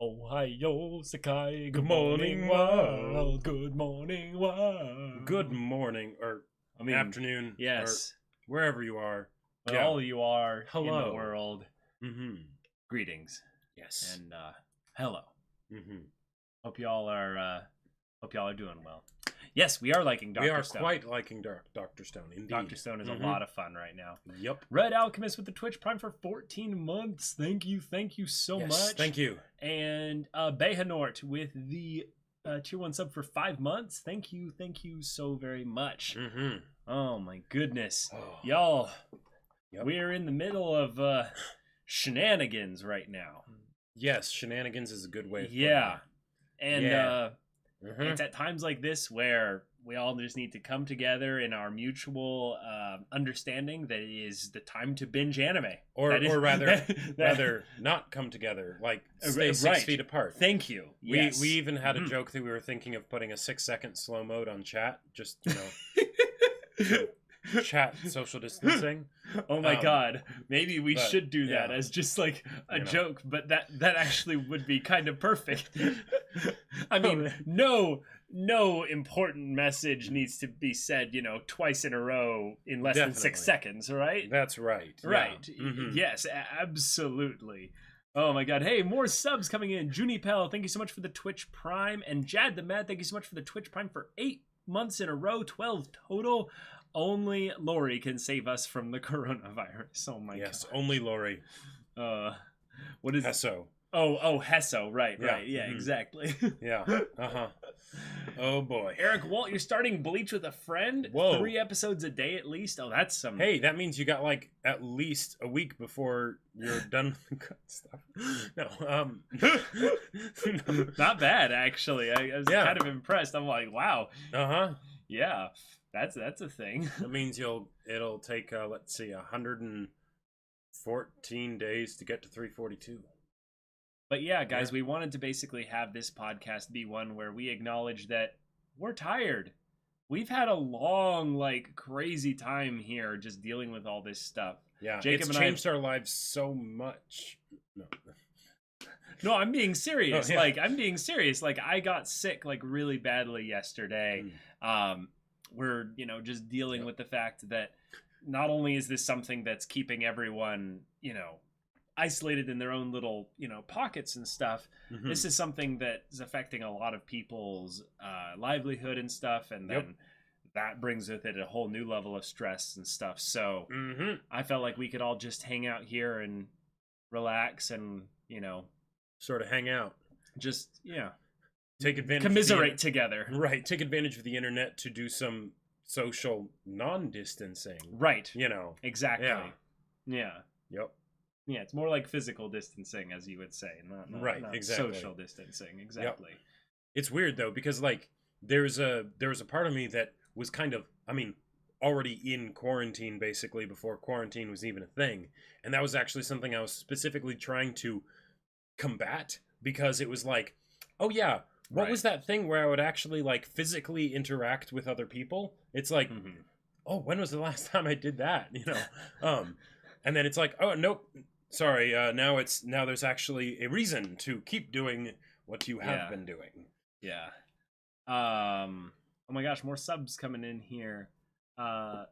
Ohio, Sakai, good morning, world. Good morning, world. Good morning, or afternoon, yes, or wherever you are. all you are in Hello. the world. Mm-hmm. Greetings. Yes. And hello. Mm-hmm. Hope y'all are doing well. Yes, we are liking Dr. We are Stone. quite liking Dr. Stone, indeed. Dr. Stone is a lot of fun right now. Yep. Red Alchemist with the Twitch Prime for 14 months. Thank you so much. Thank you. And Behanort with the tier 1 sub for 5 months. Thank you so very much. Mm-hmm. Oh my goodness. Oh. Y'all, Yep. we're in the middle of shenanigans right now. Yes, shenanigans is a good way of putting Yeah. it. And it's at times like this where we all just need to come together in our mutual understanding that it is the time to binge anime. Or rather not come together, like stay 6 feet apart. Thank you. Yes. We even had a joke that we were thinking of putting a 6-second slow mode on chat, just, chat social distancing. Oh my god, maybe we should do that as just like a joke, but that actually would be kind of perfect. I mean, no important message needs to be said, twice in a row in less than 6 seconds, right? That's right. Right. Yeah. Mm-hmm. Yes, absolutely. Oh my god. Hey, more subs coming in. Junipel, thank you so much for the Twitch Prime. And Jad the Mad, thank you so much for the Twitch Prime for 8 months in a row, 12 total. Only Lori can save us from the coronavirus. Oh my god. Yes, only Lori. What is Hesso. Oh, Hesso. Right. Yeah, exactly. Yeah. Oh boy. Eric Walt, you're starting Bleach with a friend? Whoa. 3 eepisodes a day at least? Oh, that's some... Hey, that means you got like at least a week before you're done with the good stuff. No, Not bad, actually. I was kind of impressed. I'm like, wow. Yeah. That's a thing. That means it'll take let's see, 114 days to get to 342. But yeah, guys, we wanted to basically have this podcast be one where we acknowledge that we're tired. We've had a long, crazy time here just dealing with all this stuff. Yeah, Jacob it's changed our lives so much. No, I'm being serious. Oh, yeah. I'm being serious. I got sick really badly yesterday. We're, just dealing with the fact that not only is this something that's keeping everyone, isolated in their own little, pockets and stuff. This is something that is affecting a lot of people's livelihood and stuff. And then that brings with it a whole new level of stress and stuff. So I felt like we could all just hang out here and relax and, sort of hang out. Just, take advantage, commiserate together. Right, take advantage of the internet to do some social non-distancing. Right. Exactly. Yeah. Yep. Yeah, it's more like physical distancing, as you would say, not exactly. Social distancing. Exactly. Yep. It's weird though, because there was a part of me that was kind of, already in quarantine basically before quarantine was even a thing, and that was actually something I was specifically trying to combat, because it was like, oh yeah, what was that thing where I would actually physically interact with other people? It's like, oh, when was the last time I did that? And then it's like, oh nope, sorry. Now there's actually a reason to keep doing what you have been doing. Yeah. Oh my gosh, more subs coming in here. No,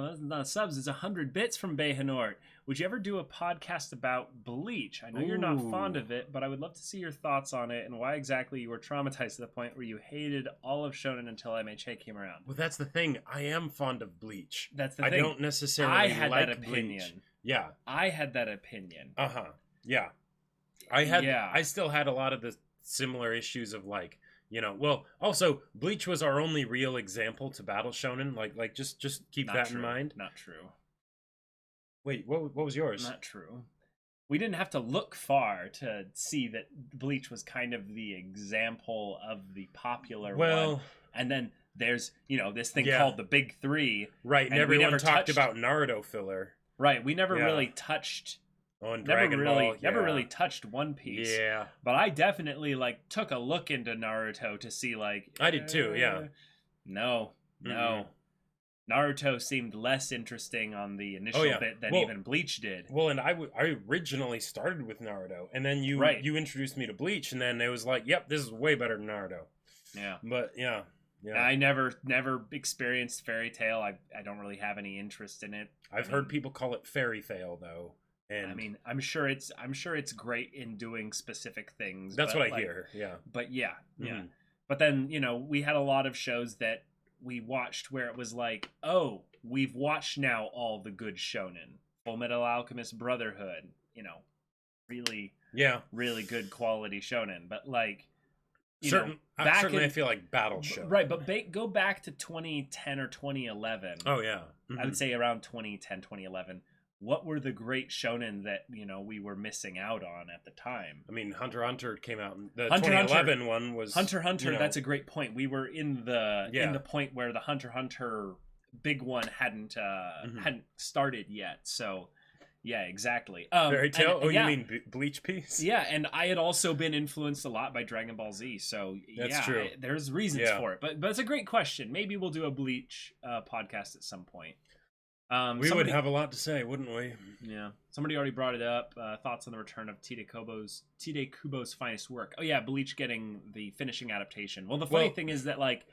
that's not subs. It's 100 bits from Behanort. Would you ever do a podcast about Bleach? I know you're not fond of it, but I would love to see your thoughts on it and why exactly you were traumatized to the point where you hated all of Shonen until MHA came around. Well, that's the thing. I am fond of Bleach. That's the thing. I don't necessarily I had like that opinion. Bleach. Yeah. I had that opinion. Yeah. I still had a lot of the similar issues of well, also Bleach was our only real example to battle shonen. Just keep that in mind. Not true. Wait, what was yours? Not true. We didn't have to look far to see that Bleach was kind of the example of the popular one. And then there's, this thing called the Big Three. Right, and everyone talked about Naruto filler. Right, we never really touched... Dragon Ball, never really touched One Piece. Yeah. But I definitely took a look into Naruto to see I did too, yeah. No. Naruto seemed less interesting on the initial bit than even Bleach did. Well, and I originally started with Naruto, and then you introduced me to Bleach, and then it was like, yep, this is way better than Naruto. Yeah. But yeah. I never experienced Fairy Tail. I don't really have any interest in it. I've heard people call it Fairy Tale though. And I mean, I'm sure it's great in doing specific things. That's what I hear. Yeah. But yeah. But then, we had a lot of shows that we watched where it was like, oh, we've watched now all the good shonen. Full Metal Alchemist Brotherhood, really good quality shonen. But like, certainly I feel like Battle Show. Right, but go back to 2010 or 2011. Oh yeah. I would say around 2010, 2011. What were the great shonen that we were missing out on at the time? I mean, Hunter x Hunter came out. The 2011 one was Hunter x Hunter. That's a great point. We were in the point where the Hunter x Hunter big one hadn't started yet. So, yeah, exactly. Fairy Tail. You mean Bleach piece? Yeah, and I had also been influenced a lot by Dragon Ball Z. So that's true. There's reasons for it. But it's a great question. Maybe we'll do a Bleach podcast at some point. We would have a lot to say, wouldn't we? Yeah. Somebody already brought it up. Thoughts on the return of Tite Kubo's finest work. Oh yeah, Bleach getting the finishing adaptation. Well, the funny thing is that like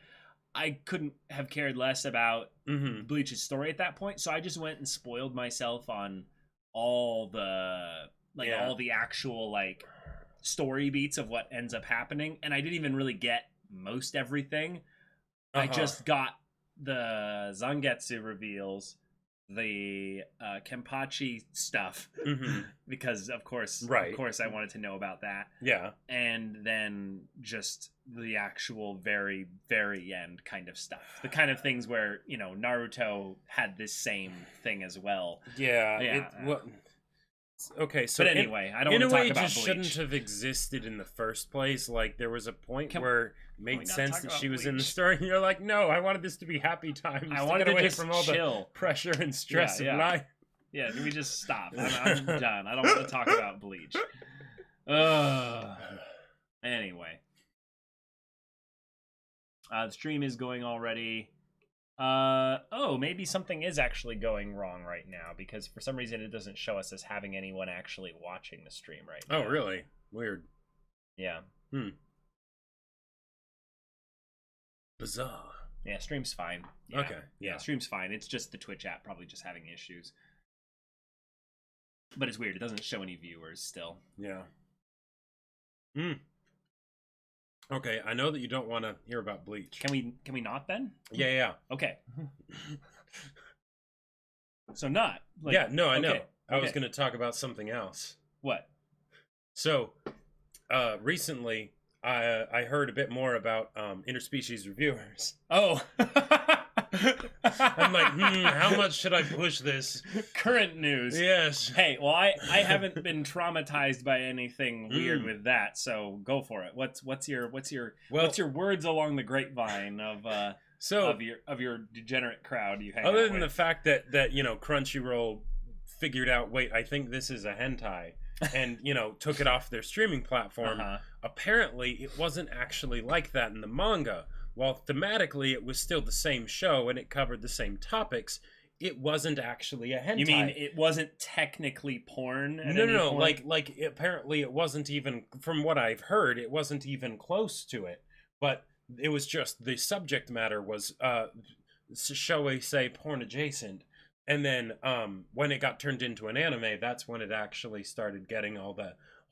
I couldn't have cared less about Bleach's story at that point, so I just went and spoiled myself on all the all the actual like story beats of what ends up happening, and I didn't even really get most everything. I just got the Zangetsu reveals, the Kenpachi stuff, because of course I wanted to know about that, and then just the actual very very end kind of stuff, the kind of things where Naruto had this same thing as well. Okay, so but anyway, I don't want to talk about Bleach. In a way, it just shouldn't have existed in the first place. Like, there was a point where it made sense that she was in the story, and you're like, no, I wanted this to be happy times. I wanted to get away just from all chill. The pressure and stress of life. Yeah, can we just stop? I'm done. I don't want to talk about Bleach. Anyway. The stream is going already. Maybe something is actually going wrong right now, because for some reason it doesn't show us as having anyone actually watching the stream right now. Oh, really? Weird. Yeah. Bizarre. Yeah, stream's fine. Yeah. Okay. Yeah, stream's fine. It's just the Twitch app probably just having issues. But it's weird. It doesn't show any viewers still. Yeah. Okay, I know that you don't want to hear about Bleach. Can we not then? Yeah. Okay. So not. Like, yeah, no, I know. I was going to talk about something else. What? So, recently, I heard a bit more about interspecies reviewers. Oh. I'm like, how much should I push this? Current news. Yes. Hey, well, I haven't been traumatized by anything weird with that, so go for it. What's your words along the grapevine of your degenerate crowd you hang out with? Other than the fact that Crunchyroll figured out, wait, I think this is a hentai, and took it off their streaming platform. Apparently, it wasn't actually like that in the manga. While thematically it was still the same show and it covered the same topics, it wasn't actually a hentai. You mean it wasn't technically porn? No. Like apparently it wasn't even, from what I've heard, it wasn't even close to it. But it was just the subject matter was, shall we say, porn adjacent. And then when it got turned into an anime, that's when it actually started getting all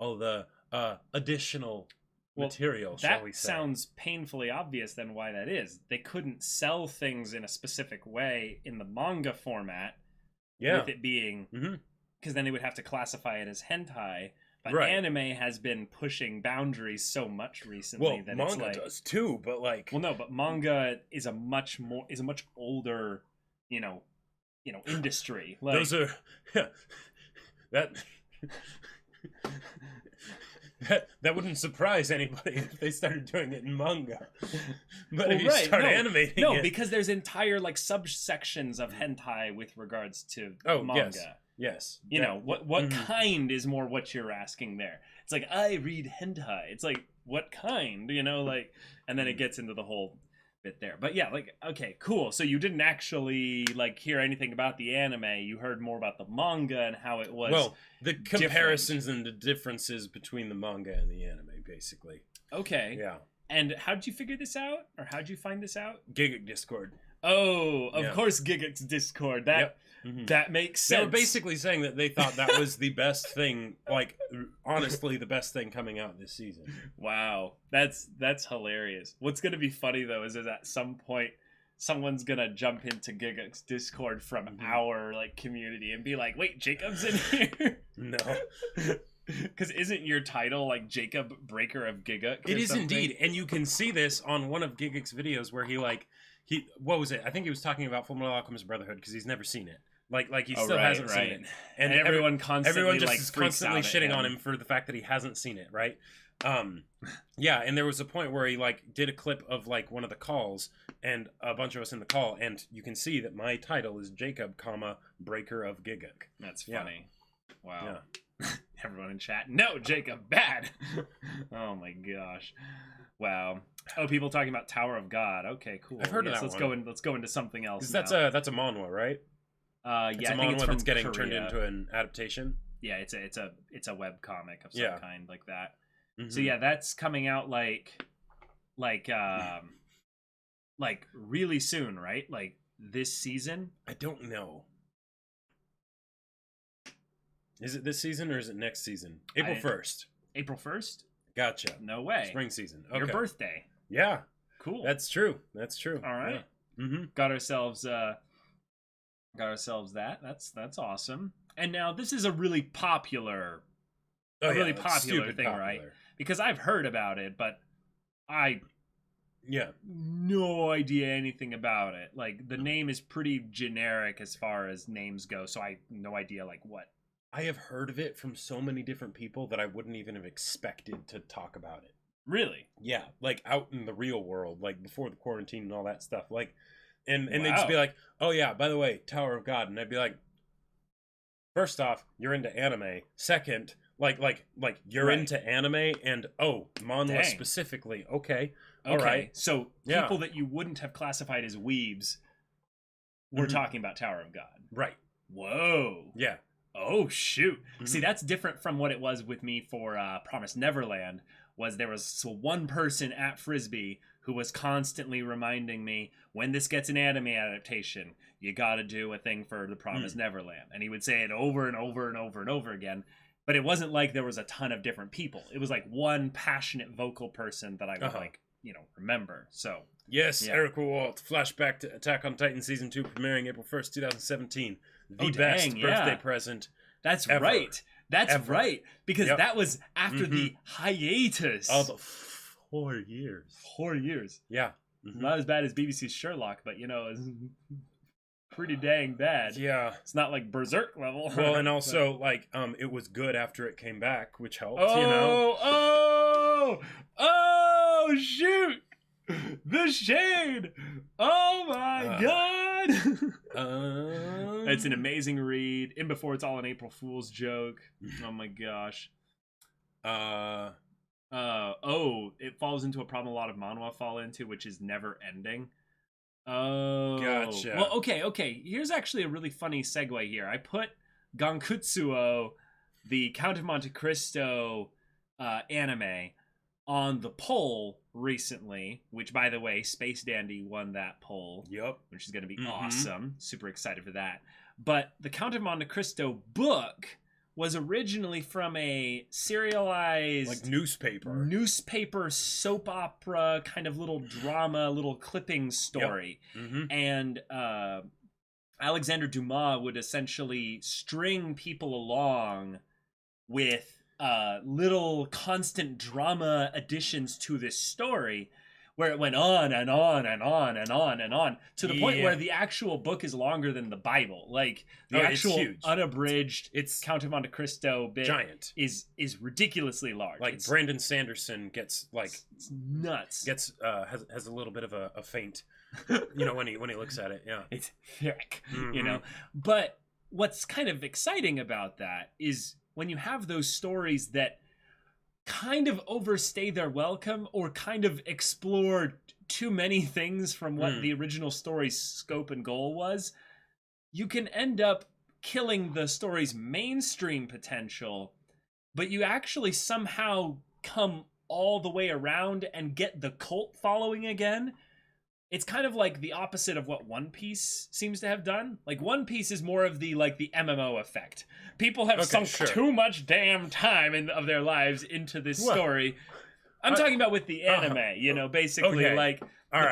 the additional material, shall we say. That sounds painfully obvious then why that is. They couldn't sell things in a specific way in the manga format with it being... Because then they would have to classify it as hentai. But anime has been pushing boundaries so much recently that manga it's like... does too, but like... Well, no, but manga is a much older, industry. Like, those are... That wouldn't surprise anybody if they started doing it in manga. But if you start animating it... because there's entire subsections of hentai with regards to manga. Yes. What kind is more what you're asking there. It's like, I read hentai. It's like, what kind? And then it gets into the whole... bit there. But yeah, like, okay, cool. So you didn't actually like hear anything about the anime. You heard more about the manga and how it was. Well, the comparisons and the differences between the manga and the anime, basically. Okay. Yeah. And how did you figure this out? Or how did you find this out? Giga Discord. Oh, of course, Gigix Discord. That makes sense. They were basically saying that they thought that was the best thing, like, honestly, the best thing coming out this season. Wow, that's hilarious. What's gonna be funny though is at some point someone's gonna jump into Gigix Discord from our like community and be like, "Wait, Jacob's in here?" No. Because isn't your title like Jacob Breaker of Gigix? It is indeed, and you can see this on one of Gigix videos where he what was it? I think he was talking about Fullmetal Alchemist Brotherhood because he's never seen it. Like he still hasn't seen it, and everyone constantly just like is constantly shitting on him for the fact that he hasn't seen it, right? Yeah, and there was a point where he like did a clip of like one of the calls, and a bunch of us in the call, and you can see that my title is Jacob, Breaker of Giguk. That's funny. Yeah. Wow. Yeah. Everyone in chat, no, Jacob, bad. Oh my gosh. Wow. Oh, people talking about Tower of God. Okay, cool. I've heard of that one. Let's go into something else. That's a manhwa, right? Yeah, it's a I think manhwa that's getting Korea. turned into an adaptation. Yeah, it's a web comic of some kind like that. Mm-hmm. So yeah, that's coming out like really soon, right? Like this season? I don't know. Is it this season or is it next season? April 1st. April 1st? Gotcha. No way. Spring season. Okay. Your birthday. Yeah. Cool. That's true. All right. Yeah. Mm-hmm. Got ourselves that. That's awesome. And now this is a really popular thing, popular. Right? Because I've heard about it, but no idea anything about it. Like the name is pretty generic as far as names go, so I have no idea like what. I have heard of it from so many different people that I wouldn't even have expected to talk about it. Really? Yeah, like out in the real world, like before the quarantine and all that stuff. Like, and Wow. they'd just be like, "Oh yeah, by the way, Tower of God," and I'd be like, first off, you're into anime. Second, like you're into anime, and manhwa specifically. Okay, all right. So people that you wouldn't have classified as weebs were talking about Tower of God. Right. Whoa. Yeah. Oh shoot. See, that's different from what it was with me for Promised Neverland. There was one person at Frisbee who was constantly reminding me, when this gets an anime adaptation, you gotta do a thing for the Promised Neverland. And he would say it over and over and over and over again. But it wasn't like there was a ton of different people. It was like one passionate vocal person that I would remember. So yes, Eric Walt, flashback to Attack on Titan Season 2 premiering April 1st, 2017. The best birthday present. That's ever. Right. That's right. Because that was after the hiatus. Of 4 years. 4 years. Yeah. Not as bad as BBC's Sherlock, but it's pretty dang bad. Yeah. It's not like Berserk level. Well, and also it was good after it came back, which helped, Oh shoot. The shade! Oh my god! It's an amazing read. In Before It's All an April Fool's joke. Oh my gosh. It falls into a problem a lot of manhwa fall into, which is never ending. Oh. Gotcha. Well, okay. Here's actually a really funny segue here. I put Gankutsuo, the Count of Monte Cristo anime, on the poll recently, which, by the way, Space Dandy won that poll. Yep. Which is going to be awesome. Super excited for that. But the Count of Monte Cristo book was originally from a serialized newspaper soap opera kind of little drama, little clipping story. Yep. And Alexander Dumas would essentially string people along with little constant drama additions to this story, where it went on and on and on and on and on to the point where the actual book is longer than the Bible. Like the actual unabridged Count of Monte Cristo bit giant is ridiculoally large. Like Brandon Sanderson gets it's nuts. Gets has a little bit of a faint, when he looks at it. Yeah, it's thick, But what's kind of exciting about that is when you have those stories that kind of overstay their welcome or kind of explore too many things from what the original story's scope and goal was, you can end up killing the story's mainstream potential, but you actually somehow come all the way around and get the cult following again. It's kind of like the opposite of what One Piece seems to have done. Like, One Piece is more of the MMO effect. People have sunk too much damn time of their lives into this story. I'm talking about with the anime, you know, basically, the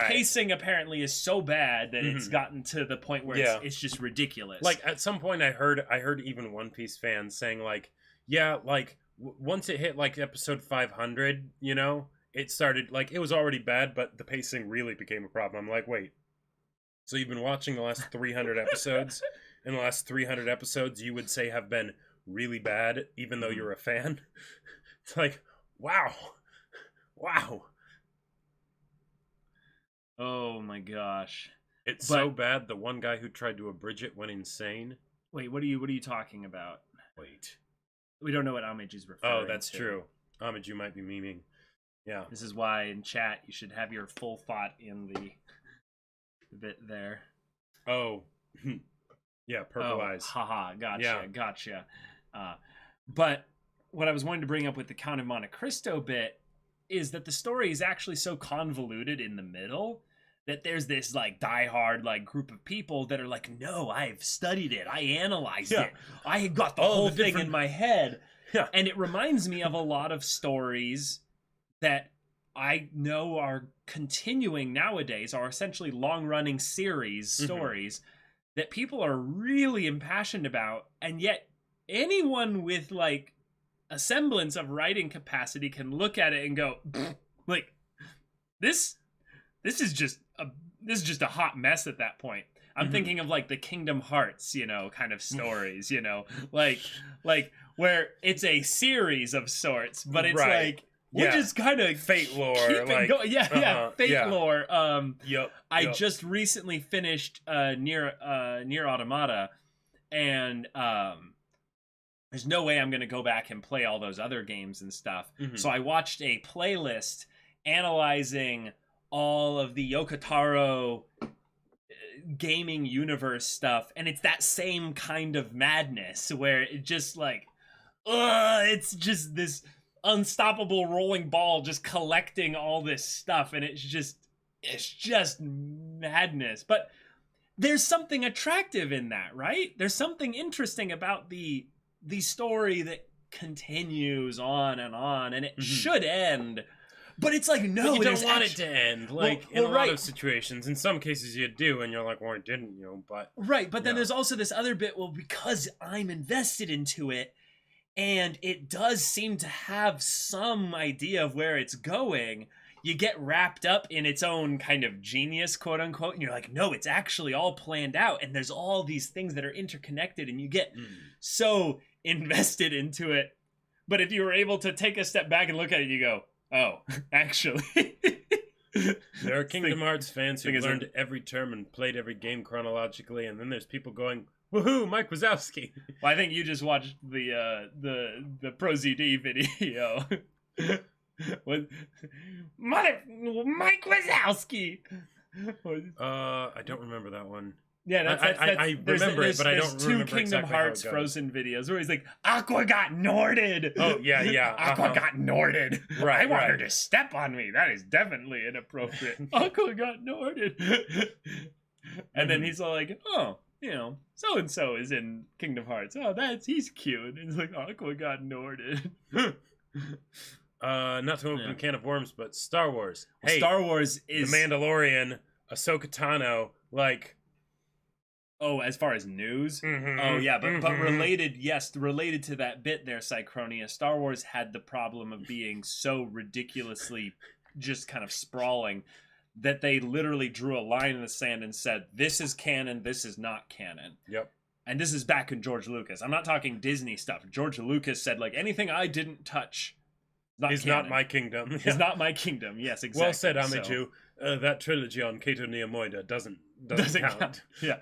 pacing apparently is so bad that it's gotten to the point where it's just ridiculous. Like, at some point I heard even One Piece fans saying, like, yeah, like, once it hit, like, episode 500, you know, it started, like, it was already bad, but the pacing really became a problem. I'm like, wait, so you've been watching the last 300 episodes, and the last 300 episodes you would say have been really bad, even though you're a fan? It's like, wow. Oh my gosh. It's so bad, the one guy who tried to abridge it went insane. Wait, what are you talking about? Wait. We don't know what Homage is referring to. Oh, that's true. Homage, you might be memeing. Yeah. This is why in chat you should have your full thought in the bit there. Oh. Yeah, purple eyes. Haha, gotcha. But what I was wanting to bring up with the Count of Monte Cristo bit is that the story is actually so convoluted in the middle that there's this like diehard like group of people that are like, no, I've studied it, I analyzed it, I got the whole thing in my head. Yeah. And it reminds me of a lot of stories that I know are continuing nowadays, are essentially long-running series stories that people are really impassioned about, and yet anyone with like a semblance of writing capacity can look at it and go, like, this is just a hot mess at that point. I'm thinking of like the Kingdom Hearts, you know, kind of stories, you know, like where it's a series of sorts, but it's like we're just kind of fate lore, like fate lore. I Yep. just recently finished Near Automata, and there's no way I'm gonna go back and play all those other games and stuff. So I watched a playlist analyzing all of the Yokotaro gaming universe stuff, and it's that same kind of madness where it just like it's just this unstoppable rolling ball just collecting all this stuff, and it's just madness. But there's something attractive in that, right? There's something interesting about the story that continues on, and it should end. But it's like, no, but you don't want it to end. Like, in a lot of situations. In some cases you do, and you're like, well, it didn't, you know, but... Right, but then there's also this other bit, well, because I'm invested into it, and it does seem to have some idea of where it's going, you get wrapped up in its own kind of genius, quote unquote, and you're like, no, it's actually all planned out, and there's all these things that are interconnected, and you get so invested into it. But if you were able to take a step back and look at it, you go, oh, actually. There are Kingdom Hearts fans who learned every term and played every game chronologically, and then there's people going, woohoo, Mike Wazowski. Well, I think you just watched the ProZD video. With Mike Wazowski. I don't remember that one. Yeah, I remember it, but I don't remember two Kingdom Hearts Frozen videos where he's like, Aqua got Norded. Oh, yeah. Aqua got Norded. Right, I want her to step on me. That is definitely inappropriate. Aqua got Norded. And then he's all like, oh, you know, so-and-so is in Kingdom Hearts. Oh, he's cute. And it's like, Aqua got Norded. Not to open a can of worms, but Star Wars. Well, hey, Star Wars is... The Mandalorian, Ahsoka Tano, like... Oh, as far as news? Oh, yeah, but related to that bit there, Cychronia, Star Wars had the problem of being so ridiculously just kind of sprawling that they literally drew a line in the sand and said, this is canon, this is not canon. Yep. And this is back in George Lucas. I'm not talking Disney stuff. George Lucas said, like, anything I didn't touch is not my kingdom. Is not my kingdom. Yes, exactly. Well said, Amiju. That trilogy on Kato Niyamoida doesn't count. Yeah.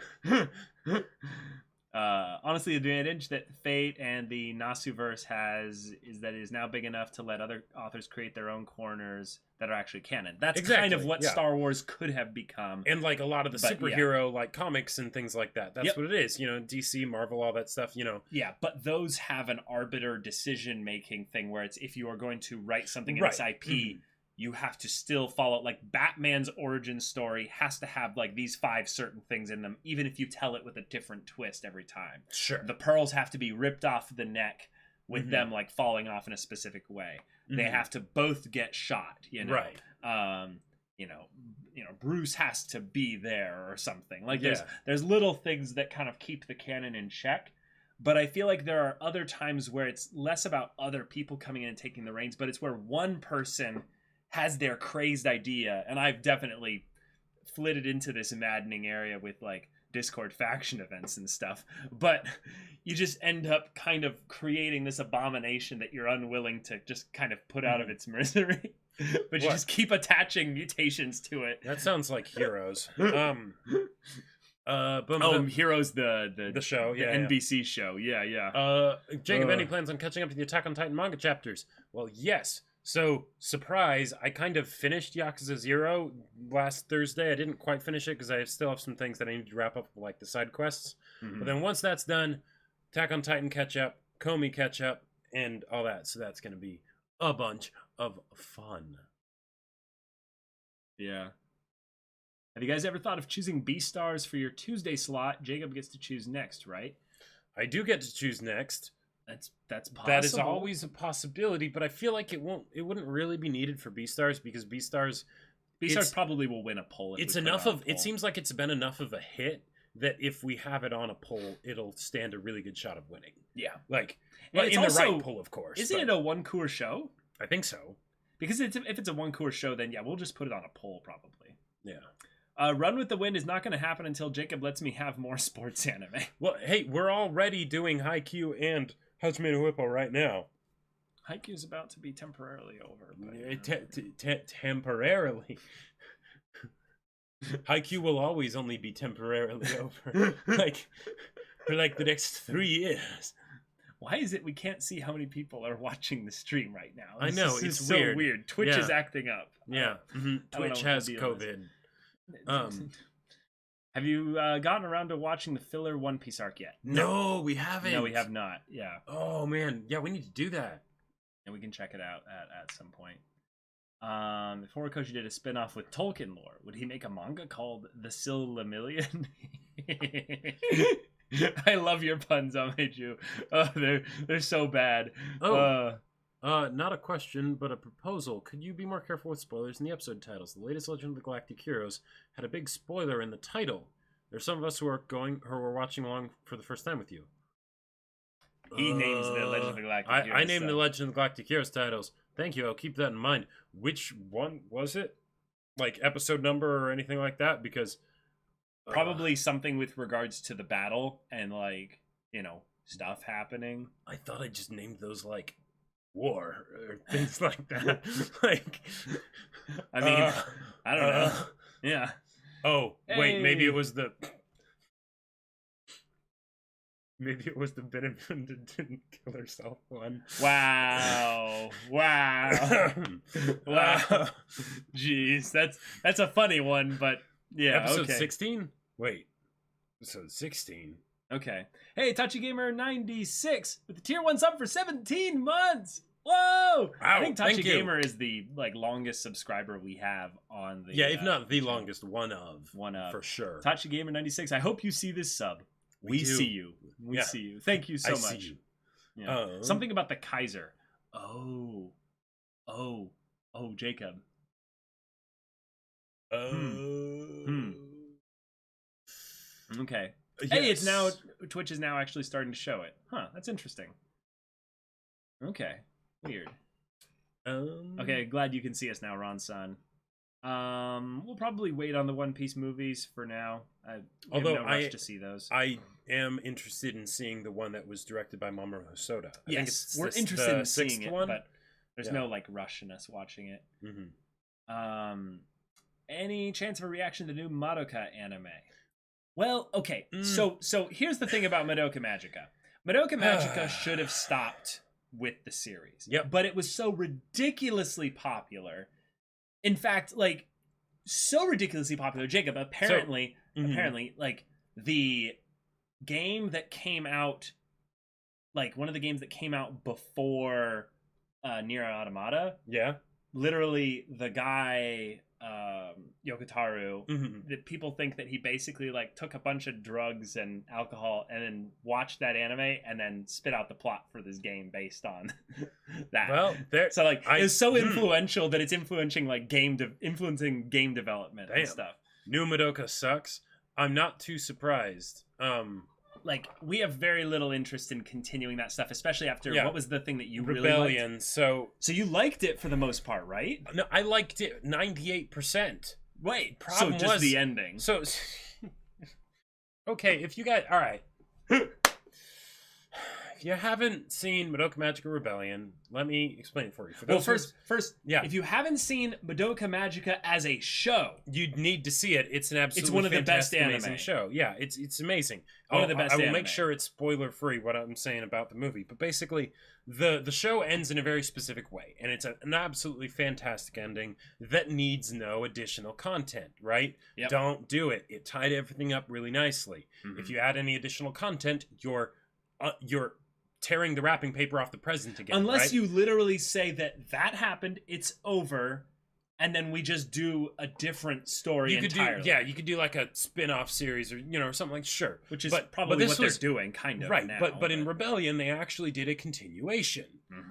Honestly, the advantage that Fate and the Nasuverse has is that it is now big enough to let other authors create their own corners that are actually canon. That's kind of what Star Wars could have become. And like a lot of the superhero like comics and things like that. That's what it is. DC, Marvel, all that stuff, Yeah, but those have an arbiter decision-making thing where it's if you are going to write something in this IP, you have to still follow, like Batman's origin story has to have like these 5 certain things in them, even if you tell it with a different twist every time. Sure. The pearls have to be ripped off the neck with them like falling off in a specific way. They have to both get shot, Right. Bruce has to be there or something. Like there's little things that kind of keep the canon in check. But I feel like there are other times where it's less about other people coming in and taking the reins, but it's where one person has their crazed idea, and I've definitely flitted into this maddening area with like Discord faction events and stuff, but you just end up kind of creating this abomination that you're unwilling to just kind of put out of its misery, but you just keep attaching mutations to it. That sounds like Heroes. Heroes, the show, the NBC show, Jacob, any plans on catching up to the Attack on Titan manga chapters? Well, yes. So, surprise, I kind of finished Yakuza 0 last Thursday. I didn't quite finish it because I still have some things that I need to wrap up, like the side quests. But then once that's done, Attack on Titan catch up, Comey catch up, and all that. So that's going to be a bunch of fun. Yeah. Have you guys ever thought of choosing B-Stars for your Tuesday slot? Jacob gets to choose next, right? I do get to choose next. That's possible. That is always a possibility, but I feel like it wouldn't really be needed for B-Stars because B-Stars probably will win a poll. It seems like it's been enough of a hit that if we have it on a poll, it'll stand a really good shot of winning. Yeah. Like in the right poll, of course. Isn't it a one-cour show? I think so. Because if it's a one-cour show, then we'll just put it on a poll probably. Yeah. Run with the Wind is not going to happen until Jacob lets me have more sports anime. Well, hey, we're already doing Haikyuu and Hajime no Ippo right now. Haikyuu is about to be temporarily over. Temporarily. Haikyuu will always only be temporarily over. For the next 3 years. Why is it we can't see how many people are watching the stream right now? I know, it's so weird. Twitch is acting up. Yeah. Twitch has COVID. Have you gotten around to watching the filler One Piece arc yet? No, we haven't. No, we have not. Yeah. Oh man, yeah, we need to do that. And we can check it out at some point. If Horikoshi did a spin-off with Tolkien lore, would he make a manga called The Silmarillion? I love your puns, Ameju. Oh, they're so bad. Not a question, but a proposal. Could you be more careful with spoilers in the episode titles? The latest Legend of the Galactic Heroes had a big spoiler in the title. There's some of us who are watching along for the first time with you. He names the Legend of the Galactic Heroes. I named the Legend of the Galactic Heroes titles. Thank you. I'll keep that in mind. Which one was it? Like episode number or anything like that? Because probably something with regards to the battle and stuff happening. I thought I just named those war or things like that. I mean, I don't know. Yeah. Oh, wait, maybe it was the Benjamin didn't kill herself one. Wow. Jeez, that's a funny one, but yeah. Episode 16? Wait. Episode 16. Okay. Hey, TachiGamer96 with the tier 1 sub for 17 months. Whoa! Wow, I think TachiGamer is the longest subscriber we have on the if not the longest, one of for sure. TachiGamer96, I hope you see this sub. We see you. We see you. Thank you so much. See you. Yeah. Something about the Kaiser. Oh, Jacob. Okay. Yes. Hey, it's now Twitch is now actually starting to show it. Huh, that's interesting. Okay. Weird. Okay, glad you can see us now, Ron-san. We'll probably wait on the One Piece movies for now. Although have no rush to see those. I am interested in seeing the one that was directed by Mamoru Hosoda. Yes, we're interested in seeing it, but there's no rush in us watching it. Mm-hmm. Any chance of a reaction to the new Madoka anime? Well, okay. So here's the thing about Madoka Magica. Madoka Magica should have stopped with the series. Yep. But it was so ridiculously popular. In fact, like, so ridiculously popular, Jacob, apparently, like, the game that came out, like, one of the games that came out before Nier Automata, Yeah. literally the guy Yokotaro, that people think that he basically like took a bunch of drugs and alcohol and then watched that anime and then spit out the plot for this game based on that. Well, so like it's so influential that it's influencing like influencing game development and stuff. New Madoka sucks. I'm not too surprised. Like, we have very little interest in continuing that stuff, especially after what was the thing that you Rebellion, really liked? So you liked it for the most part, right? No, I liked it 98%. Wait, problem so just was the ending. So okay, if you guys, all right. If you haven't seen Madoka Magica Rebellion, let me explain it for you. For those first, if you haven't seen Madoka Magica as a show, you'd need to see it. It's an absolutely one of the best amazing show. Yeah, it's amazing. One of the best. I will make sure it's spoiler free what I'm saying about the movie. But basically, the show ends in a very specific way, and it's an absolutely fantastic ending that needs no additional content. Right? Yep. Don't do it. It tied everything up really nicely. If you add any additional content, you're tearing the wrapping paper off the present again. Unless you literally say that happened, it's over, and then we just do a different story entirely. You could do like a spin-off series or something like sure. Which is probably what they're doing, kind of. Right, now, but in Rebellion, they actually did a continuation.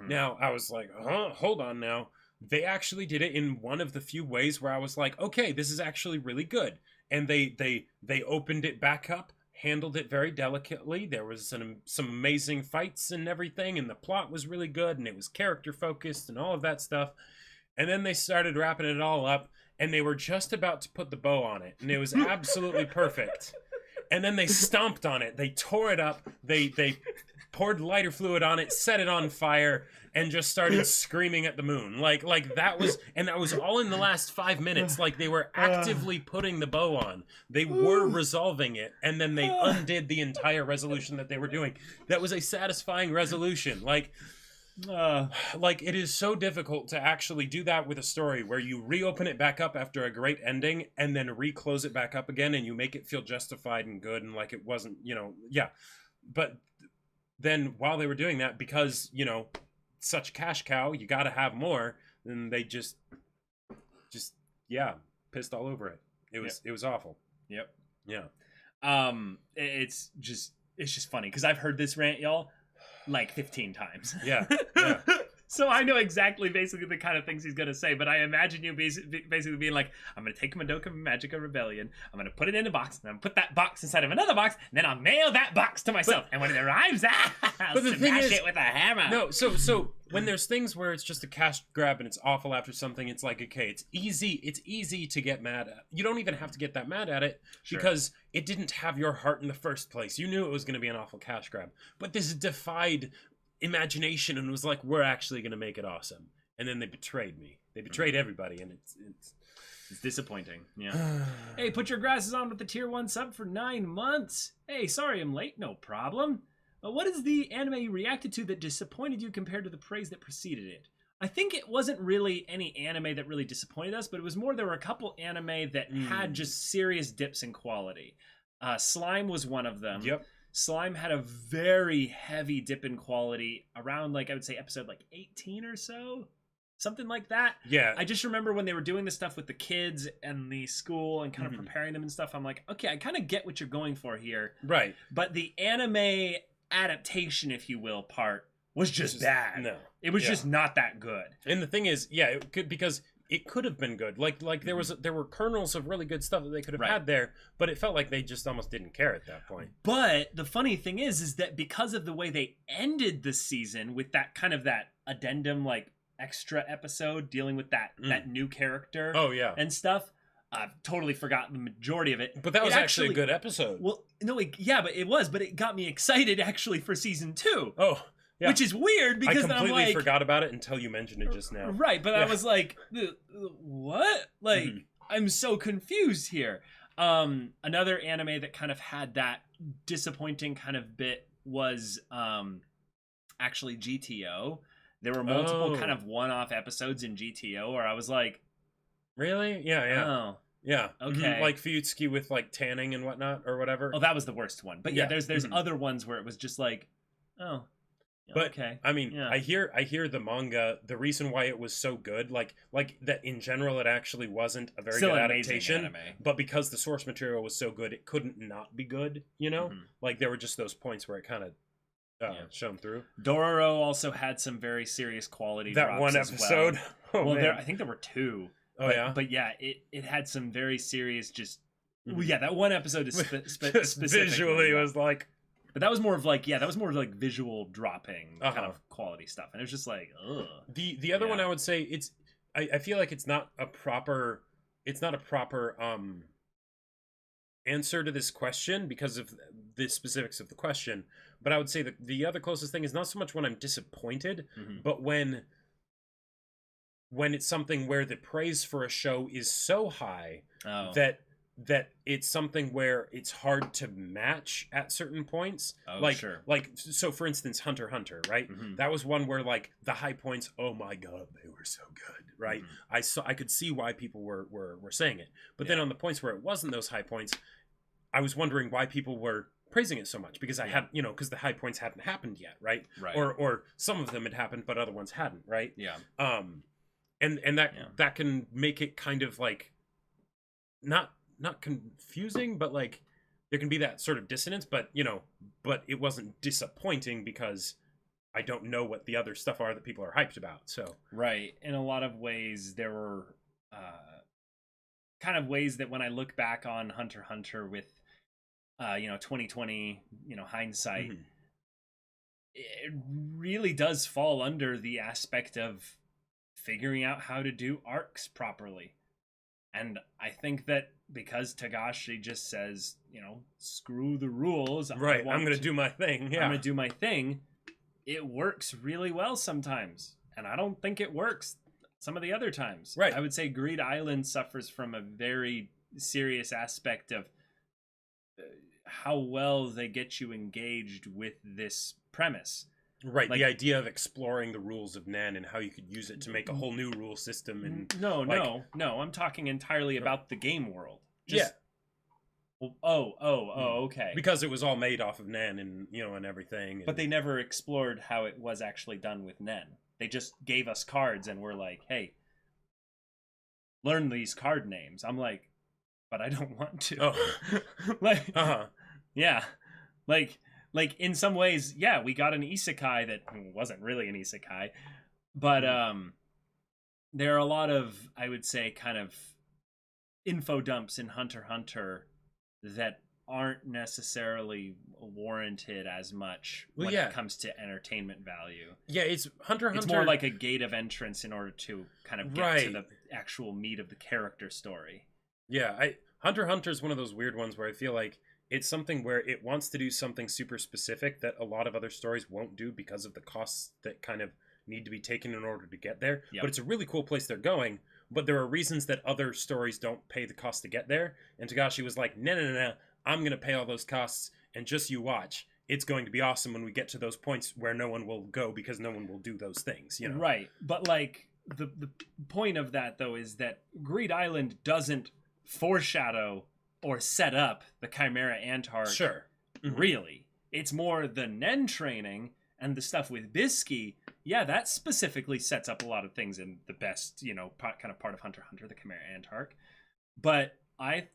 Now, I was like, hold on now. They actually did it in one of the few ways where I was like, okay, this is actually really good. And they opened it back up, handled it very delicately. There was some amazing fights and everything, and the plot was really good, and it was character focused and all of that stuff. And then they started wrapping it all up, and they were just about to put the bow on it, and it was absolutely perfect. And then they stomped on it. They tore it up. They poured lighter fluid on it, set it on fire, and just started screaming at the moon. Like that was all in the last 5 minutes. Like, they were actively putting the bow on. They were resolving it, and then they undid the entire resolution that they were doing. That was a satisfying resolution. Like it is so difficult to actually do that with a story where you reopen it back up after a great ending and then reclose it back up again, and you make it feel justified and good and like it wasn't, But then while they were doing that, because, such cash cow, you got to have more, then they just pissed all over it. It was awful. Yep. Yeah. It's just funny because I've heard this rant, y'all, like 15 times. Yeah. So I know exactly basically the kind of things he's going to say, but I imagine you basically being like, I'm going to take Madoka Magica Rebellion, I'm going to put it in a box, and I'm going to put that box inside of another box, and then I'll mail that box to myself. And when it arrives, I'll smash it with a hammer. No, so when there's things where it's just a cash grab and it's awful after something, it's like, okay, it's easy to get mad at. You don't even have to get that mad at it because it didn't have your heart in the first place. You knew it was going to be an awful cash grab. But this defied imagination and was like, we're actually going to make it awesome. And then they betrayed me. They betrayed everybody, and it's disappointing. Yeah. Hey, put your glasses on with the tier 1 sub for 9 months. Hey, sorry I'm late. No problem. What is the anime you reacted to that disappointed you compared to the praise that preceded it? I think it wasn't really any anime that really disappointed us, but it was more there were a couple anime that had just serious dips in quality. Slime was one of them. Yep. Slime had a very heavy dip in quality around, like, I would say episode like 18 or so. Something like that. Yeah. I just remember when they were doing the stuff with the kids and the school and kind of preparing them and stuff, I'm like, okay, I kind of get what you're going for here. Right. But the anime adaptation, if you will, part was just bad. No. It was just not that good. And the thing is, it could, because it could have been good. Like there were kernels of really good stuff that they could have had there, but it felt like they just almost didn't care at that point. But the funny thing is that because of the way they ended the season with that kind of that addendum, like extra episode dealing with that new character, and stuff, I've totally forgotten the majority of it. But that was actually a good episode. Well, no, but it got me excited actually for season 2. Oh. Yeah. Which is weird because I completely I'm like, forgot about it until you mentioned it just now. Right, but I was like, what? Like, I'm so confused here. Another anime that kind of had that disappointing kind of bit was actually GTO. There were multiple kind of one-off episodes in GTO where I was like, really? Yeah. oh, Yeah. okay. Like Fuyutsuki with like tanning and whatnot or whatever. Oh, that was the worst one. But yeah, there's other ones where it was just like, oh, but okay. I mean, I hear the manga. The reason why it was so good, like that in general, it actually wasn't a very good adaptation. Anime. But because the source material was so good, it couldn't not be good. You know, like there were just those points where it kind of shone through. Dororo also had some very serious quality. That one episode. Well, I think there were two. Oh, yeah? But yeah, it had some very serious just... Well, yeah, that one episode is just visually was like... But that was more of like, visual dropping kind of quality stuff. And it was just like, ugh. The other one I would say, I feel like it's not a proper answer to this question because of the specifics of the question. But I would say that the other closest thing is not so much when I'm disappointed, but when it's something where the praise for a show is so high that it's something where it's hard to match at certain points. So for instance, Hunter x Hunter, right? That was one where like the high points, oh my god, they were so good, right? I could see why people were saying it. But then on the points where it wasn't those high points, I was wondering why people were praising it so much because I had, because the high points hadn't happened yet, right? Or some of them had happened but other ones hadn't, right? And that can make it kind of like not confusing, but like there can be that sort of dissonance, but it wasn't disappointing because I don't know what the other stuff are that people are hyped about. So in a lot of ways there were kind of ways that when I look back on Hunter x Hunter with 2020 hindsight, it really does fall under the aspect of figuring out how to do arcs properly. And I think that because Tagashi just says, screw the rules. Right, I'm going to do my thing. Yeah. I'm going to do my thing. It works really well sometimes. And I don't think it works some of the other times. Right. I would say Greed Island suffers from a very serious aspect of how well they get you engaged with this premise. Right, like, the idea of exploring the rules of Nen and how you could use it to make a whole new rule system. And no, I'm talking entirely about the game world. Okay. Because it was all made off of Nen and and everything. But they never explored how it was actually done with Nen. They just gave us cards and were like, "Hey, learn these card names." I'm like, "But I don't want to." Oh. Yeah, like in some ways, yeah, we got an isekai that wasn't really an isekai, but there are a lot of, I would say, kind of info dumps in Hunter x Hunter that aren't necessarily warranted as much when it comes to entertainment value. Yeah, it's Hunter x Hunter. It's more like a gate of entrance in order to kind of get to the actual meat of the character story. Yeah, Hunter x Hunter is one of those weird ones where I feel like it's something where it wants to do something super specific that a lot of other stories won't do because of the costs that kind of need to be taken in order to get there. Yep. But it's a really cool place they're going. But there are reasons that other stories don't pay the cost to get there. And Tagashi was like, no, I'm going to pay all those costs and just you watch. It's going to be awesome when we get to those points where no one will go because no one will do those things. Right. But like the point of that, though, is that Greed Island doesn't foreshadow or set up the Chimera Ant arc. Sure. Really. It's more the Nen training and the stuff with Bisky. Yeah, that specifically sets up a lot of things in the best, kind of part of Hunter x Hunter, the Chimera Ant arc. But I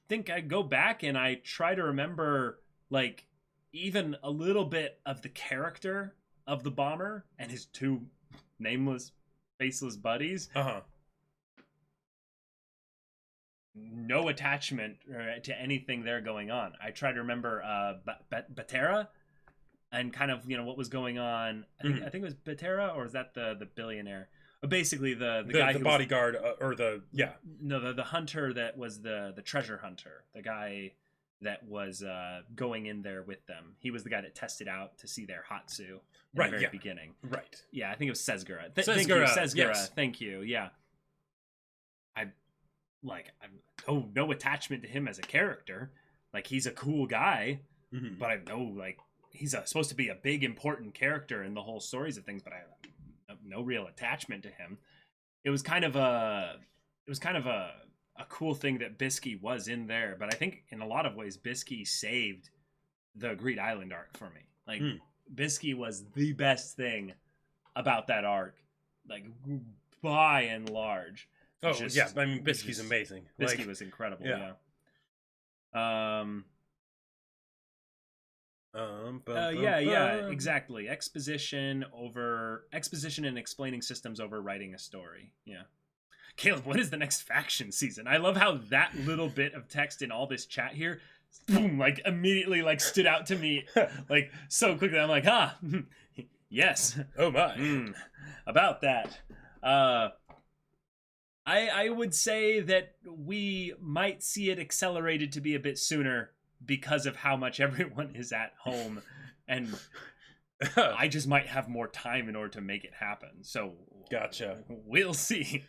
think I go back and I try to remember, like, even a little bit of the character of the bomber and his two nameless, faceless buddies. No attachment to anything there going on. I try to remember Batera and kind of what was going on. I think it was Batera, or is that the billionaire? Basically the guy, the bodyguard, or the the hunter that was the treasure hunter, the guy that was going in there with them. He was the guy that tested out to see their Hatsu in the very beginning. Right. Yeah, I think it was Sesgura. Sesgura. Sesgura. Yes. Thank you. Yeah. like no attachment to him as a character. Like he's a cool guy, but I have no like he's supposed to be a big important character in the whole stories of things, but I have no real attachment to him. It was kind of a cool thing that Bisky was in there, but I think in a lot of ways Bisky saved the Greed Island arc for me. Like Bisky was the best thing about that arc, like by and large. Oh yeah, I mean Bisky's amazing. Bisky was incredible. Yeah. Yeah, exactly. Exposition and explaining systems over writing a story. Yeah. Caleb, what is the next faction season? I love how that little bit of text in all this chat here, boom, like immediately like stood out to me like so quickly. I'm like, yes. Oh my. About that. I would say that we might see it accelerated to be a bit sooner because of how much everyone is at home, and I just might have more time in order to make it happen. So gotcha. We'll see.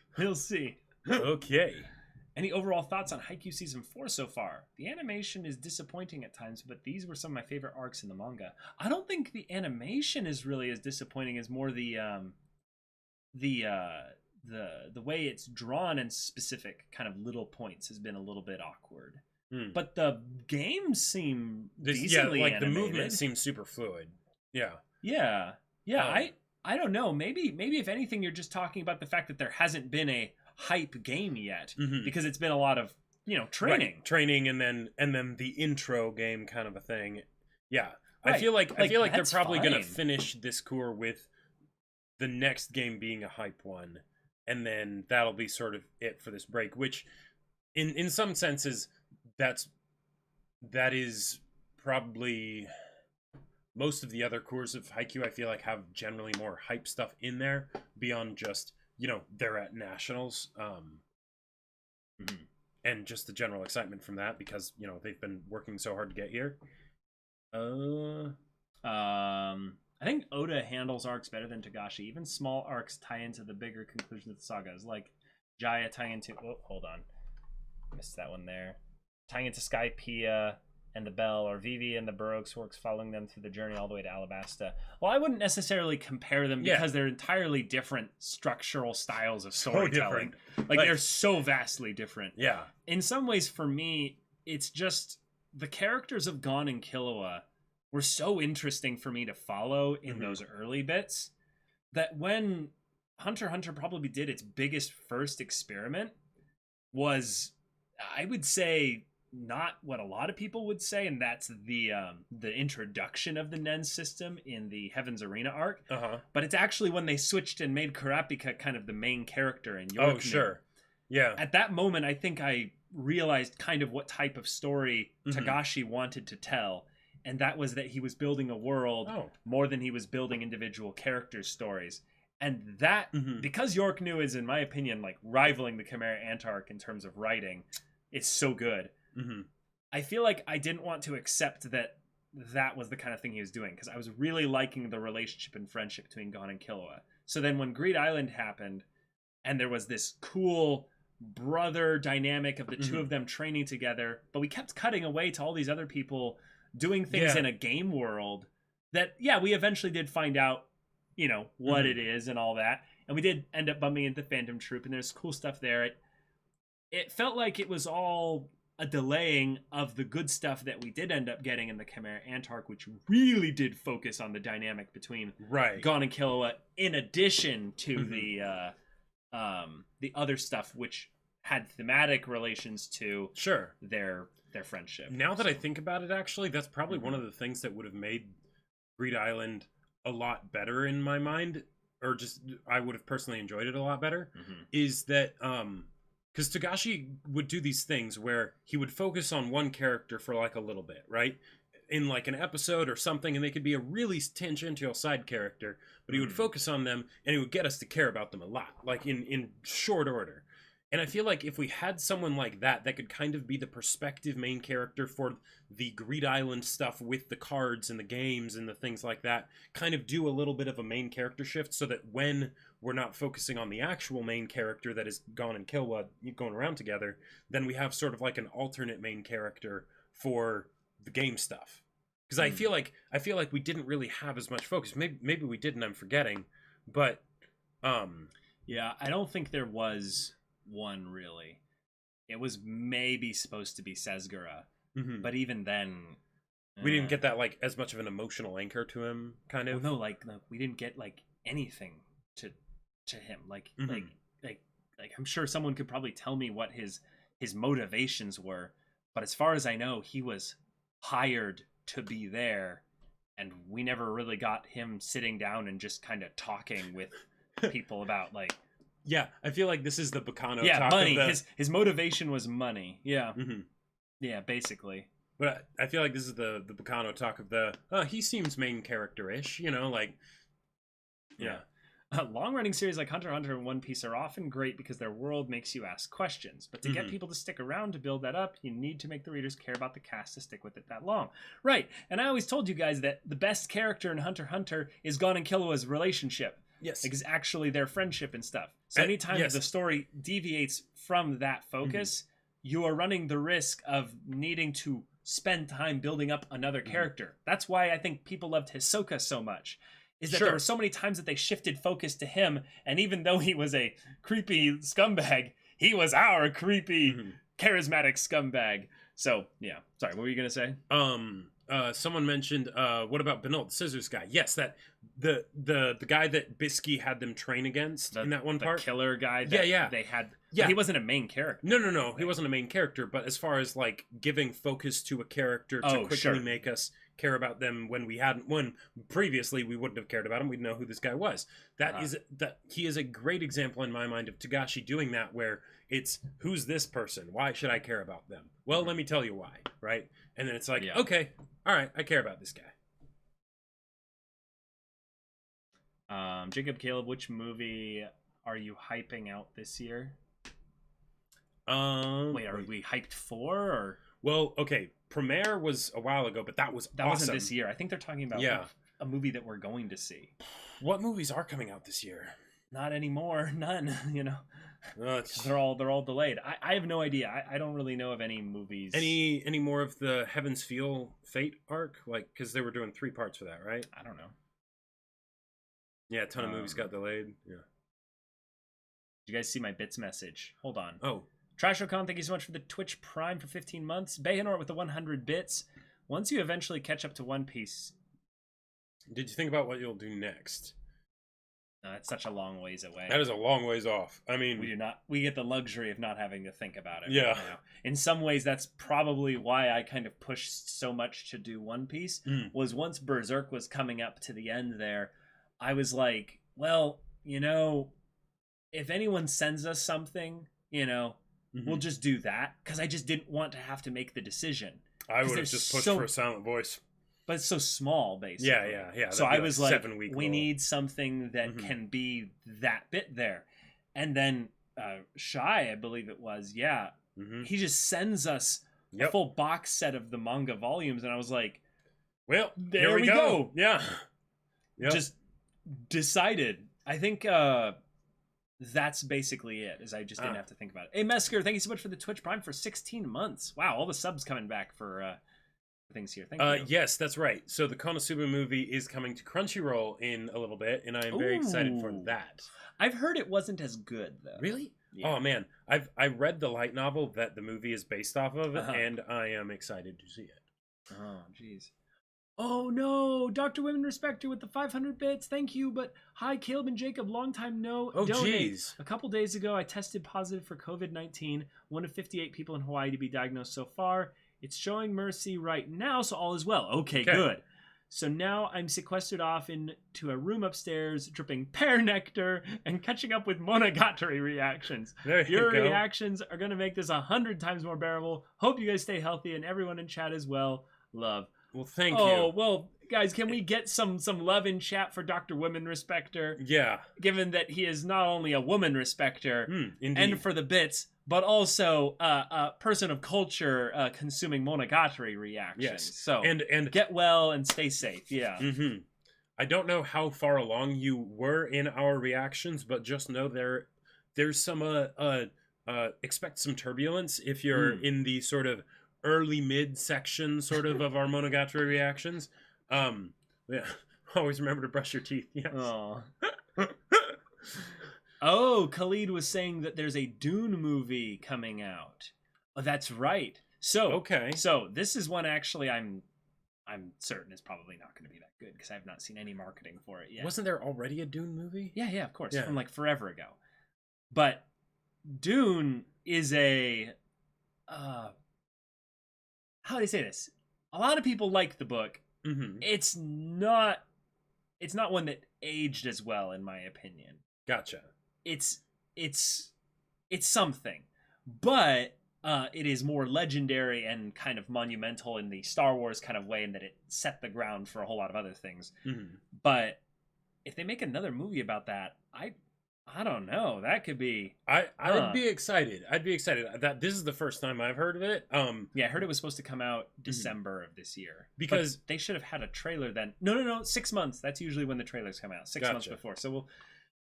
Okay. Any overall thoughts on Haikyuu Season 4 so far? The animation is disappointing at times, but these were some of my favorite arcs in the manga. I don't think the animation is really as disappointing as more the way it's drawn and specific kind of little points has been a little bit awkward. But the games seem decently like animated. The movement seems super fluid. Yeah. I don't know. Maybe if anything, you're just talking about the fact that there hasn't been a hype game yet, because it's been a lot of training, and then the intro game kind of a thing. Yeah, right. I feel like they're probably fine. gonna finish this cour with the next game being a hype one, and then that'll be sort of it for this break. Which, in some senses, that is probably most of the other cours of Haikyuu. I feel like have generally more hype stuff in there beyond just they're at nationals, and just the general excitement from that because they've been working so hard to get here. I think Oda handles arcs better than Togashi. Even small arcs tie into the bigger conclusion of the sagas, like Jaya tying into. Oh, hold on, missed that one there. Tying into Skypiea and the Bell, or Vivi and the Baroque's works following them through the journey all the way to Alabasta. Well, I wouldn't necessarily compare them because they're entirely different structural styles of storytelling. Like they're so vastly different. Yeah. In some ways, for me, it's just the characters of Gon and Killua were so interesting for me to follow in those early bits that when Hunter x Hunter probably did its biggest first experiment was, I would say, not what a lot of people would say, and that's the introduction of the Nen system in the Heaven's Arena arc. But it's actually when they switched and made Kurapika kind of the main character in York. Oh, sure. Yeah. At that moment, I think I realized kind of what type of story Togashi wanted to tell, and that was that he was building a world more than he was building individual characters' stories. And that, because York New is, in my opinion, like rivaling the Chimera Ant arc in terms of writing, it's so good. I feel like I didn't want to accept that was the kind of thing he was doing, because I was really liking the relationship and friendship between Gon and Killua. So then when Greed Island happened, and there was this cool brother dynamic of the two of them training together, but we kept cutting away to all these other people doing things in a game world that, we eventually did find out, what it is and all that. And we did end up bumping into Phantom Troop, and there's cool stuff there. It felt like it was all a delaying of the good stuff that we did end up getting in the Chimera Ant arc, which really did focus on the dynamic between Gon and Killua, in addition to the other stuff which had thematic relations to their friendship. Now that I think about it, actually, that's probably one of the things that would have made Greed Island a lot better in my mind, or just I would have personally enjoyed it a lot better, is that because Togashi would do these things where he would focus on one character for like a little bit, right? In like an episode or something, and they could be a really tangential side character, but he would focus on them, and he would get us to care about them a lot, like in short order. And I feel like if we had someone like that could kind of be the perspective main character for the Greed Island stuff with the cards and the games and the things like that, kind of do a little bit of a main character shift so that when we're not focusing on the actual main character that is Gon and Killua going around together, then we have sort of like an alternate main character for the game stuff. Because I feel like we didn't really have as much focus. Maybe we did and I'm forgetting, but yeah, I don't think there was one really. It was maybe supposed to be Sesgura, but even then we didn't get that like as much of an emotional anchor to him, kind of. Well, no, like we didn't get like anything to him. Like I'm sure someone could probably tell me what his motivations were, but as far as I know, he was hired to be there, and we never really got him sitting down and just kind of talking with people about like. Yeah, I feel like this is the Bacano. Yeah, talk money. Of the... His motivation was money. Yeah, yeah, basically. But I feel like this is the Bacano talk of the. He seems main character-ish, you know, like. Yeah. Long-running series like Hunter x Hunter and One Piece are often great because their world makes you ask questions. But to get people to stick around to build that up, you need to make the readers care about the cast to stick with it that long. Right, and I always told you guys that the best character in Hunter x Hunter is Gon and Killua's relationship. Yes. Because actually their friendship and stuff. So anytime the story deviates from that focus, you are running the risk of needing to spend time building up another character. That's why I think people loved Hisoka so much. Is that there were so many times that they shifted focus to him, and even though he was a creepy scumbag, he was our creepy, charismatic scumbag. So, yeah. Sorry, what were you going to say? Someone mentioned, what about Benoit, the scissors guy? Yes, that the guy that Bisky had them train against in that one part. The killer guy that they had. Yeah. He wasn't a main character. No. He wasn't a main character, but as far as like giving focus to a character to quickly make us care about them when previously we wouldn't have cared about him, we'd know who this guy was. He is a great example in my mind of Togashi doing that, where it's, who's this person? Why should I care about them? Well, let me tell you why, right? And then it's like, okay, all right, I care about this guy. Jacob, Caleb, which movie are you hyping out this year? Wait, are we hyped for, or? Well, okay, Premiere was a while ago, but that was awesome. Wasn't this year. I think they're talking about a movie that we're going to see. What movies are coming out this year? Not anymore. None. You know, they're all delayed. I have no idea. I don't really know of any movies. Any more of the Heaven's Feel Fate arc? Like, because they were doing 3 parts for that, right? I don't know. Yeah, a ton of movies got delayed. Yeah. Did you guys see my bits message? Hold on. Oh. TrashOCon, thank you so much for the Twitch Prime for 15 months. Bayhanor with the 100 bits. Once you eventually catch up to One Piece. Did you think about what you'll do next? No, it's such a long ways away. That is a long ways off. I mean, we get the luxury of not having to think about it. Yeah. Right now. In some ways, that's probably why I kind of pushed so much to do One Piece. Was once Berserk was coming up to the end there, I was like, well, you know, if anyone sends us something, you know, we'll just do that, because I just didn't want to have to make the decision. I would have just pushed for a silent voice. But it's so small, basically. Yeah. So I was like, 7-week we need something that can be that bit there. And then Shy, I believe it was, he just sends us a full box set of the manga volumes, and I was like, well, there we go. Yeah. Just decided. I think that's basically it, is I just didn't have to think about it. Hey, Mesker, thank you so much for the Twitch Prime for 16 months. Wow, all the subs coming back for things here. Thank you. Yes, that's right. So the Konosuba movie is coming to Crunchyroll in a little bit, and I am very excited for that. I've heard it wasn't as good, though. Really? Yeah. Oh, man. I read the light novel that the movie is based off of, and I am excited to see it. Oh, jeez. Oh no, Dr. Women Respecter with the 500 bits. Thank you. But hi, Caleb and Jacob. Long time no donate. Jeez. A couple days ago, I tested positive for COVID-19. One of 58 people in Hawaii to be diagnosed so far. It's showing mercy right now, so all is well. Okay, good. So now I'm sequestered off into a room upstairs, dripping pear nectar and catching up with Monogatari reactions. Your reactions are going to make this 100 times more bearable. Hope you guys stay healthy and everyone in chat as well. Love. Well, thank Oh, you. well, guys, can we get some love in chat for Dr. Woman Respecter? Yeah. Given that he is not only a woman respecter Indeed. and for the bits, but also a person of culture consuming Monogatari reactions. Yes. So and get well and stay safe. Yeah. Mm-hmm. I don't know how far along you were in our reactions, but just know there's some expect some turbulence if you're in the sort of early mid section sort of our Monogatari reactions. Yeah. Always remember to brush your teeth. Yes. Oh. Oh, Khalid was saying that there's a Dune movie coming out. Oh, that's right. So Okay. So this is one actually I'm certain is probably not going to be that good because I have not seen any marketing for it yet. Wasn't there already a Dune movie? Yeah, of course, Yeah. from like forever ago. But Dune is a how do I say this? A lot of people like the book. Mm-hmm. It's not one that aged as well, in my opinion. Gotcha. It's something, but it is more legendary and kind of monumental in the Star Wars kind of way, in that it set the ground for a whole lot of other things. Mm-hmm. But if they make another movie about that, I don't know. That could be. I'd be excited. I'd be excited. That this is the first time I've heard of it. Yeah, I heard it was supposed to come out December of this year. Because but they should have had a trailer then. No. 6 months. That's usually when the trailers come out. 6 months before. So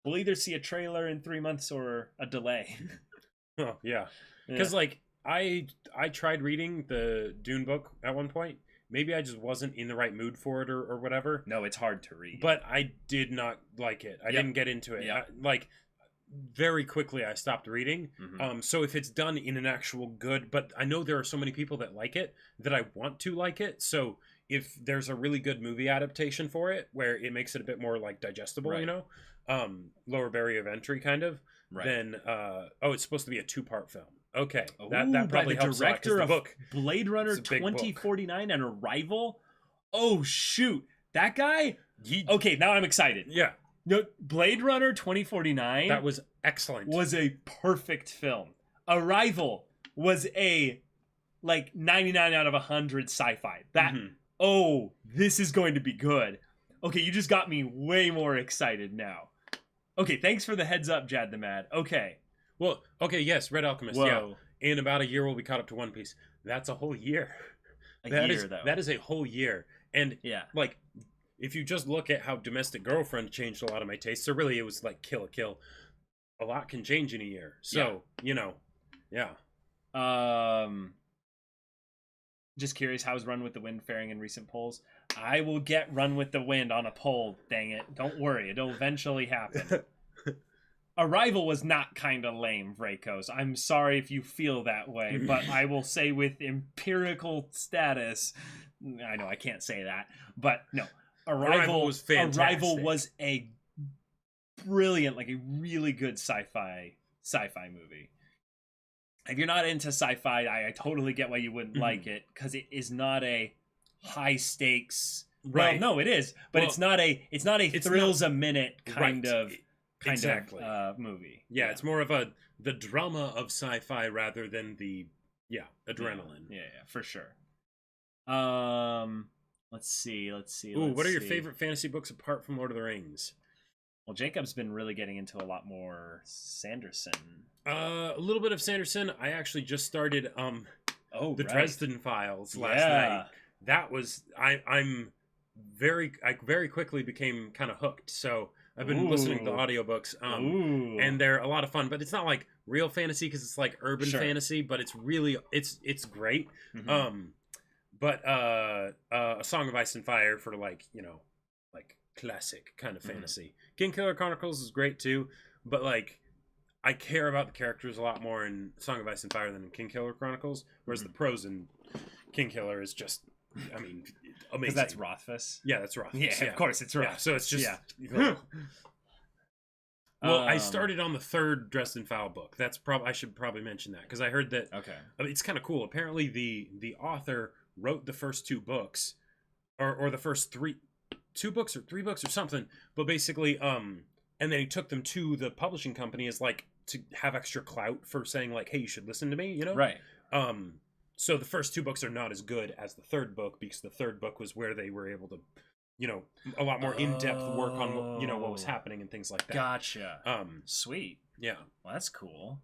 we'll either see a trailer in 3 months or a delay. Oh yeah. Because like I tried reading the Dune book at one point. Maybe I just wasn't in the right mood for it or whatever. No, it's hard to read. But I did not like it. I didn't get into it. Very quickly I stopped reading. Mm-hmm. So if it's done in an actual good, but I know there are so many people that like it that I want to like it. So if there's a really good movie adaptation for it where it makes it a bit more like digestible, right. you know, lower barrier of entry kind of, right. then it's supposed to be a 2-part film. Okay, Ooh, that probably helps a lot, 'cause the book, Blade Runner 2049 and Arrival. Oh shoot, that guy. Okay, now I'm excited. Yeah. No, Blade Runner 2049. That was excellent. Was a perfect film. Arrival was a like 99 out of 100 sci-fi. That oh, this is going to be good. Okay, you just got me way more excited now. Okay, thanks for the heads up, Jad the Mad. Okay. Well, okay, yes, Red Alchemist. Whoa. Yeah. In about a year, we'll be caught up to One Piece. That's a whole year. Though. That is a whole year. And yeah, like, if you just look at how Domestic Girlfriend changed a lot of my tastes, so really it was like Kill a Kill. A lot can change in a year. So, you know, yeah. Just curious, how's Run with the Wind faring in recent polls? I will get Run with the Wind on a poll, dang it. Don't worry, it'll eventually happen. Arrival was not kind of lame, Vracos. I'm sorry if you feel that way, but I will say with empirical status, I know I can't say that, but no, Arrival was fantastic. Arrival was a brilliant, like a really good sci-fi movie. If you're not into sci-fi, I totally get why you wouldn't like it, because it is not a high stakes. Right? Well, no, it is, but it's not a thrills a minute kind of movie. Yeah, it's more of the drama of sci-fi rather than the adrenaline. Yeah, for sure. Let's see. Ooh, what are your favorite fantasy books apart from Lord of the Rings? Well, Jacob's been really getting into a lot more Sanderson. A little bit of Sanderson. I actually just started the Dresden Files last night. That was I very quickly became kind of hooked. So I've been listening to the audiobooks, and they're a lot of fun. But it's not like real fantasy because it's like urban fantasy. But it's really it's great. But A Song of Ice and Fire for like classic kind of fantasy. Kingkiller Chronicles is great too, but like I care about the characters a lot more in Song of Ice and Fire than in Kingkiller Chronicles. Whereas the prose in Kingkiller is just, I mean, amazing. That's Rothfuss. Yeah, that's Rothfuss. Yeah, of course it's Rothfuss. Yeah, so it's just. Yeah. Well, I started on the 3rd Dresden File book. That's I should probably mention that because I heard that. Okay. I mean, it's kind of cool. Apparently, the author wrote the first 2 books, or the first 2 books or 3 books or something. But basically, and then he took them to the publishing company as like to have extra clout for saying like, hey, you should listen to me, you know? Right. So the first two books are not as good as the third book because the third book was where they were able to, a lot more in-depth work on what was happening and things like that. Gotcha. Sweet. Yeah. Well, that's cool.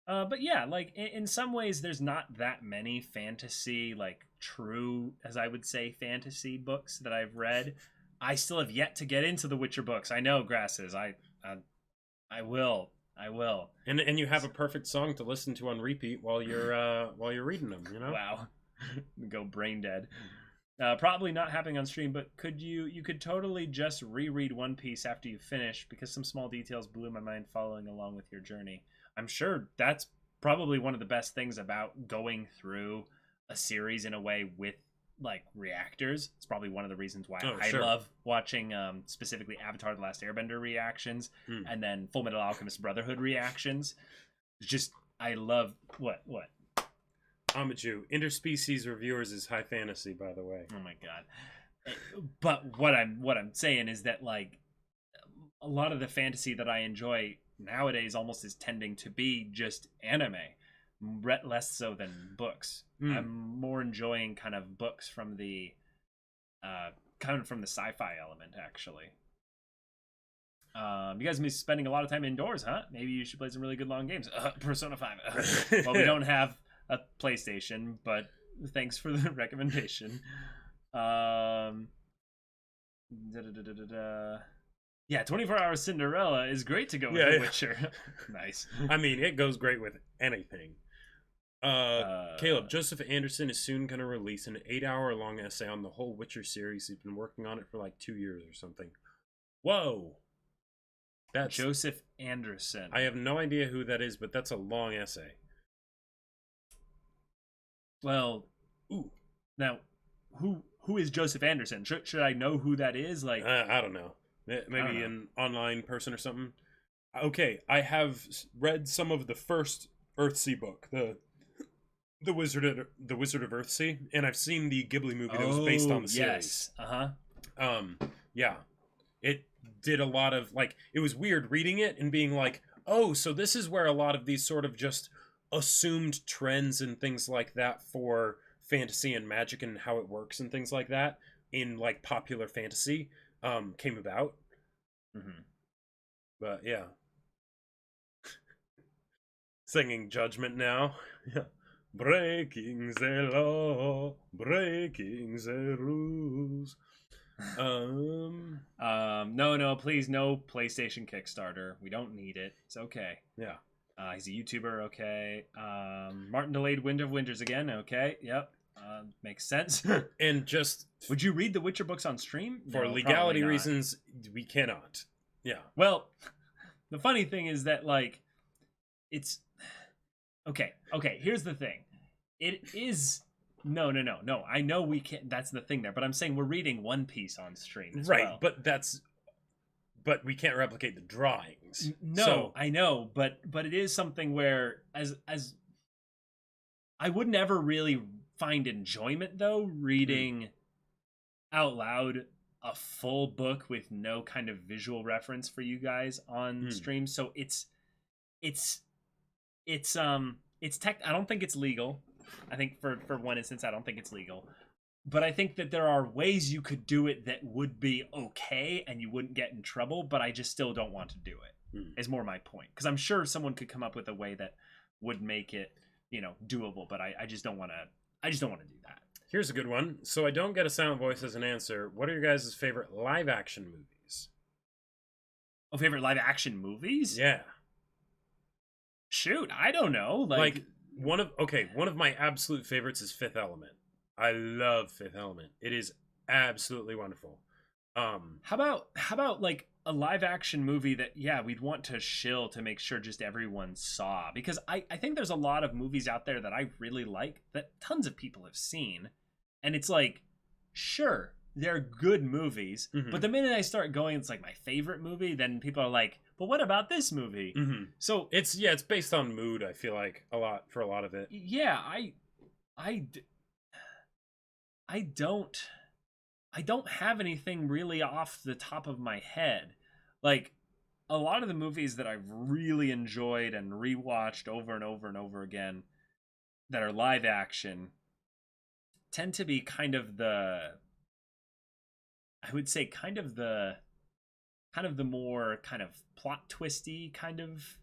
But yeah, like in some ways, there's not that many fantasy, like true, as I would say, fantasy books that I've read. I still have yet to get into the Witcher books. I know, Grasses. I will. I will. And you have a perfect song to listen to on repeat while you're reading them. Wow. Go brain dead. Probably not happening on stream, but you could totally just reread One Piece after you finish because some small details blew my mind following along with your journey. I'm sure that's probably one of the best things about going through a series in a way with like reactors. It's probably one of the reasons why I love watching specifically Avatar The Last Airbender reactions and then Full Metal Alchemist Brotherhood reactions. Just I love what Amaju, interspecies reviewers is high fantasy, by the way. Oh my god. But what I'm saying is that like a lot of the fantasy that I enjoy nowadays almost is tending to be just anime, less so than books. I'm more enjoying kind of books from the sci-fi element, actually. You guys be spending a lot of time indoors, huh? Maybe you should play some really good long games. Persona 5. Well, we don't have a PlayStation, but thanks for the recommendation. Yeah, 24 Hour Cinderella is great to go with The Witcher. Nice. I mean, it goes great with anything. Caleb, Joseph Anderson is soon going to release an 8-hour-long essay on the whole Witcher series. He's been working on it for like 2 years or something. Whoa! That's Joseph Anderson. I have no idea who that is, but that's a long essay. Well, now, who is Joseph Anderson? Should I know who that is? Like, I don't know. Maybe an online person or something. Okay, I have read some of the first Earthsea book, the Wizard of Earthsea, and I've seen the Ghibli movie that was based on the series. Yeah, it did a lot of like. It was weird reading it and being like, oh, so this is where a lot of these sort of just assumed trends and things like that for fantasy and magic and how it works and things like that in like popular fantasy came about. But yeah, singing Judgment now. Yeah, breaking the law, breaking the rules. No, please, no PlayStation Kickstarter. We don't need it. It's okay. Yeah. He's a YouTuber. Okay. Martin delayed Wind of Winters again. Okay. Yep. Makes sense. And just would you read the Witcher books on stream? For legality reasons, we cannot. Yeah. Well, the funny thing is that like it's okay. Here's the thing. It is no. I know we can't. That's the thing there. But I'm saying we're reading One Piece on stream, as well. But we can't replicate the drawings. No, so. I know, but it is something where as I would never really find enjoyment though reading out loud a full book with no kind of visual reference for you guys on stream. So it's tech. I don't think it's legal. I think for one instance, I don't think it's legal. But I think that there are ways you could do it that would be okay and you wouldn't get in trouble, but I just still don't want to do it. Is more my point. Because I'm sure someone could come up with a way that would make it, doable, but I just don't want to do that. Here's a good one. So I don't get a silent voice as an answer. What are your guys' favorite live action movies? Oh, favorite live action movies? Yeah. Shoot, I don't know. Like one of my absolute favorites is Fifth Element. I love Fifth Element. It is absolutely wonderful. How about like a live action movie that we'd want to shill to make sure just everyone saw, because I think there's a lot of movies out there that I really like that tons of people have seen, and it's like, sure, they're good movies, but the minute I start going it's like my favorite movie, then people are like, but what about this movie? So it's based on mood. I feel like a lot of it. Yeah, I don't have anything really off the top of my head. Like, a lot of the movies that I've really enjoyed and rewatched over and over and over again, that are live action tend to be kind of I would say kind of the more kind of plot twisty kind of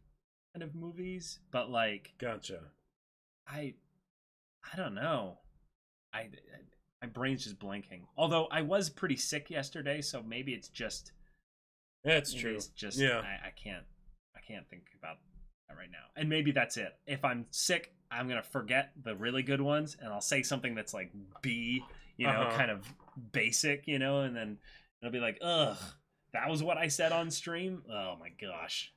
movies, but like Gotcha. I don't know. I my brain's just blanking. Although I was pretty sick yesterday, so maybe it's just That's true. It's just yeah. I can't think about that right now. And maybe that's it. If I'm sick, I'm gonna forget the really good ones, and I'll say something that's like B, kind of basic, and then it'll be like, ugh, that was what I said on stream. Oh my gosh.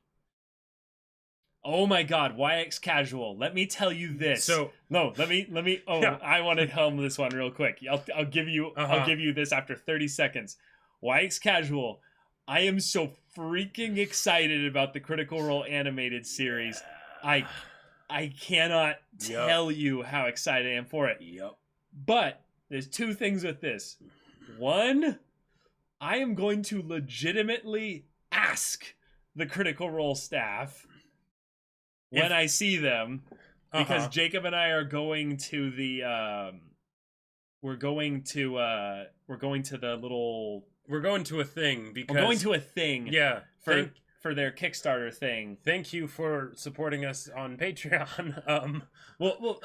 Oh my God, YX Casual. Let me tell you this. So no, let me. Oh, yeah. I want to helm this one real quick. I'll give you this after 30 seconds. YX Casual. I am so freaking excited about the Critical Role animated series. I cannot tell you how excited I am for it. Yep. But there's two things with this. One, I am going to legitimately ask the Critical Role staff when I see them, because Jacob and I are going to the we're going to a thing because we're going to a thing. Yeah. For their Kickstarter thing. Thank you for supporting us on Patreon. Well,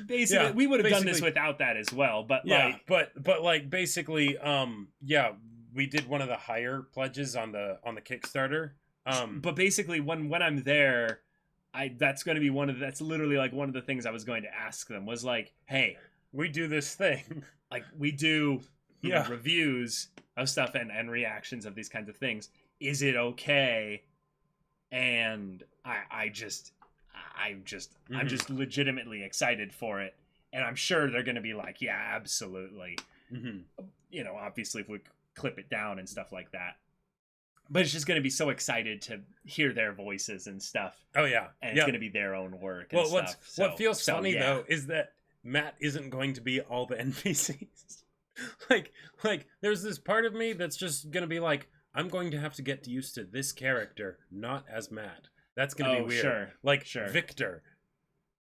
basically, we would have done this without that as well. But basically, we did one of the higher pledges on the Kickstarter. But basically, when I'm there, that's literally like one of the things I was going to ask them was like, hey, we do this thing, like we do reviews of stuff and reactions of these kinds of things. Is it okay? And I'm just legitimately excited for it, and I'm sure they're going to be like, yeah, absolutely. Obviously if we clip it down and stuff like that, but it's just going to be so excited to hear their voices and stuff. Oh yeah, and it's going to be their own work. And what feels funny though is that Matt isn't going to be all the NPCs. like there's this part of me that's just going to be like, I'm going to have to get used to this character, not as Matt. That's going to be weird. Sure. Victor.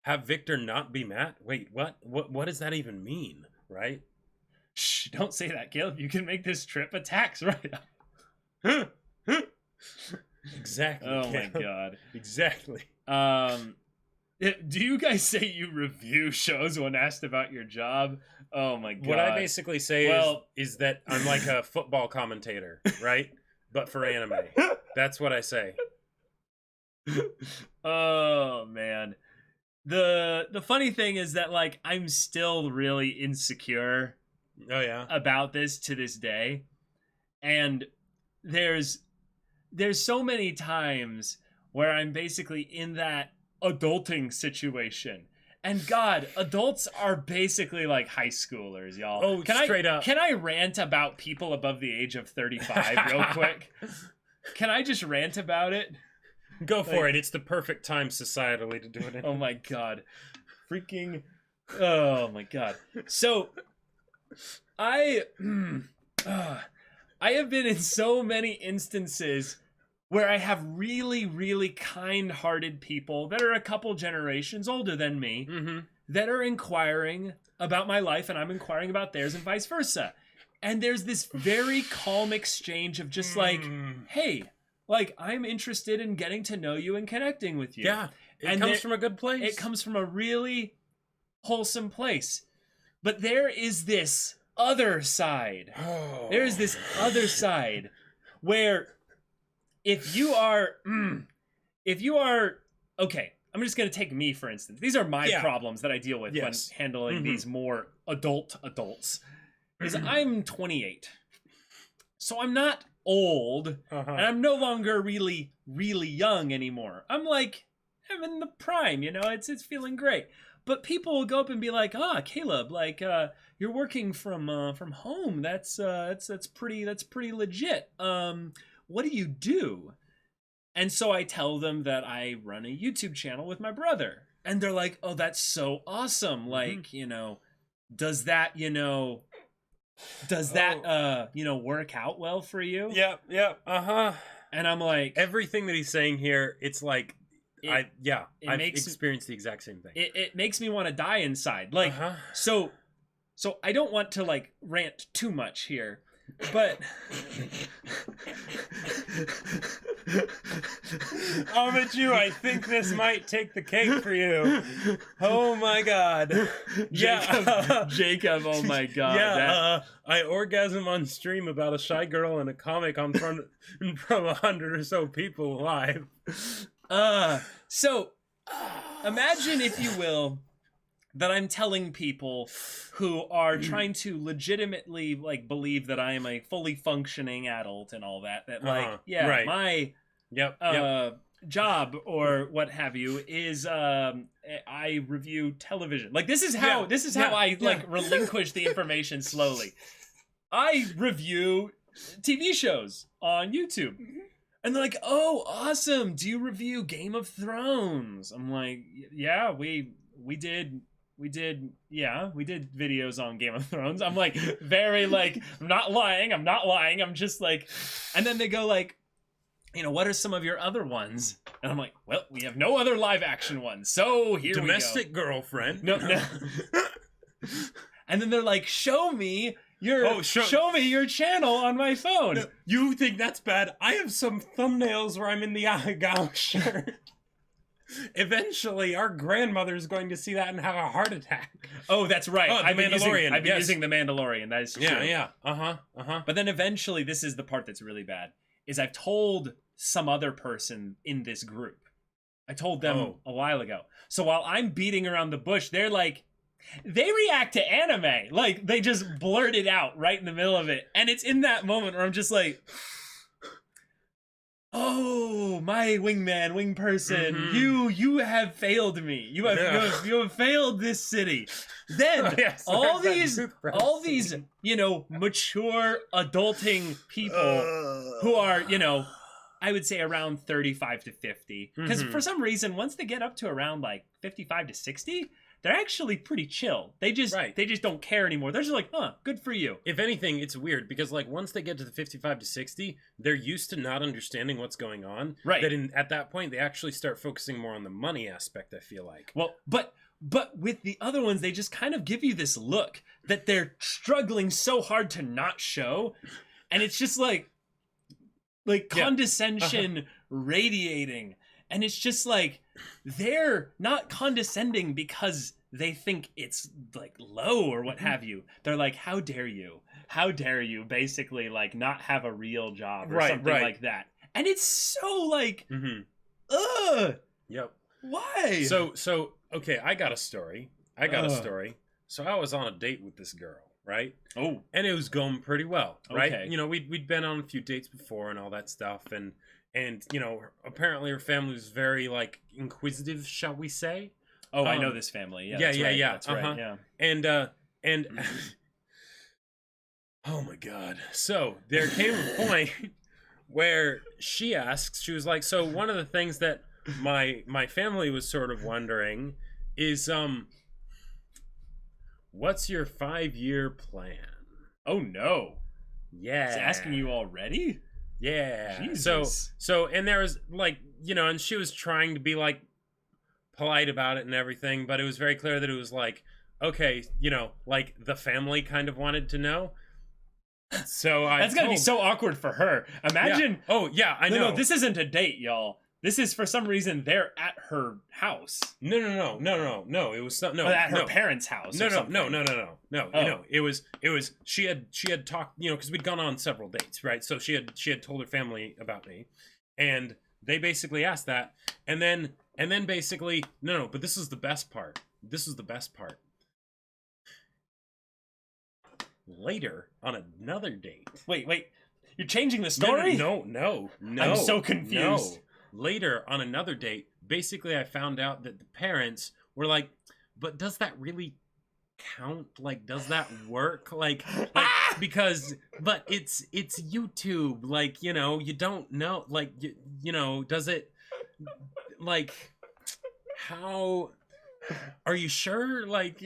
Have Victor not be Matt? Wait, what? What does that even mean, right? Shh, don't say that, Caleb. You can make this trip a tax write-off. Exactly. Oh my God. Exactly. Do you guys say you review shows when asked about your job? Oh my God. What I basically say is that I'm like a football commentator, right? But for anime. That's what I say. Oh man. The funny thing is that like I'm still really insecure about this to this day. And there's so many times where I'm basically in that adulting situation, and God, adults are basically like high schoolers, y'all. Oh, straight up. Can I rant about people above the age of 35 real quick? Can I just rant about it? Go for it. It's the perfect time societally to do it. Oh my God. Freaking. Oh my God. So I have been in so many instances where I have really, really kind-hearted people that are a couple generations older than me that are inquiring about my life, and I'm inquiring about theirs and vice versa. And there's this very calm exchange of just like, hey, like, I'm interested in getting to know you and connecting with you. Yeah, it comes from a good place. It comes from a really wholesome place. But there is this other side. There is this other side where if you are, okay, I'm just going to take me, for instance. These are my problems that I deal with when handling these more adults. Is I'm 28. So I'm not old, and I'm no longer really, really young anymore. I'm in the prime, it's feeling great. But people will go up and be like, Caleb, like, you're working from home. That's pretty legit. What do you do? And so I tell them that I run a YouTube channel with my brother. And they're like, oh, that's so awesome. Like, does that work out well for you? Yeah. And I'm like, everything that he's saying here, it's like I've experienced the exact same thing. It makes me want to die inside. Like, so I don't want to like rant too much here, but I think this might take the cake for you. Oh my god. Jacob, oh my god. Yeah, I orgasm on stream about a shy girl and a comic in front of 100 or so people live. So imagine, if you will, that I'm telling people who are trying to legitimately like believe that I am a fully functioning adult and all that like my job or what have you is I review television. Like this is how I like relinquish the information slowly. I review TV shows on YouTube. And they're like, "Oh, awesome. Do you review Game of Thrones?" I'm like, "Yeah, we did videos on Game of Thrones." I'm like, very like, I'm not lying. I'm just like, and then they go like, "What are some of your other ones?" And I'm like, "Well, we have no other live action ones. So here Domestic we go. Girlfriend. No. And then they're like, show me your channel on my phone." No, you think that's bad? I have some thumbnails where I'm in the Ahegao shirt. Eventually, our grandmother's going to see that and have a heart attack. Oh, that's right. I've been using the Mandalorian. That is true. Yeah. But then eventually, this is the part that's really bad, is I've told some other person in this group. I told them a while ago. So while I'm beating around the bush, they're like, they react to anime. Like, they just blurt it out right in the middle of it. And it's in that moment where I'm just like, oh, my wing person, you have failed me. You have failed this city. Then all these mature adulting people who are, I would say around 35 to 50. Because for some reason, once they get up to around like 55 to 60, they're actually pretty chill. They just don't care anymore. They're just like, good for you. If anything, it's weird because like once they get to the 55 to 60, they're used to not understanding what's going on. Right. That at that point, they actually start focusing more on the money aspect, I feel like. Well, but with the other ones, they just kind of give you this look that they're struggling so hard to not show. And it's just like condescension radiating. And it's just like, they're not condescending because they think it's like low or what have you. They're like, how dare you basically like not have a real job or something like that. And it's so like, Yep. Why? So okay, I got a story. So I was on a date with this girl, right? Oh. And it was going pretty well, right? Okay. We'd been on a few dates before and all that stuff, and apparently her family was very like inquisitive, shall we say? Oh, I know this family. Yeah. That's right. Yeah. And oh my god. So there came a point where she was like, so one of the things that my family was sort of wondering is what's your 5-year plan? Oh no. Yeah. It's asking you already? Yeah. Jesus. So and there was like, and she was trying to be like polite about it and everything, but it was very clear that it was like, okay, like the family kind of wanted to know. So that's gotta be so awkward for her. Imagine. Yeah. Oh yeah, I know. No, this isn't a date, y'all. This is for some reason they're at her house. No. It was at her parents' house. No. It was she had talked, because we'd gone on several dates, right? So she had told her family about me, and they basically asked that, and then basically no. But this is the best part. Later on another date. Wait. You're changing the story? No. I'm so confused. No. Later on another date, basically I found out that the parents were like, but does that really count? Like, does that work? Like because but it's YouTube, like, you don't know, like, does it, like, how are you sure? Like,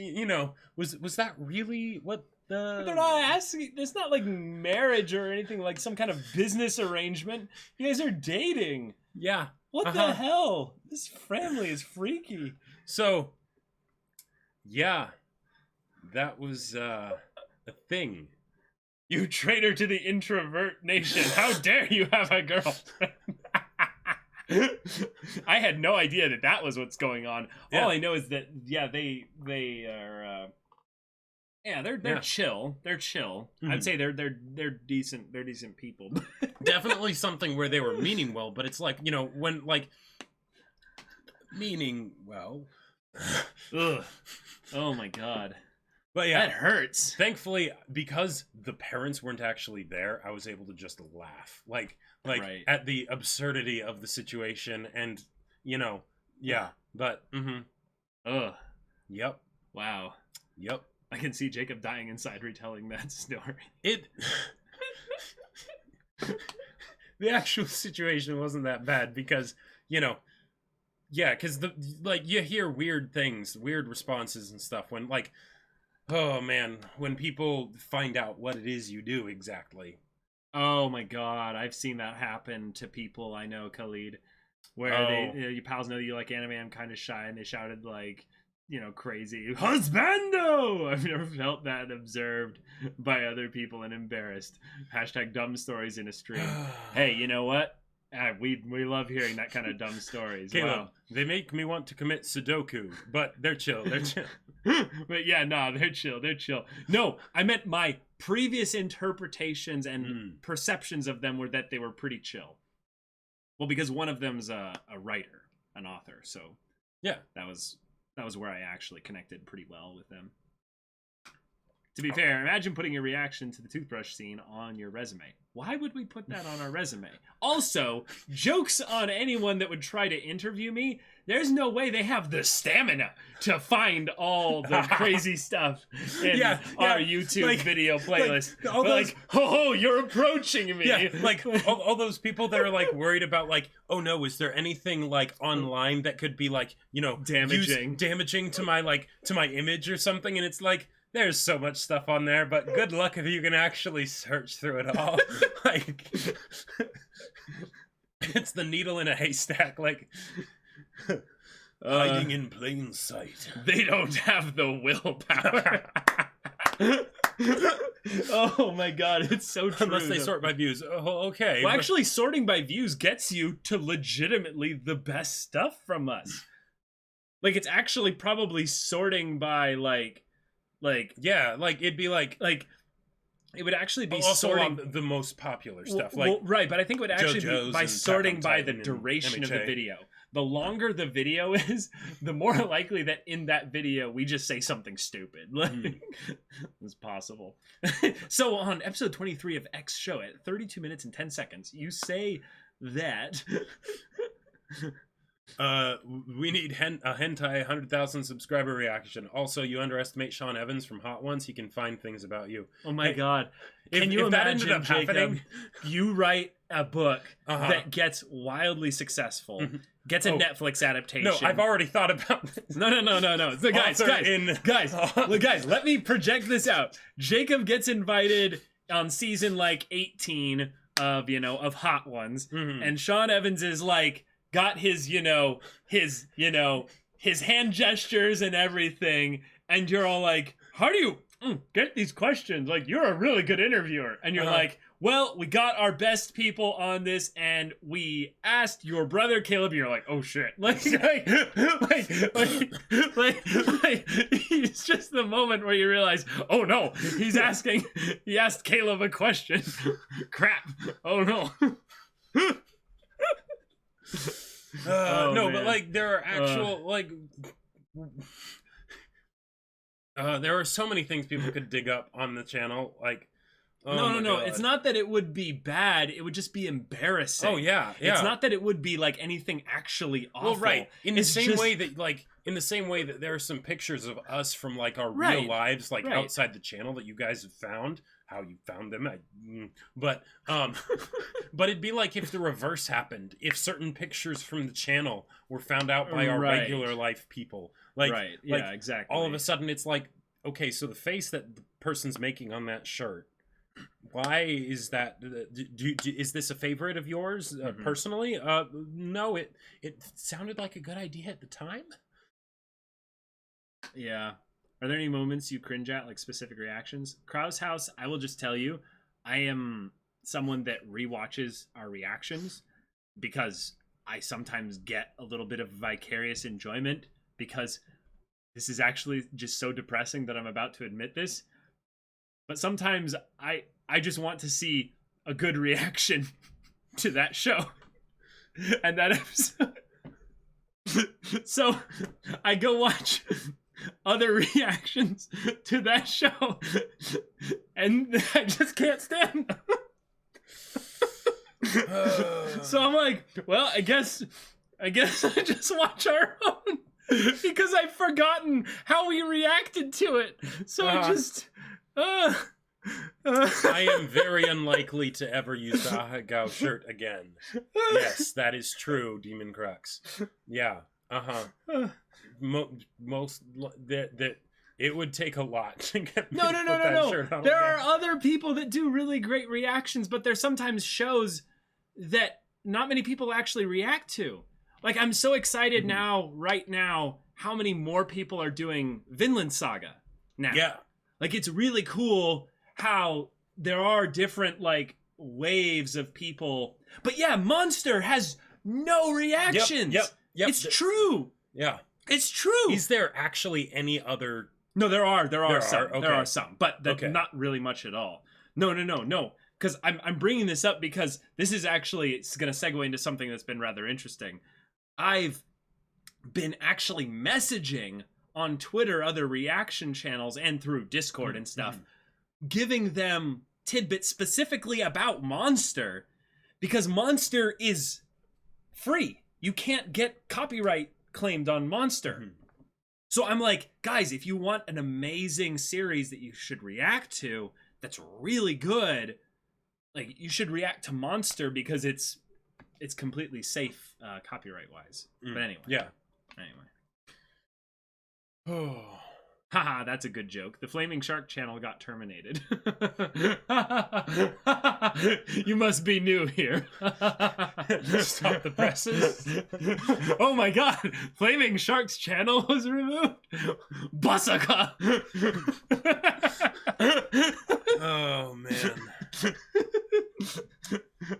was that really what they're not asking? It's not like marriage or anything, like some kind of business arrangement. You guys are dating. Yeah. What the hell? This family is freaky. So, yeah, that was a thing. You traitor to the introvert nation. How dare you have a girlfriend? I had no idea that was what's going on. Yeah. All I know is that, they are... they're chill. They're chill. Mm-hmm. I'd say they're decent. They're decent people. Definitely something where they were meaning well, but it's like, when like meaning well. Ugh. Oh my god. But yeah, that hurts. Thankfully, because the parents weren't actually there, I was able to just laugh, like right. at the absurdity of the situation, and yeah. But ugh. Yep. Wow. Yep. I can see Jacob dying inside retelling that story. The actual situation wasn't that bad because, because you hear weird things, weird responses and stuff when oh man, when people find out what it is you do exactly. Oh my god, I've seen that happen to people I know, Khalid, where your pals know that you like anime, I'm kind of shy, and they shouted crazy husbando. I've never felt that observed by other people and embarrassed. # dumb stories in a stream. Hey, you know what? We love hearing that kind of dumb stories. Caleb, wow. They make me want to commit Sudoku, but they're chill. They're chill. But yeah, no, they're chill. They're chill. No, I meant my previous interpretations and perceptions of them were that they were pretty chill. Well, because one of them's a writer, an author, so yeah, that was where I actually connected pretty well with them. To be fair, imagine putting your reaction to the toothbrush scene on your resume. Why would we put that on our resume? Also, jokes on anyone that would try to interview me. There's no way they have the stamina to find all the crazy stuff in our YouTube video playlist. You're approaching me. Yeah, all those people that are worried about oh no, is there anything online that could be damaging to my image or something? And it's there's so much stuff on there, but good luck if you can actually search through it all. It's the needle in a haystack, hiding in plain sight. They don't have the willpower. Oh my god, it's so true. Unless they sort by views. Oh, okay. Well, actually, sorting by views gets you to legitimately the best stuff from us. It's actually probably sorting by it'd be it would actually be also sorting the most popular stuff, right, but I think it would actually JoJo's be by sorting by the duration of the video. The longer the video is, the more likely that in that video we just say something stupid. It's possible. So on episode 23 of X Show at 32 minutes and 10 seconds, you say that we need a hentai 100,000 subscriber reaction. Also, you underestimate Sean Evans from Hot Ones. He can find things about you. Oh my god. Can you imagine, that Jacob, happening? You write a book that gets wildly successful, gets a Netflix adaptation. No, I've already thought about this. No. So guys, let me project this out. Jacob gets invited on season 18 of Hot Ones, and Sean Evans is got his hand gestures and everything, and you're all how do you get these questions? You're a really good interviewer. And you're well, we got our best people on this, and we asked your brother Caleb, and you're oh shit. It's just the moment where you realize, oh no, he asked Caleb a question. Crap. Oh no. No, man. But there are actual there are so many things people could dig up on the channel. No. It's not that it would be bad. It would just be embarrassing. Oh yeah. It's not that it would be anything actually awful. Well, right. In the same way that there are some pictures of us from our real lives, outside the channel that you guys have found. How you found them, but it'd be if the reverse happened. If certain pictures from the channel were found out by our regular life people, exactly. All of a sudden, it's okay, so the face that the person's making on that shirt, Why is that? Is this a favorite of yours personally? No, it sounded like a good idea at the time. Yeah. Are there any moments you cringe at, like specific reactions? Krau's House, I will just tell you, I am someone that rewatches our reactions because I sometimes get a little bit of vicarious enjoyment because this is actually just so depressing that I'm about to admit this. But sometimes I just want to see a good reaction to that show and that episode. So I go watch other reactions to that show and I just can't stand them. So I'm like, well, I guess I just watch our own because I've forgotten how we reacted to it. So I just I am very unlikely to ever use the Ahagao shirt again. Yes, that is true, Demon Crux. Yeah. Most that it would take a lot to get me to put that shirt on There again. are other people that do really great reactions, but there's sometimes shows that not many people actually react to. Like, I'm so excited right now, how many more people are doing Vinland Saga now. Yeah. Like, it's really cool how there are different, like, waves of people. But yeah, Monster has no reactions. Yep. It's true. Yeah. It's true. Is there actually any other... No, there are some. Okay. There are some, but not really much at all. No. Because I'm bringing this up because this is actually, it's going to segue into something that's been rather interesting. I've been actually messaging on Twitter other reaction channels and through Discord and stuff, giving them tidbits specifically about Monster, because Monster is free. You can't get copyright claimed on Monster. So I'm like, guys, if you want an amazing series that you should react to that's really good, like, you should react to Monster because it's completely safe copyright wise. But anyway. Yeah. Anyway. Haha, that's a good joke. The Flaming Shark channel got terminated. You must be new here. Stop the presses. Oh my god, Flaming Shark's channel was removed. Basaka. Oh man.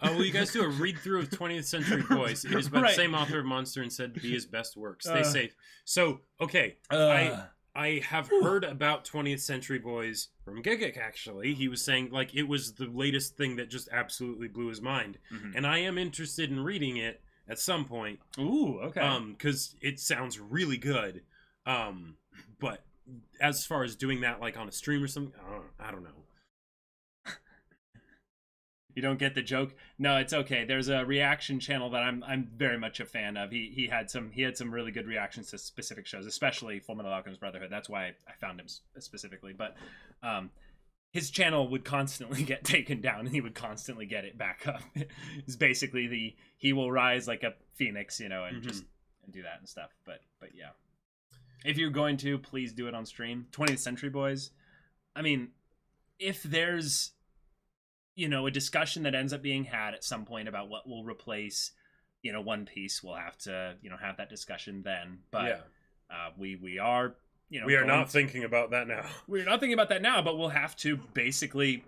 Will you guys do a read through of 20th Century Boys? It is by the same author of Monster and said to be his best work. Stay safe. So, okay, I have heard about 20th Century Boys from Gigik, actually. He was saying, like, it was the latest thing that just absolutely blew his mind. And I am interested in reading it at some point. Ooh, okay. Because it sounds really good. But as far as doing that, like, on a stream or something, I don't know. You don't get the joke? No, it's okay. There's a reaction channel that I'm very much a fan of. He had some really good reactions to specific shows, especially Fullmetal Alchemist Brotherhood. That's why I found him specifically. But his channel would constantly get taken down, and he would constantly get it back up. It's basically he will rise like a phoenix, you know, and just do that and stuff. But yeah, if you're going to, please do it on stream. 20th Century Boys. I mean, if there's, you know, a discussion that ends up being had at some point about what will replace, you know, One Piece, we'll have to, you know, have that discussion then. But we are, you know, we are not thinking about that now. We're not thinking about that now, but we'll have to basically,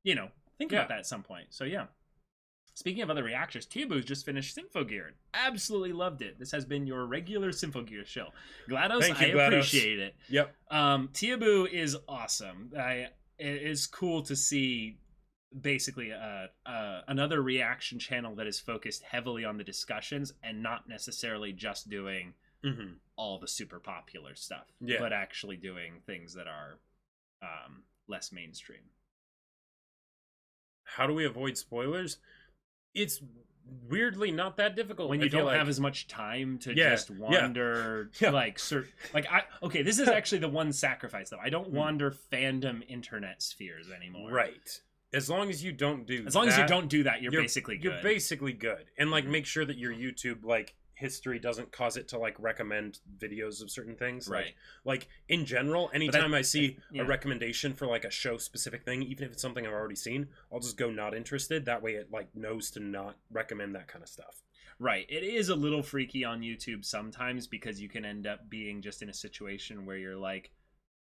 you know, think about that at some point. So yeah. Speaking of other reactors, Tiabu's just finished Symphogear. Absolutely loved it. This has been your regular Symphogear show. GLaDOS, Thank you, I GLaDOS. appreciate it. Yep. Tiabu is awesome. It is cool to see basically another reaction channel that is focused heavily on the discussions and not necessarily just doing all the super popular stuff, but actually doing things that are less mainstream. How do we avoid spoilers? It's weirdly not that difficult when you don't have as much time to just wander like okay, this is actually the one sacrifice though. I don't wander fandom internet spheres anymore. Right. As long as you don't do as long as you don't do that, you're basically good. You're basically good. And like make sure that your YouTube like history doesn't cause it to like recommend videos of certain things. Right. Like in general, anytime I see yeah. a recommendation for like a show specific thing, even if it's something I've already seen, I'll just go not interested. That way it like knows to not recommend that kind of stuff. Right. It is a little freaky on YouTube sometimes because you can end up being just in a situation where you're like,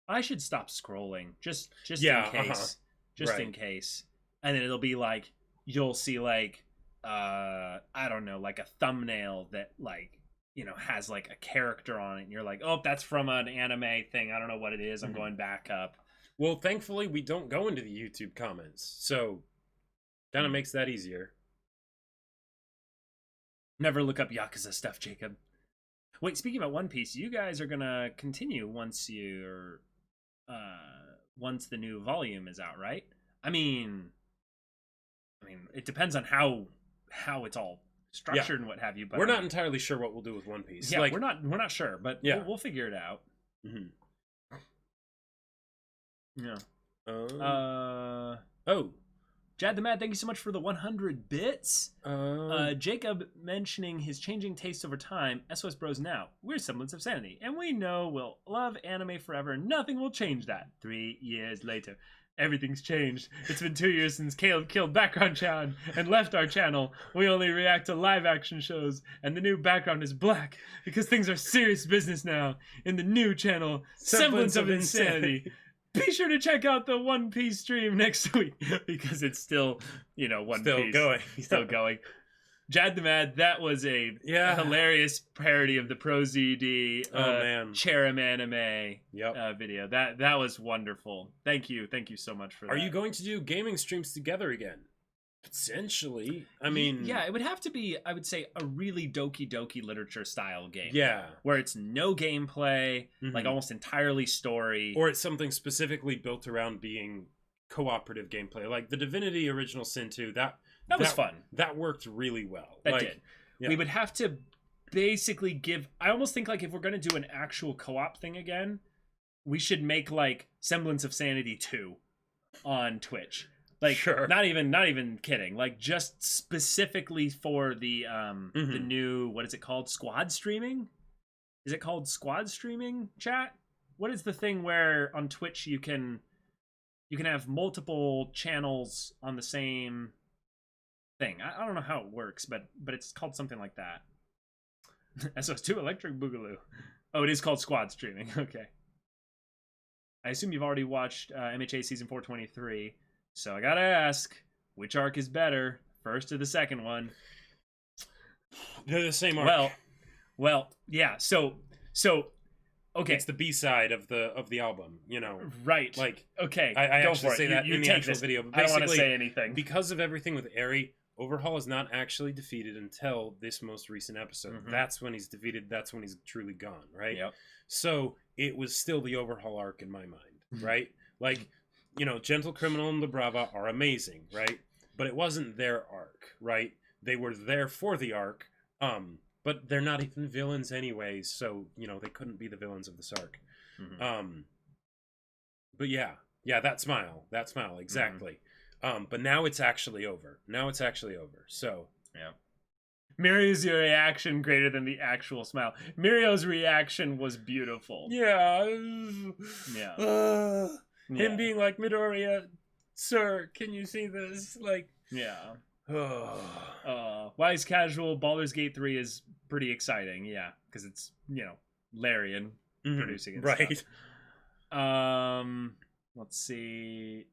I should stop scrolling just in case. Just in case. And then it'll be like, you'll see like I don't know, like a thumbnail that like, you know, has like a character on it, and you're like, oh, that's from an anime thing, I don't know what it is, I'm going back up. Well, thankfully we don't go into the YouTube comments, so kind of makes that easier. Never look up Yakuza stuff, Jacob. Wait, speaking about One Piece, you guys are gonna continue once once the new volume is out, right? I mean it depends on how it's all structured and what have you. But we're not entirely sure what we'll do with One Piece. Yeah, like, we're not sure, but we'll figure it out. Mm-hmm. Yeah. Oh, Jad the Mad, thank you so much for the 100 bits. Jacob mentioning his changing tastes over time. SOS Bros now. We're semblance of sanity, and we know we'll love anime forever. Nothing will change that. 3 years later. Everything's changed. It's been 2 years since Caleb killed Background Chan and left our channel. We only react to live action shows, and the new background is black because things are serious business now in the new channel, Semblance of Insanity. Be sure to check out the One Piece stream next week because it's still, you know, One Piece. Still going. Jad the Mad, that was a hilarious parody of the ProZD Cherem anime video. That was wonderful. Thank you so much for that. Are you going to do gaming streams together again? Potentially. I mean... Yeah, it would have to be, I would say, a really Doki Doki literature style game. Yeah. Where it's no gameplay, like almost entirely story. Or it's something specifically built around being cooperative gameplay. Like the Divinity Original Sin 2, that was fun. That worked really well. That did. Yeah. We would have to basically give... I almost think like if we're going to do an actual co-op thing again, we should make like Semblance of Sanity 2 on Twitch. Like, sure. Not even kidding. Like, just specifically for the new, what is it called? Squad streaming? Is it called squad streaming, chat? What is the thing where on Twitch you can have multiple channels on the same thing? I don't know how it works, but it's called something like that. SOS2 Electric Boogaloo. Oh, it is called squad streaming. Okay. I assume you've already watched MHA Season 423. So I gotta ask, which arc is better, first or the second one? They're the same arc. Well, yeah. So, okay. It's the B-side of the album, you know. Right. Like, okay. I actually say that in the actual video. But I don't want to say anything because of everything with Eri. Overhaul is not actually defeated until this most recent episode. That's when he's defeated. That's when he's truly gone. Right. Yep. So it was still the Overhaul arc in my mind. Right. Like. You know, Gentle Criminal and La Brava are amazing, right? But it wasn't their arc, right? They were there for the arc, but they're not even villains anyways, so, you know, they couldn't be the villains of this arc. But yeah, that smile, exactly. But now it's actually over. So, yeah. Mirio's reaction greater than the actual smile. Mirio's reaction was beautiful. Yeah. Him being like, Midoriya, sir, can you see this? Like, yeah. Wise Casual, Baldur's Gate 3 is pretty exciting, yeah, because it's, you know, Larian producing it. Right. Stuff. Let's see.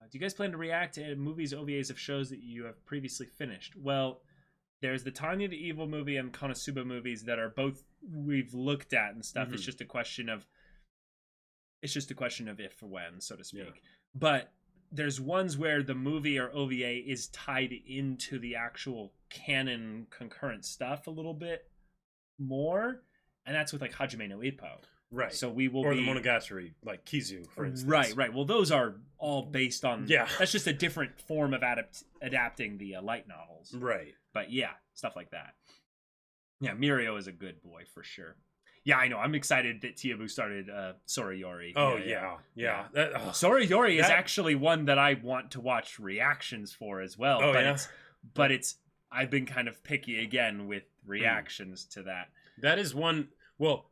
Do you guys plan to react to movies, OVAs of shows that you have previously finished? Well, there's the Tanya the Evil movie and Konosuba movies that are both we've looked at and stuff. It's just a question of if or when, so to speak. Yeah. But there's ones where the movie or OVA is tied into the actual canon concurrent stuff a little bit more, and that's with like Hajime no Ippo. Right. So we will or the Monogatari, like Kizu, for instance. Right. Well, those are all based on... Yeah. That's just a different form of adapting the light novels. Right. But yeah, stuff like that. Yeah, Mirio is a good boy for sure. Yeah, I know. I'm excited that Tiabu started Sorayori. Oh, yeah. Sorayori is actually one that I want to watch reactions for as well. Oh, but it's I've been kind of picky again with reactions to that. That is one. Well,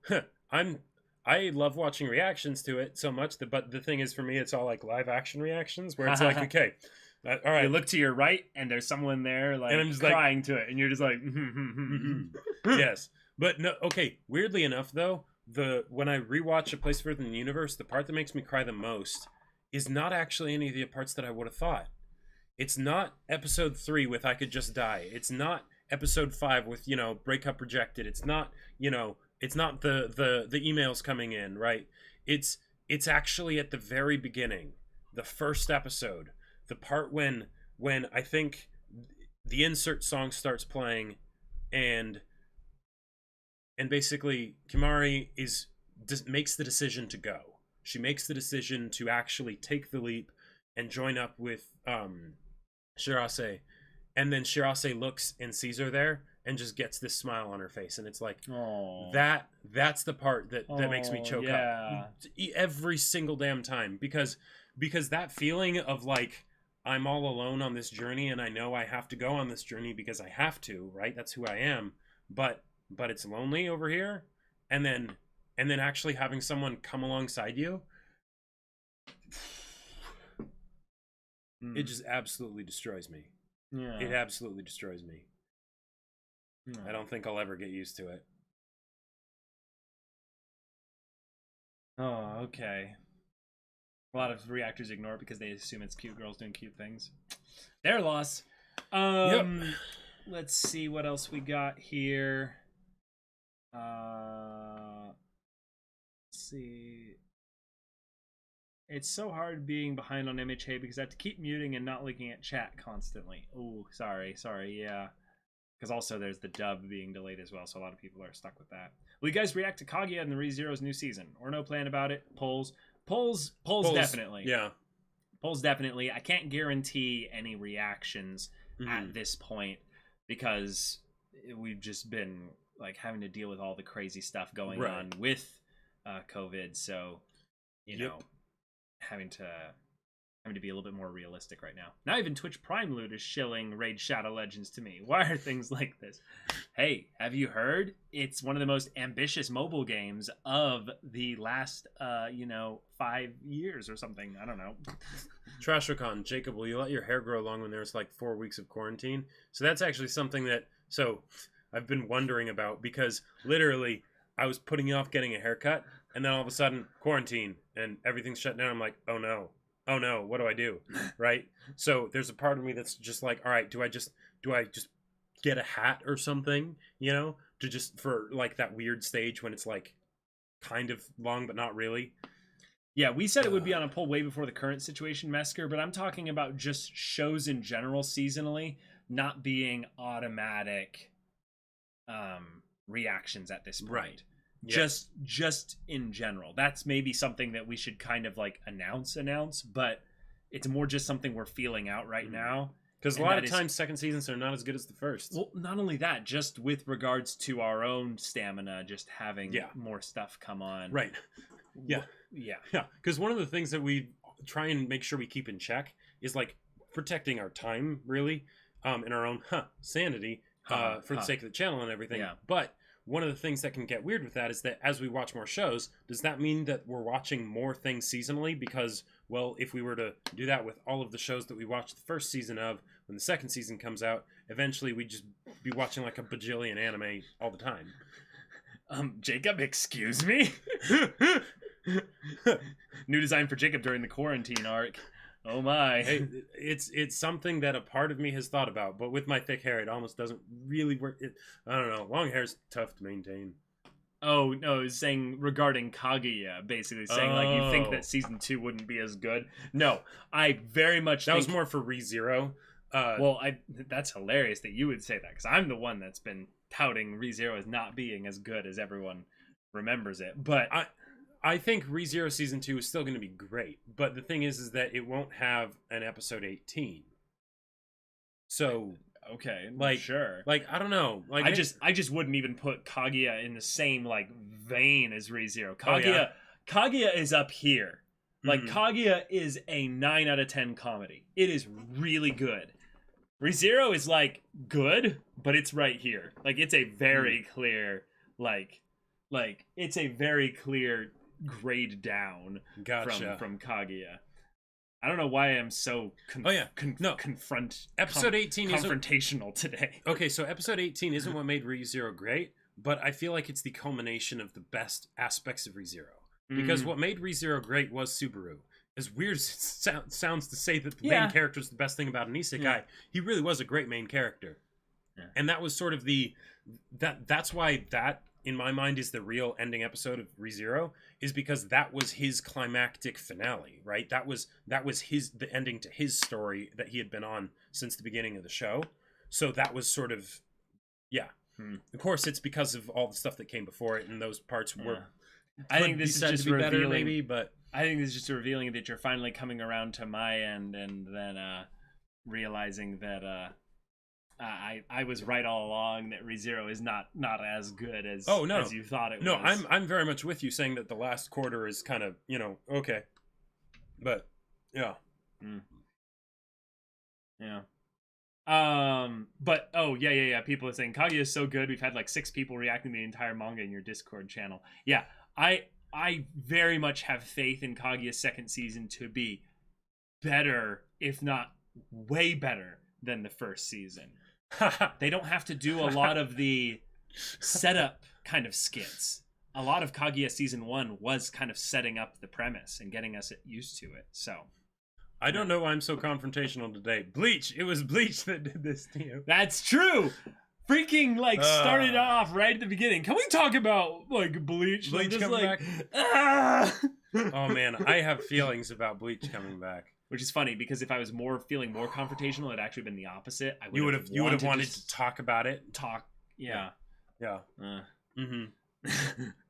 I love watching reactions to it so much but the thing is, for me, it's all like live action reactions where it's like, okay, all right. You look to your right and there's someone there like, and I'm just crying to it, and you're just like, yes. But no, okay. Weirdly enough, though, when I rewatch A Place Further in the Universe, the part that makes me cry the most is not actually any of the parts that I would have thought. It's not episode 3 with I Could Just Die. It's not episode 5 with, breakup rejected. It's not, it's not the emails coming in, right? It's actually at the very beginning, the first episode, the part when I think the insert song starts playing, and basically Kimari makes the decision to go. She makes the decision to actually take the leap and join up with Shirase, and then Shirase looks and sees her there and just gets this smile on her face, and it's like, aww. That's the part that makes me choke up every single damn time, because that feeling of like, I'm all alone on this journey, and I know I have to go on this journey because I have to, right? That's who I am, but it's lonely over here, and then actually having someone come alongside you, it just absolutely destroys me. Yeah. It absolutely destroys me. I don't think I'll ever get used to it. Oh, okay. A lot of reactors ignore it because they assume it's cute girls doing cute things. Their loss. Yep. Let's see what else we got here. Let's see. It's so hard being behind on MHA because I have to keep muting and not looking at chat constantly. Oh, sorry, yeah. Because also there's the dub being delayed as well, so a lot of people are stuck with that. Will you guys react to Kaguya and the ReZero's new season? Or no plan about it? Polls definitely. Yeah. Polls definitely. I can't guarantee any reactions at this point because we've just been like having to deal with all the crazy stuff going on with COVID. So, you know, having to be a little bit more realistic right now. Not even Twitch Prime Loot is shilling Raid Shadow Legends to me. Why are things like this? Hey, have you heard? It's one of the most ambitious mobile games of the last, 5 years or something. I don't know. Trashocon, Jacob, will you let your hair grow long when there's like 4 weeks of quarantine? So that's actually something that I've been wondering about, because literally I was putting off getting a haircut, and then all of a sudden quarantine and everything's shut down. I'm like, oh no, what do I do? Right? So there's a part of me that's just like, all right, do I just get a hat or something, to just for like that weird stage when it's like kind of long but not really. Yeah, we said it would be on a poll way before the current situation, Mesker, but I'm talking about just shows in general seasonally not being automatic reactions at this point. Right. Yep. Just in general. That's maybe something that we should kind of like announce, but it's more just something we're feeling out right now. Because a lot of times second seasons are not as good as the first. Well, not only that, just with regards to our own stamina, just having more stuff come on. Right. Yeah. Because one of the things that we try and make sure we keep in check is like protecting our time, really, and our own sanity for the sake of the channel and everything. Yeah. But one of the things that can get weird with that is that as we watch more shows, does that mean that we're watching more things seasonally? Because, well, if we were to do that with all of the shows that we watched the first season of, when the second season comes out, eventually we'd just be watching like a bajillion anime all the time. Jacob, excuse me? New design for Jacob during the quarantine arc. Oh my. Hey, it's something that a part of me has thought about, but with my thick hair, it almost doesn't really work. I don't know. Long hair is tough to maintain. Oh, no, it's saying regarding Kaguya, basically saying like you think that season 2 wouldn't be as good. No, I very much think... That was more for ReZero. That's hilarious that you would say that, because I'm the one that's been touting ReZero as not being as good as everyone remembers it. But I think ReZero Season 2 is still going to be great, but the thing is that it won't have an episode 18. So, okay, like, sure. Like, I don't know. Like, I just wouldn't even put Kaguya in the same, like, vein as ReZero. Kaguya is up here. Like, Kaguya is a 9 out of 10 comedy. It is really good. ReZero is like good, but it's right here. Like it's a very clear it's a very clear grade down from Kaguya. I don't know why I'm so episode 18 confrontational today. Okay, so episode 18 isn't what made ReZero great, but I feel like it's the culmination of the best aspects of ReZero. Because what made ReZero great was Subaru. As weird as it sounds to say that the main character is the best thing about an isekai, he really was a great main character. Yeah. And that was sort of that's why that, in my mind, is the real ending episode of ReZero, is because that was his climactic finale, right? That was the ending to his story that he had been on since the beginning of the show. So that was sort of, Of course, it's because of all the stuff that came before it, and those parts were. I think this is just revealing, better, maybe, but I think this is just revealing that you're finally coming around to my end, and then realizing that I was right all along, that ReZero is not as good as as you thought it was. No, I'm very much with you, saying that the last quarter is kind of, okay, but yeah. But people are saying Kaguya is so good. We've had like 6 people reacting to the entire manga in your Discord channel. Yeah, I very much have faith in Kaguya's second season to be better, if not way better, than the first season. They don't have to do a lot of the setup kind of skits. A lot of Kaguya season 1 was kind of setting up the premise and getting us used to it. So I don't know why I'm so confrontational today. Bleach. It was Bleach that did this to you. That's true. Freaking started off right at the beginning. Can we talk about Bleach? Bleach coming back? Oh man, I have feelings about Bleach coming back. Which is funny, because if I was feeling more confrontational, it'd actually been the opposite. You would have wanted to talk about it. Yeah.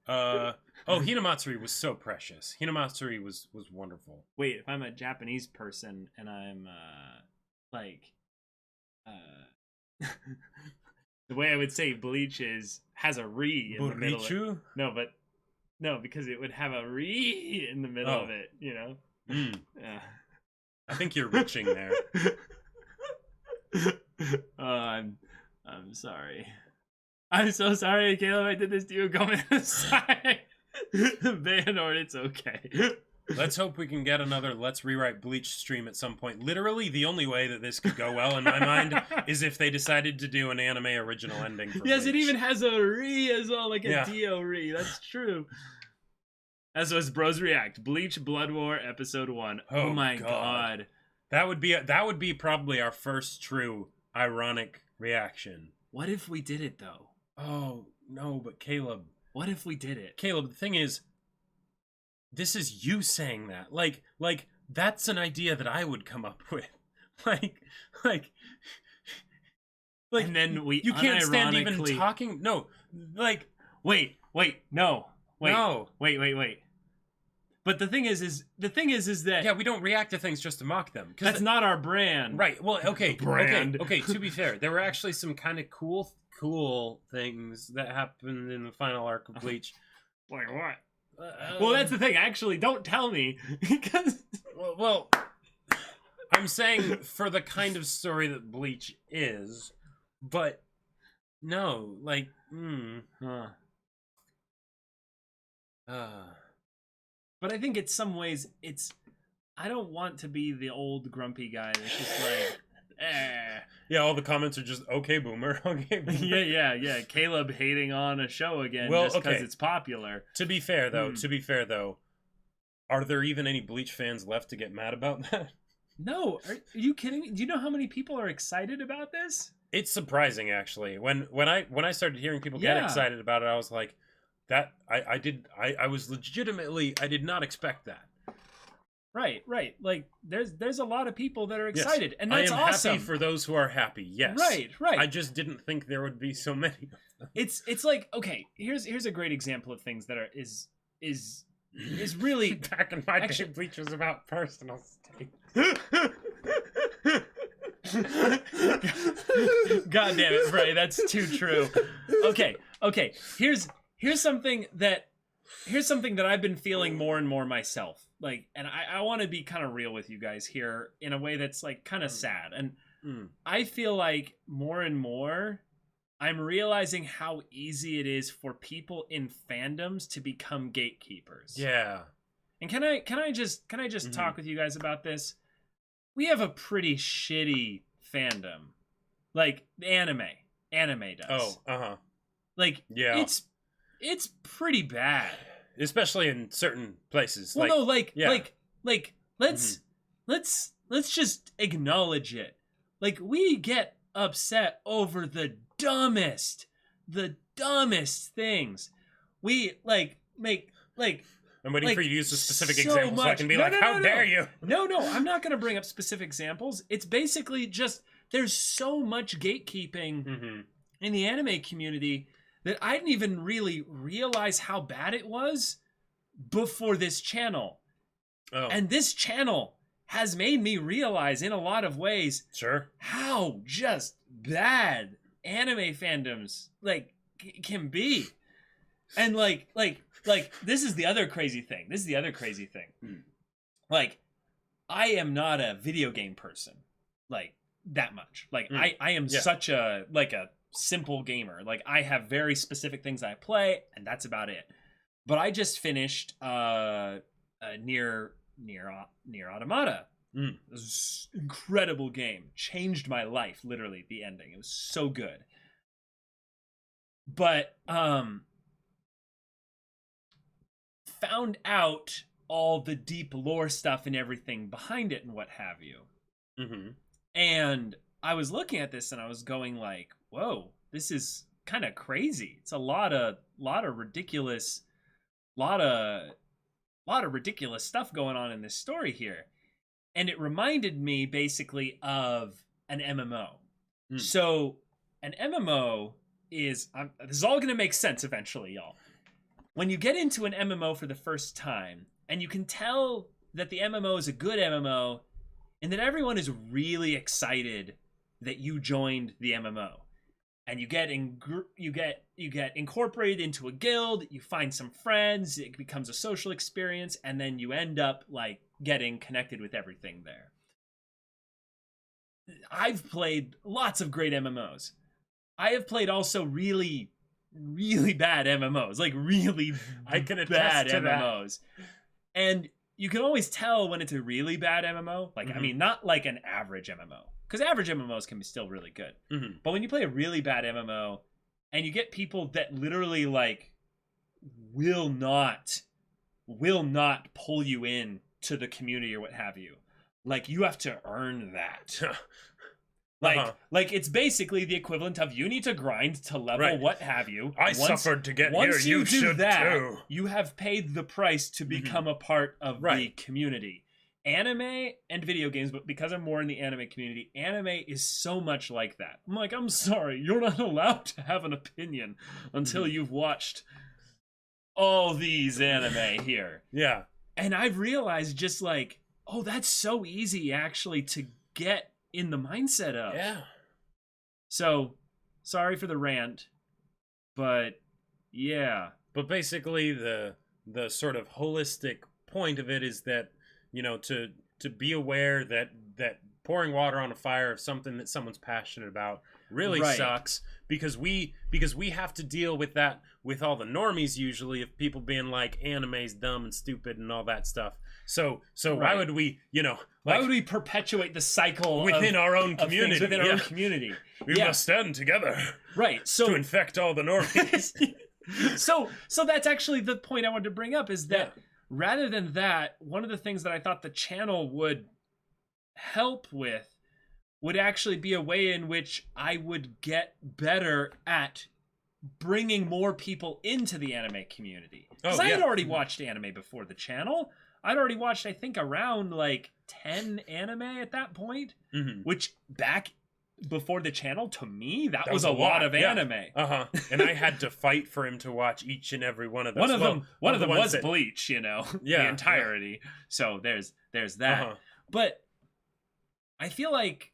Hinamatsuri was so precious. Hinamatsuri was wonderful. Wait, if I'm a Japanese person and I'm the way I would say Bleach has a re in the middle of it. No, because it would have a re in the middle of it, Yeah. I think you're reaching there. I'm sorry. I'm so sorry, Caleb. I did this to you. Comment aside. Bayanord, it's okay. Let's hope we can get another Let's Rewrite Bleach stream at some point. Literally, the only way that this could go well in my mind is if they decided to do an anime original ending for Yes, Bleach. It even has a re as well, like a Dio re. That's true. As was Bros React, Bleach Blood War Episode 1. Oh my god. That would be probably our first true ironic reaction. What if we did it though? Oh, no, but Caleb. What if we did it? Caleb, the thing is, this is you saying that. Like that's an idea that I would come up with. Like and then you can't stand even talking. No, wait. But the thing is that we don't react to things just to mock them. That's not our brand, right? Well, okay. To be fair, there were actually some kind of cool things that happened in the final arc of Bleach. Like what? Well, that's the thing. Actually, don't tell me, because well, I'm saying for the kind of story that Bleach is, but no, But I think in some ways I don't want to be the old grumpy guy that's just like, Yeah, all the comments are just, okay, boomer. Okay, boomer. Yeah. Caleb hating on a show again just because it's popular. To be fair, though, are there even any Bleach fans left to get mad about that? No. Are you kidding me? Do you know how many people are excited about this? It's surprising, actually. When I started hearing people get excited about it, I was like, I did not expect that. Right. Like there's a lot of people that are excited, and that's awesome. I am happy for those who are happy. Yes. Right. I just didn't think there would be so many. It's like, okay, here's a great example of things that is really back in my day, Bleach was about personal stake. God damn it, Bray, that's too true. Okay. Here's something that I've been feeling more and more myself. And I want to be kind of real with you guys here in a way that's like kind of sad. And I feel like more and more I'm realizing how easy it is for people in fandoms to become gatekeepers. Yeah. And can I just talk with you guys about this? We have a pretty shitty fandom. Like anime does. Oh, Like yeah. it's pretty bad. Especially in certain places. Well, no, let's just acknowledge it. Like, we get upset over the dumbest things. We make I'm waiting for you to use a specific so example so I can be how dare you? No, I'm not going to bring up specific examples. It's basically just there's so much gatekeeping in the anime community that I didn't even really realize how bad it was before this channel. Oh. And this channel has made me realize in a lot of ways how just bad anime fandoms can be. And like this is the other crazy thing. Like, I am not a video game person like that much. Like I am such a simple gamer. Like, I have very specific things I play and that's about it. But I just finished Near Automata. It was an incredible game. Changed my life, literally, the ending. It was so good. But found out all the deep lore stuff and everything behind it and what have you. And I was looking at this and I was going like, whoa, this is kind of crazy. It's a lot of ridiculous stuff going on in this story here. And it reminded me basically of an MMO. So an MMO is, this is all going to make sense eventually, y'all. When you get into an MMO for the first time, and you can tell that the MMO is a good MMO, and that everyone is really excited that you joined the MMO. And you get incorporated into a guild, you find some friends, it becomes a social experience, and then you end up like getting connected with everything there. I've played lots of great MMOs. I have played also really, really bad MMOs, like really I can bad attest to MMOs. And you can always tell when it's a really bad MMO. Like, I mean, not like an average MMO. Because average MMOs can be still really good. But when you play a really bad MMO and you get people that literally like will not pull you in to the community or what have you, like, you have to earn that. Like it's basically the equivalent of you need to grind to level what have you. I suffered to get here, you should too. You have paid the price to become a part of the community. Anime and video games, but because I'm more in the anime community, anime is so much like that. I'm like, I'm sorry, you're not allowed to have an opinion until you've watched all these anime here. Yeah. And I've realized just like, oh, that's so easy actually to get in the mindset of. Yeah. So, sorry for the rant, but yeah. But basically the sort of holistic point of it is that, you know, to be aware that pouring water on a fire of something that someone's passionate about really sucks, because we have to deal with that with all the normies usually, of people being like, anime's dumb and stupid and all that stuff. So why would we, you know, why would we perpetuate the cycle within our own community? Within our own community, we must stand together, right? So to infect all the normies. so that's actually the point I wanted to bring up, is that rather than that, one of the things that I thought the channel would help with would actually be a way in which I would get better at bringing more people into the anime community. Because I had already watched anime before the channel. I'd already watched, I think, around like 10 anime at that point, which back before the channel, to me, that was a lot of anime. And I had to fight for him to watch each and every one of those. One of them was Bleach, you know, the entirety. So there's that. But I feel like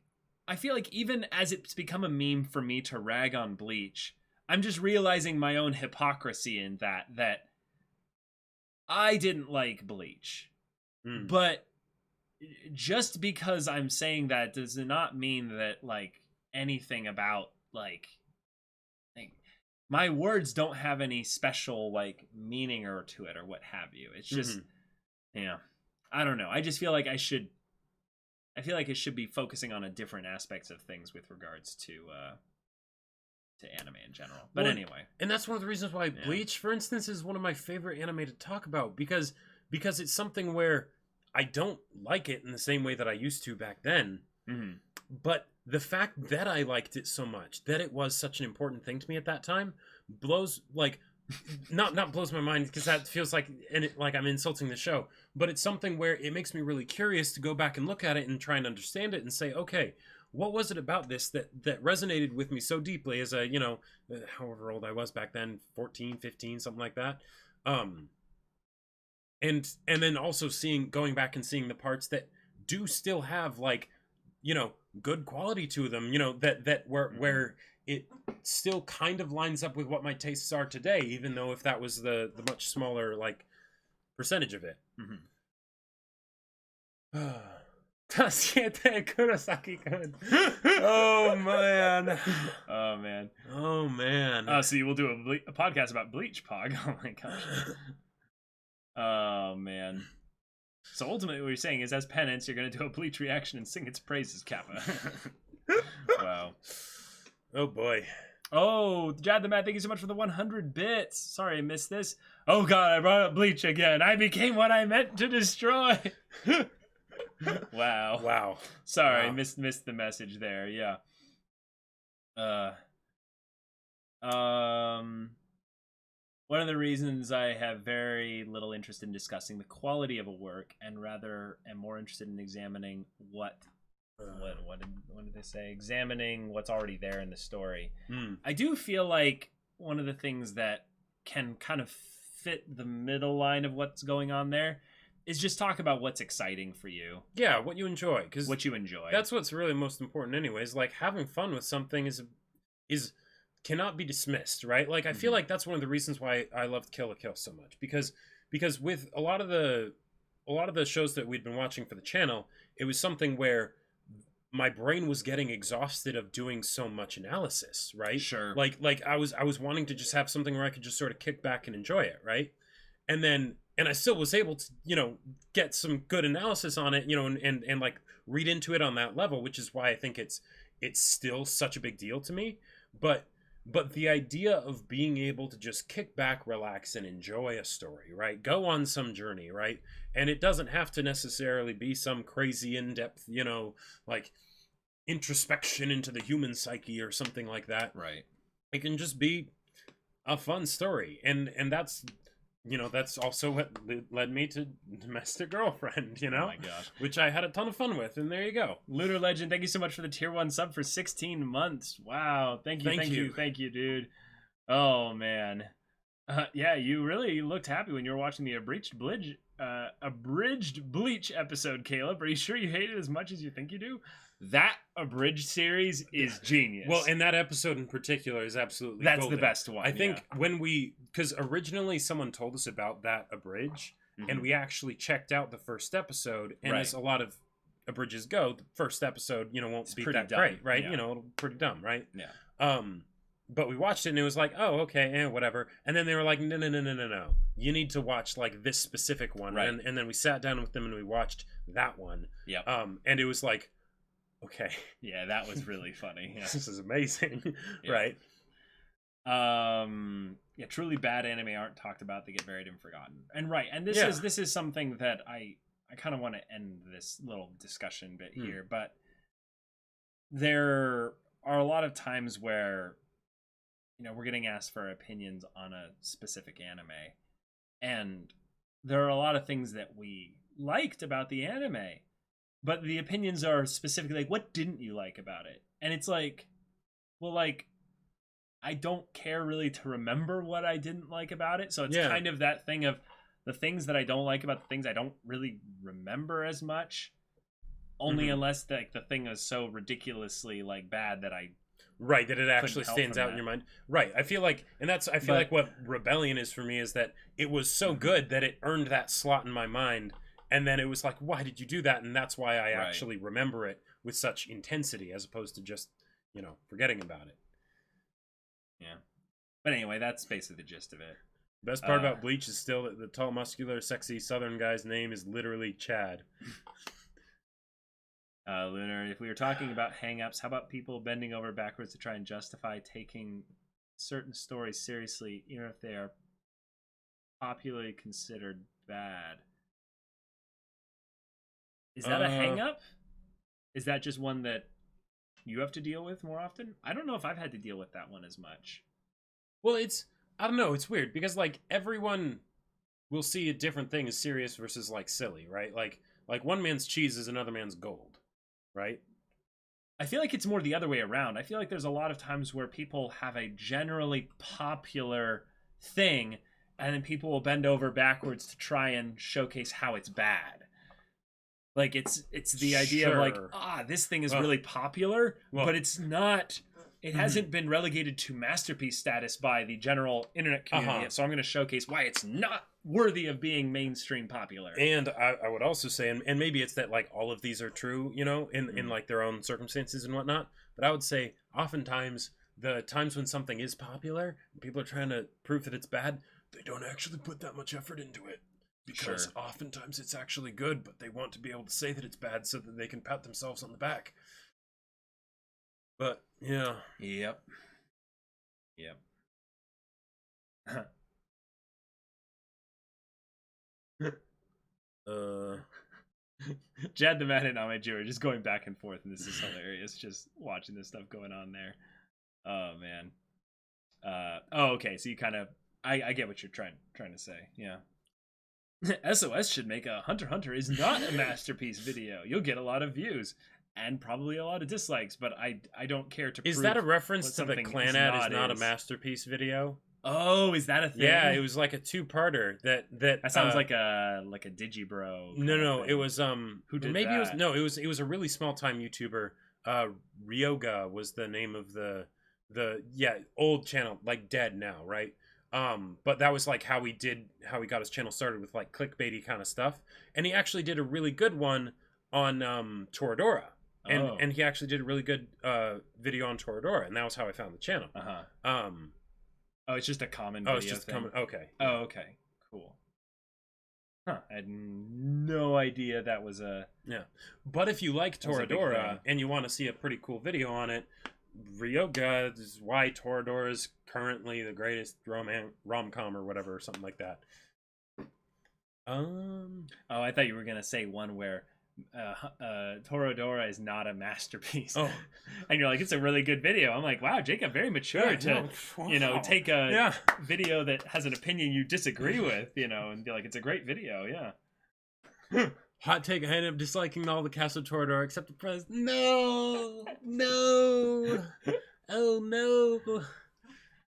even as it's become a meme for me to rag on Bleach, I'm just realizing my own hypocrisy in that I didn't like Bleach. But just because I'm saying that does not mean that like anything about like my words don't have any special like meaning or to it or what have you. It's just yeah, I don't know. I just feel like I should be focusing on a different aspects of things with regards to anime in general. But anyway, and that's one of the reasons why Bleach, for instance, is one of my favorite anime to talk about, because it's something where I don't like it in the same way that I used to back then. But the fact that I liked it so much, that it was such an important thing to me at that time, blows like not blows my mind, because that feels like like I'm insulting the show, but it's something where it makes me really curious to go back and look at it and try and understand it and say, okay, what was it about this that resonated with me so deeply as a, however old I was back then, 14, 15, something like that. And then also going back and seeing the parts that do still have like, good quality to them, that where it still kind of lines up with what my tastes are today, even though if that was the much smaller like percentage of it. Kurosaki-kun. Oh man. Oh man. Oh man. So you will do a podcast about Bleach, Pog. Oh my gosh. Oh man. So ultimately what you're saying is, as penance, you're going to do a Bleach reaction and sing its praises, Kappa. Wow. Oh boy. Oh, Jad the Mad, thank you so much for the 100 bits. Sorry I missed this. Oh god, I brought up Bleach again. I became what I meant to destroy. Wow. Sorry, wow. Missed the message there. Yeah. One of the reasons I have very little interest in discussing the quality of a work, and rather am more interested in examining what did they say? Examining what's already there in the story. I do feel like one of the things that can kind of fit the middle line of what's going on there is just talk about what's exciting for you. Yeah, what you enjoy. Because what you enjoy. That's what's really most important anyways. Like, having fun with something is cannot be dismissed, right? Like, I feel like that's one of the reasons why I loved Kill la Kill so much. Because with a lot of the shows that we'd been watching for the channel, it was something where my brain was getting exhausted of doing so much analysis, right? Sure. Like I was wanting to just have something where I could just sort of kick back and enjoy it, right? And I still was able to, get some good analysis on it, and like read into it on that level, which is why I think it's still such a big deal to me. But the idea of being able to just kick back, relax, and enjoy a story, right? Go on some journey, right? And it doesn't have to necessarily be some crazy in-depth, like introspection into the human psyche or something like that. Right. It can just be a fun story. And that's, that's also what led me to Domestic Girlfriend, Oh my gosh. which I had a ton of fun with. And there you go. Lunar Legend, thank you so much for the tier 1 sub for 16 months. Wow. Thank you, dude. Oh, man. Yeah, you really looked happy when you were watching the abridged Bleach episode, Caleb. Are you sure you hate it as much as you think you do? That abridged series is genius. Well, and that episode in particular is absolutely That's golden. the best one. I think because originally someone told us about that abridge, and we actually checked out the first episode, and as a lot of abridges go, the first episode, won't be that great, right? Yeah. It'll be pretty dumb, right? Yeah. But we watched it and it was like, oh, okay, whatever. And then they were like, no. You need to watch like this specific one. Right. And then we sat down with them and we watched that one. Yeah. And it was like, okay. Yeah, that was really funny. Yeah. This is amazing. Yeah. Right. Yeah, truly bad anime aren't talked about, they get buried and forgotten. And this is something that I kind of want to end this little discussion bit here, but there are a lot of times where we're getting asked for opinions on a specific anime, and there are a lot of things that we liked about the anime, but the opinions are specifically like, what didn't you like about it? And it's like, well, like, I don't care really to remember what I didn't like about it. So it's kind of that thing of the things that I don't like about the things I don't really remember as much, only unless like the thing is so ridiculously like bad that that it actually stands out in your mind. Right. I feel like like what Rebellion is for me is that it was so good that it earned that slot in my mind, And then it was like, why did you do that? And that's why I Right. actually remember it with such intensity as opposed to just, forgetting about it. Yeah. But anyway, that's basically the gist of it. Best part about Bleach is still that the tall, muscular, sexy Southern guy's name is literally Chad. Lunar, if we were talking about hang-ups, how about people bending over backwards to try and justify taking certain stories seriously, even if they are popularly considered bad? Is that a hang-up? Is that just one that you have to deal with more often? I don't know if I've had to deal with that one as much. Well, I don't know, it's weird because like everyone will see a different thing as serious versus like silly, right? Like one man's cheese is another man's gold, right? I feel like it's more the other way around. I feel like there's a lot of times where people have a generally popular thing and then people will bend over backwards to try and showcase how it's bad. Like it's the idea of like, this thing is really popular, but it's not. It hasn't been relegated to masterpiece status by the general internet community. So I'm going to showcase why it's not worthy of being mainstream popular. And I would also say, and maybe it's that like all of these are true, in like their own circumstances and whatnot. But I would say oftentimes the times when something is popular, people are trying to prove that it's bad, they don't actually put that much effort into it. Because oftentimes it's actually good, but they want to be able to say that it's bad so that they can pat themselves on the back. But, yeah. Yep. Jad the Man and Amaju are just going back and forth, and this is hilarious, just watching this stuff going on there. Oh, man. Okay, so you kind of... I get what you're trying to say, yeah. SOS should make a Hunter x Hunter is not a masterpiece video. You'll get a lot of views and probably a lot of dislikes, but I don't care to prove. Is that a reference to the Clan Ad is not a masterpiece video? Oh, is that a thing? Yeah, it was like a two-parter that sounds like a Digibro. No, it was who did maybe that? It was a really small-time YouTuber. Ryoga was the name of the old channel, like dead now, right? But that was like how he got his channel started with like clickbaity kind of stuff. And he actually did a really good one on Toradora. And he actually did a really good video on Toradora, and that was how I found the channel. It's just a common video. Oh, it's just thing. Okay. Oh, okay. Cool. Huh. I had no idea that was a... Yeah. But if you like Toradora and you want to see a pretty cool video on it, Ryoga is why Toradora is currently the greatest rom-com or whatever, or something like that. Oh, I thought you were going to say one where Toradora is not a masterpiece. Oh. And you're like, it's a really good video. I'm like, wow, Jacob, very mature to take a video that has an opinion you disagree with, and be like, it's a great video, yeah. Hot take, I ended up disliking all the cast of Toradora except the press. No! Oh no!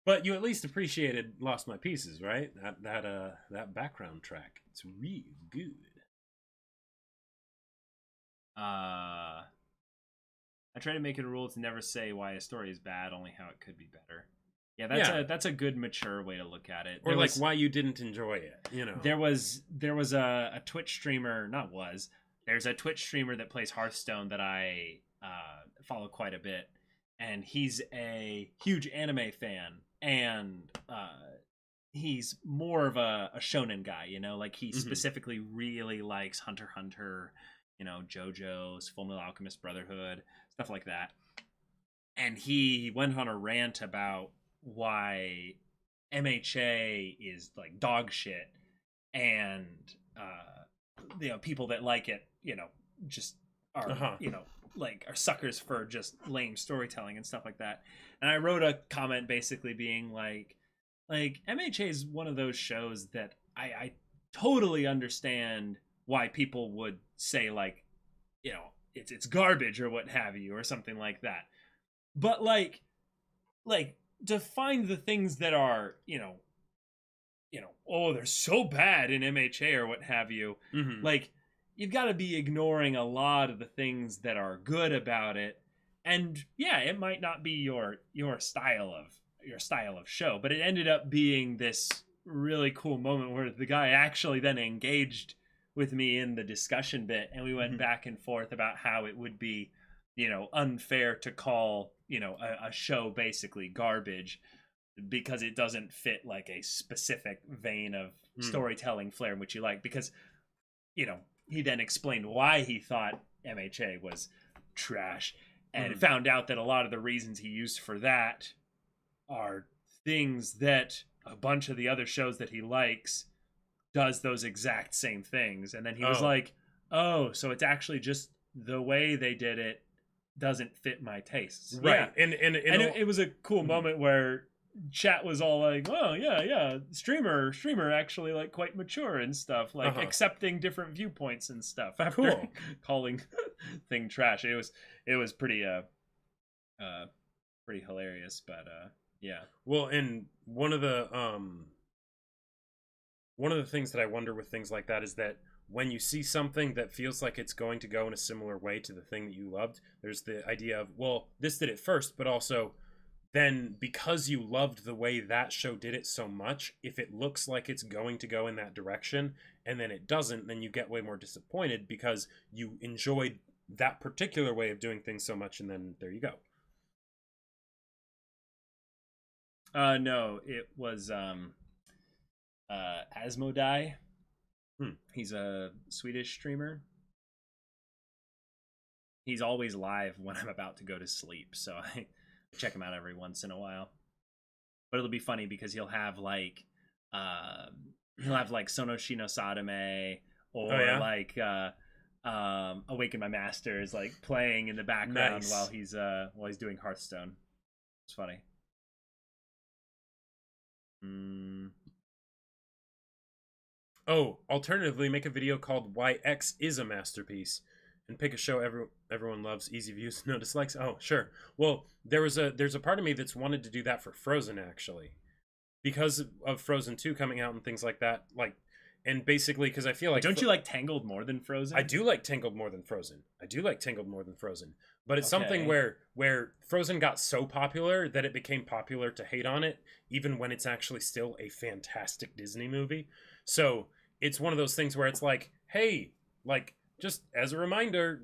But you at least appreciated Lost My Pieces, right? That background track. It's real good. I try to make it a rule to never say why a story is bad, only how it could be better. Yeah, that's a good mature way to look at it. Or why you didn't enjoy it, There was a Twitch streamer, there's a Twitch streamer that plays Hearthstone that I follow quite a bit, and he's a huge anime fan, and he's more of a shonen guy, like he specifically really likes Hunter x Hunter, JoJo's, Fullmetal Alchemist Brotherhood, stuff like that. And he went on a rant about why MHA is like dog shit, and people that like it, just are like are suckers for just lame storytelling and stuff like that. And I wrote a comment basically being like MHA is one of those shows that I totally understand why people would say like, it's garbage or what have you or something like that. But like define the things that are, they're so bad in MHA or what have you. Mm-hmm. Like, you've got to be ignoring a lot of the things that are good about it. And yeah, it might not be your style of show, but it ended up being this really cool moment where the guy actually then engaged with me in the discussion bit, and we went back and forth about how it would be, unfair to call, a show basically garbage because it doesn't fit like a specific vein of storytelling flair in which you like. Because, he then explained why he thought MHA was trash, and found out that a lot of the reasons he used for that are things that a bunch of the other shows that he likes does those exact same things. And then he was like, oh, so it's actually just the way they did it doesn't fit my tastes. Right. Yeah. And it was a cool moment where chat was all like, oh yeah, streamer actually like quite mature and stuff, like accepting different viewpoints and stuff after calling thing trash. It was pretty pretty hilarious, but yeah. Well, and one of the things that I wonder with things like that is that when you see something that feels like it's going to go in a similar way to the thing that you loved, there's the idea of, well, this did it first, but also then because you loved the way that show did it so much, if it looks like it's going to go in that direction and then it doesn't, then you get way more disappointed because you enjoyed that particular way of doing things so much, and then there you go. No, it was Asmodee. He's a Swedish streamer. He's always live when I'm about to go to sleep, so I check him out every once in a while. But it'll be funny because he'll have like Sonoshi no Sadame, or like Awaken My Master is like playing in the background while he's doing Hearthstone. It's funny. Oh, alternatively, make a video called Why X is a Masterpiece and pick a show everyone loves, easy views, no dislikes. Oh, sure. Well, there's a part of me that's wanted to do that for Frozen, actually. Because of Frozen 2 coming out and things like that. And basically, because I feel like... Don't you like Tangled more than Frozen? I do like Tangled more than Frozen. But it's something where Frozen got so popular that it became popular to hate on it, even when it's actually still a fantastic Disney movie. So it's one of those things where it's like, hey, like, just as a reminder,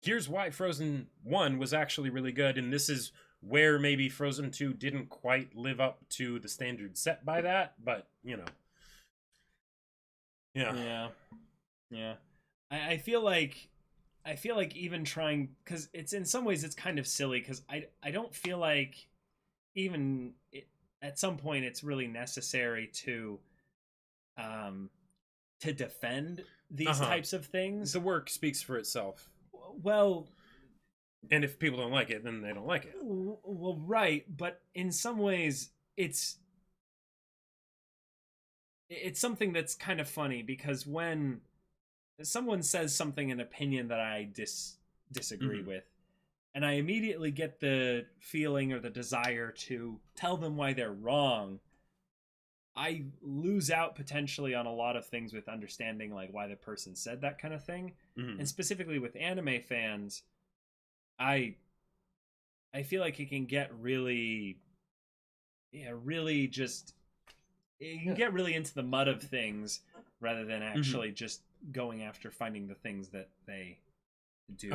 here's why Frozen 1 was actually really good, and this is where maybe Frozen 2 didn't quite live up to the standard set by that, but, Yeah. I feel like even trying, because it's in some ways it's kind of silly, because I don't feel like even at some point it's really necessary to defend these types of things. The work speaks for itself. Well, and if people don't like it, then they don't like it. Well, right, but in some ways it's something that's kind of funny, because when someone says something, an opinion that I disagree with, and I immediately get the feeling or the desire to tell them why they're wrong, I lose out potentially on a lot of things with understanding like why the person said that kind of thing. And specifically with anime fans, I feel like it can get really just, you can get really into the mud of things rather than actually just going after finding the things that they do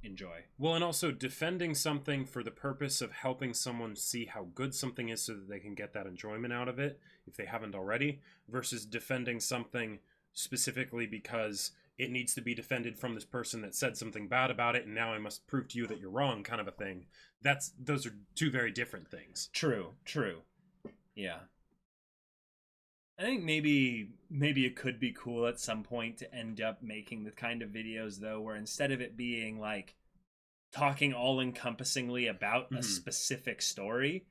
enjoy. Well, and also defending something for the purpose of helping someone see how good something is so that they can get that enjoyment out of it if they haven't already, versus defending something specifically because it needs to be defended from this person that said something bad about it and now I must prove to you that you're wrong, kind of a thing. Those are two very different things. True. Yeah. I think maybe it could be cool at some point to end up making the kind of videos, though, where instead of it being like talking all-encompassingly about a specific story,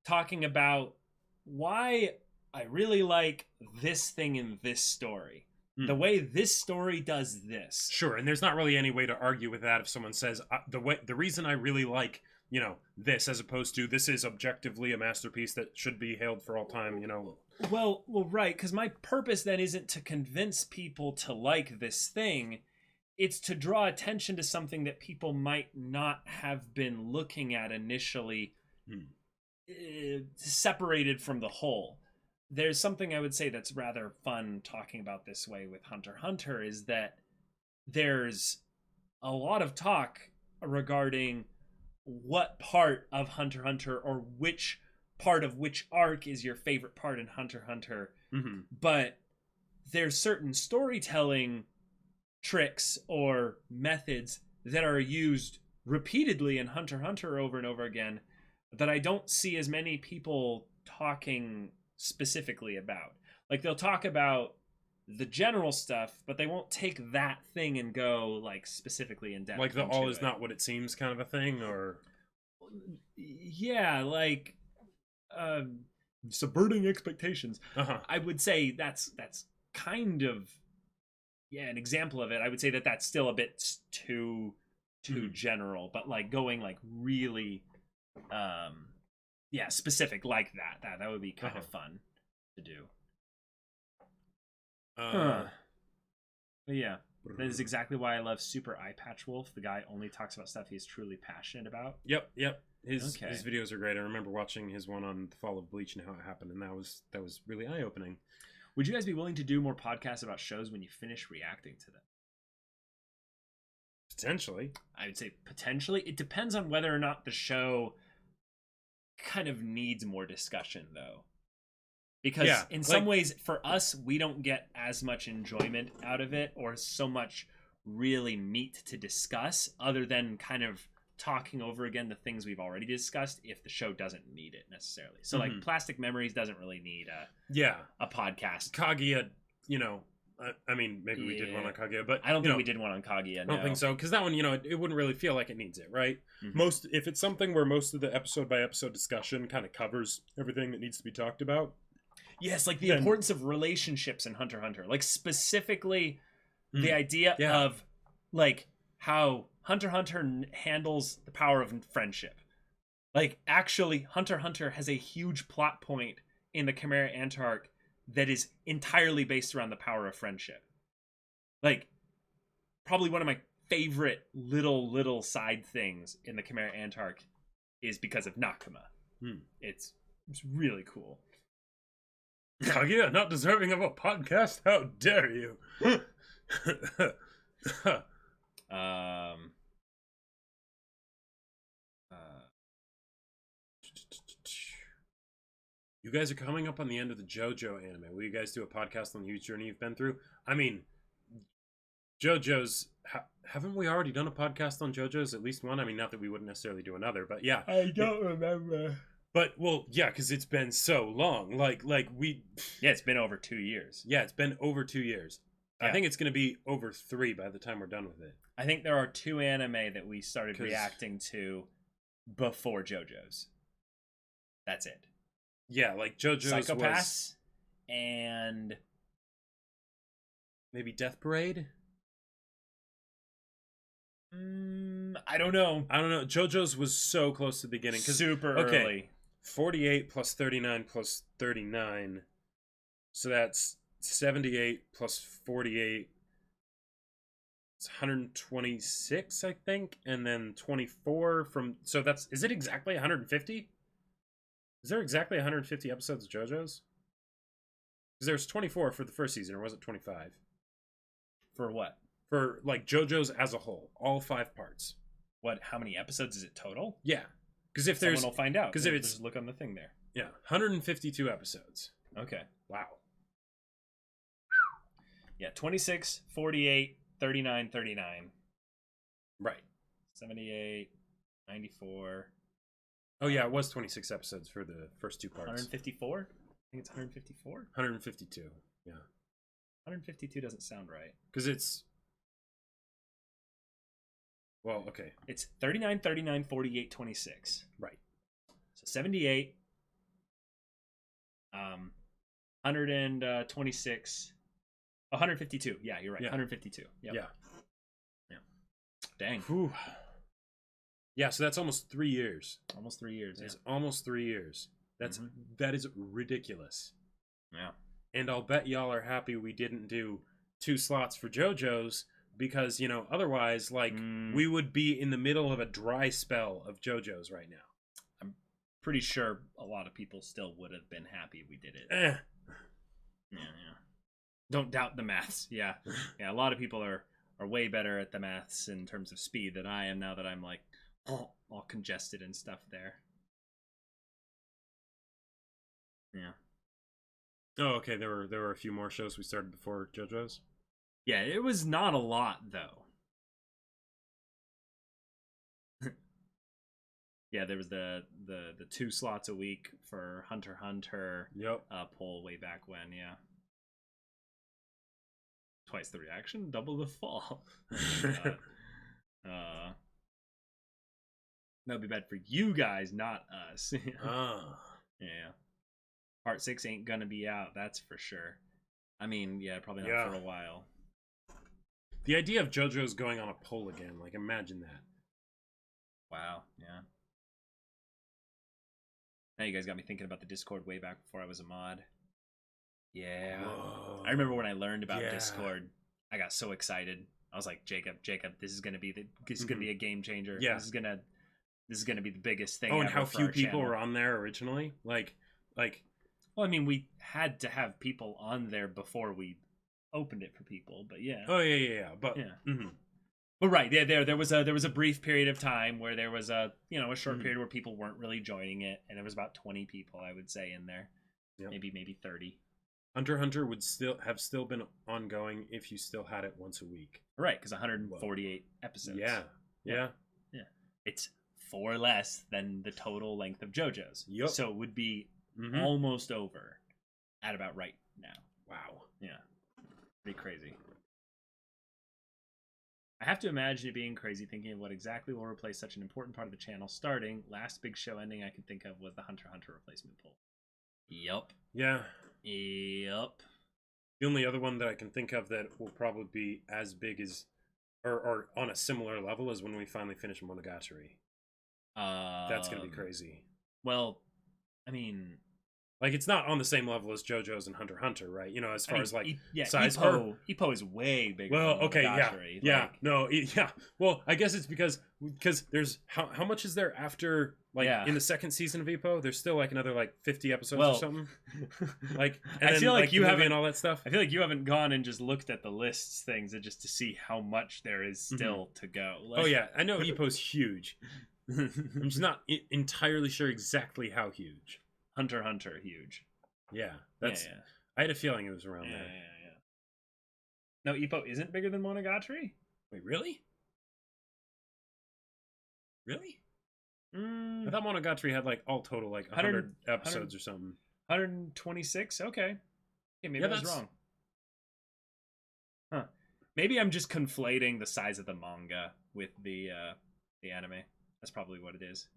talking about why I really like this thing in this story. The way this story does this. Sure, and there's not really any way to argue with that if someone says the reason I really like, this, as opposed to this is objectively a masterpiece that should be hailed for all time, Well, right, because my purpose then isn't to convince people to like this thing. It's to draw attention to something that people might not have been looking at initially, separated from the whole. there's something I would say that's rather fun talking about this way with Hunter x Hunter is that there's a lot of talk regarding what part of Hunter x Hunter or which part of which arc is your favorite part in Hunter x Hunter. Mm-hmm. But there's certain storytelling tricks or methods that are used repeatedly in Hunter x Hunter over and over again that I don't see as many people talking specifically about. Like, they'll talk about the general stuff, but they won't take that thing and go like specifically in depth. Like the all is not what it seems kind of a thing, or yeah, like subverting expectations. I would say that's kind of an example of it. I would say that that's still a bit too general, but like going like really specific like that would be kind of fun to do. But yeah, that is exactly why I love Super Eye Patch Wolf. The guy only talks about stuff he's truly passionate about. Yep. His videos are great. I remember watching his one on the fall of Bleach and how it happened, and that was really eye opening. Would you guys be willing to do more podcasts about shows when you finish reacting to them? Potentially. I would say potentially. It depends on whether or not the show kind of needs more discussion, though. Because in some ways, for us, we don't get as much enjoyment out of it or so much really meat to discuss other than kind of talking over again the things we've already discussed if the show doesn't need it necessarily. So like Plastic Memories doesn't really need a podcast. Kaguya, I mean, maybe we did one on Kaguya, but I don't think we did one on Kaguya. I don't think so, because that one, it wouldn't really feel like it needs it, right? Mm-hmm. If it's something where most of the episode by episode discussion kind of covers everything that needs to be talked about. Yes, like the importance of relationships in Hunter x Hunter. Like specifically the idea of like how Hunter x Hunter handles the power of friendship. Like actually Hunter x Hunter has a huge plot point in the Chimera Ant arc that is entirely based around the power of friendship. Like probably one of my favorite little side things in the Chimera Ant arc is because of Nakama. It's really cool. Kaguya, not deserving of a podcast? How dare you? You guys are coming up on the end of the JoJo anime. Will you guys do a podcast on the huge journey you've been through? I mean, JoJo's... haven't we already done a podcast on JoJo's? At least one? I mean, not that we wouldn't necessarily do another, but yeah. I don't remember. But, well, yeah, because it's been so long. Like we... Yeah, it's been over 2 years. Yeah, it's been over 2 years. Yeah. I think it's going to be over 3 by the time we're done with it. I think there are 2 anime that we started reacting to before JoJo's. That's it. Yeah, like JoJo's Psycho-Pass and... maybe Death Parade? I don't know. JoJo's was so close to the beginning. Super early. 48 plus 39 plus 39. So that's 78 plus 48. It's 126, I think. And then 24 from... So that's... Is it exactly 150? Is there exactly 150 episodes of JoJo's? Because there's 24 for the first season, or was it 25? For what? For, like, JoJo's as a whole. All 5 parts. What? How many episodes is it total? Yeah. Because if there's... Someone will find out. Because if it's... Just look on the thing there. Yeah. 152 episodes. Okay. Wow. Yeah. 26, 48, 39, 39. Right. 78, 94. Oh, yeah. It was 26 episodes for the first 2 parts. 154? I think it's 154? 152. Yeah. 152 doesn't sound right. Because it's... Well, okay. It's 39, 39, 48, 26. Right. So 78, 126, 152. Yeah, you're right. Yeah. 152. Yep. Yeah. Dang. Whew. Yeah, so that's almost 3 years. Almost 3 years. It's almost 3 years. That is ridiculous. Yeah. And I'll bet y'all are happy we didn't do 2 slots for JoJo's. Because, otherwise, we would be in the middle of a dry spell of JoJo's right now. I'm pretty sure a lot of people still would have been happy we did it. Yeah. Don't doubt the maths. Yeah. Yeah, a lot of people are way better at the maths in terms of speed than I am now that I'm like all congested and stuff there. Yeah. Oh, okay. There were a few more shows we started before JoJo's. Yeah, it was not a lot though. Yeah, there was the 2 slots a week for Hunter x Hunter. Yep. Poll way back when, yeah. Twice the reaction, double the fall. That'd be bad for you guys, not us. Yeah. Part 6 ain't gonna be out, that's for sure. I mean, yeah, probably not for a while. The idea of JoJo's going on a poll again, like, imagine that. Wow, yeah. Now you guys got me thinking about the Discord way back before I was a mod. Yeah. Whoa. I remember when I learned about Discord, I got so excited. I was like, Jacob, this is gonna be a game changer. Yeah. This is gonna be the biggest thing. Oh, and how few people were on there originally? Like well, I mean, we had to have people on there before we opened it for people, but yeah. Oh yeah. But yeah. Mm-hmm. But right, there was a brief period of time where there was a short period where people weren't really joining it, and there was about 20 people, I would say, in there. Yep. Maybe 30. Hunter x Hunter would still been ongoing if you still had it once a week. Right, because 148 episodes. Yeah. It's 4 less than the total length of JoJo's. Yep. So it would be almost over at about right now. Wow. Yeah. Pretty crazy. I have to imagine it being crazy thinking of what exactly will replace such an important part of the channel starting. Last big show ending I could think of was the Hunter x Hunter replacement poll. Yup. Yeah. Yep. The only other one that I can think of that will probably be as big as, or on a similar level, is when we finally finish Monogatari. That's gonna be crazy. Well, I mean, like, it's not on the same level as JoJo's and Hunter x Hunter, right? You know, as far as like size. Ippo is way bigger. Well, than okay, Monogatari. Yeah. Well, I guess it's because there's how much is there after in the second season of Ippo? There's still like another 50 episodes or something. Like, and I feel like you haven't and all that stuff. I feel like you haven't gone and just looked at the lists things just to see how much there is still to go. Oh yeah, I know Ippo's huge. I'm just not entirely sure exactly how huge. Hunter x Hunter, huge. Yeah, that's. Yeah. I had a feeling it was around there. Yeah. No, Ippo isn't bigger than Monogatari? Wait, really? Really? I thought Monogatari had all total 100 episodes or something. 126? Okay. Yeah, maybe I was wrong. Huh. Maybe I'm just conflating the size of the manga with the anime. That's probably what it is.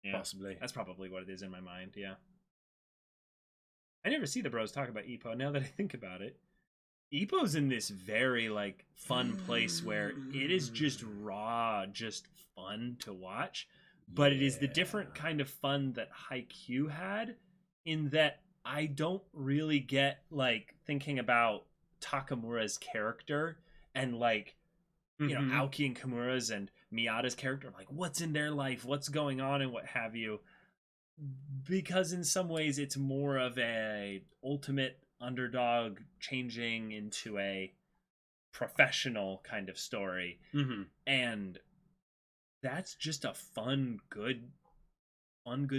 Yeah, possibly. That's probably what it is in my mind, yeah. I never see the bros talk about Ippo now that I think about it. Ippo's in this very fun place where it is just raw, just fun to watch. But it is the different kind of fun that Haikyuu had, in that I don't really get thinking about Takamura's character and Aoki and Kimura's and Miyata's character, what's in their life, what's going on, and what have you. Because in some ways it's more of a ultimate underdog changing into a professional kind of story. And that's just a fun, good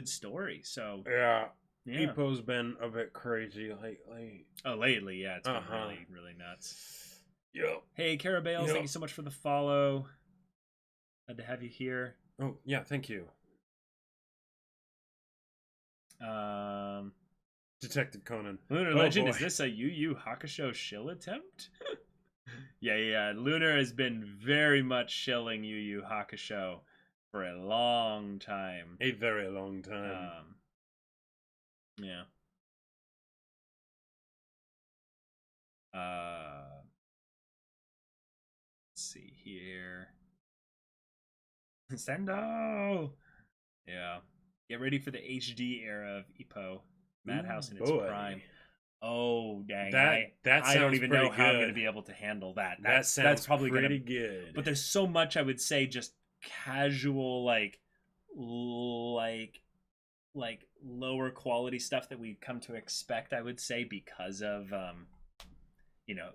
story. So yeah. Ippo's been a bit crazy lately. Oh, lately, yeah, it's been really, really nuts. Yep. Hey, Carabales, thank you so much for the follow. Glad to have you here. Oh, yeah, thank you. Detective Conan. Lunar Legend, is this a Yu Yu Hakusho shill attempt? Yeah. Lunar has been very much shilling Yu Yu Hakusho for a long time. A very long time. Yeah. Let's see here. Sendo! Yeah. Get ready for the HD era of Ippo. Madhouse in its prime. Oh, dang. I don't even know how I'm going to be able to handle that. That's probably pretty good. But there's so much, I would say, just casual, lower quality stuff that we've come to expect, I would say, because of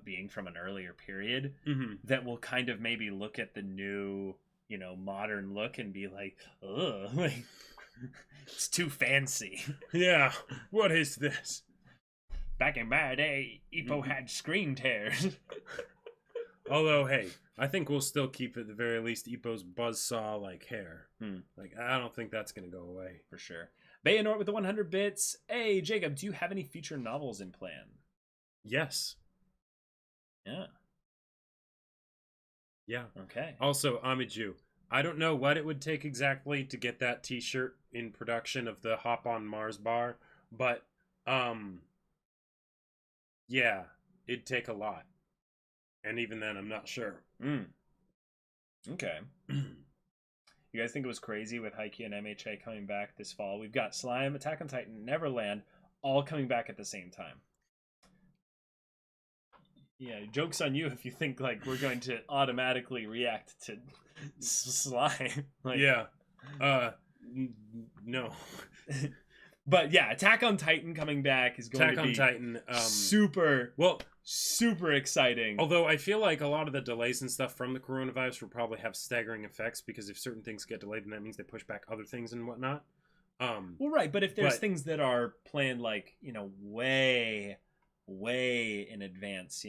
being from an earlier period, that will kind of maybe look at the new, modern look and be like, ugh, like, it's too fancy. Yeah, what is this? Back in my day, Ippo had screen tears. Although, hey, I think we'll still keep at the very least Ippo's buzzsaw like hair. Like, I don't think that's gonna go away. For sure. Bayanort with the 100 bits. Hey, Jacob, do you have any future novels in plan? Yes. Yeah. Yeah. Okay. Also, Amiju, I don't know what it would take exactly to get that t-shirt in production of the Hop on Mars bar, but, yeah, it'd take a lot. And even then, I'm not sure. Okay. You guys think it was crazy with Haikyuu and MHA coming back this fall? We've got Slime, Attack on Titan, Neverland, all coming back at the same time. Yeah, joke's on you if you think like we're going to automatically react to Slime. Like, yeah. No. But yeah, Attack on Titan coming back is going to be Titan, super exciting. Although I feel like a lot of the delays and stuff from the coronavirus will probably have staggering effects, because if certain things get delayed, then that means they push back other things and whatnot. Well, right, but if there's things that are planned like, way in advance,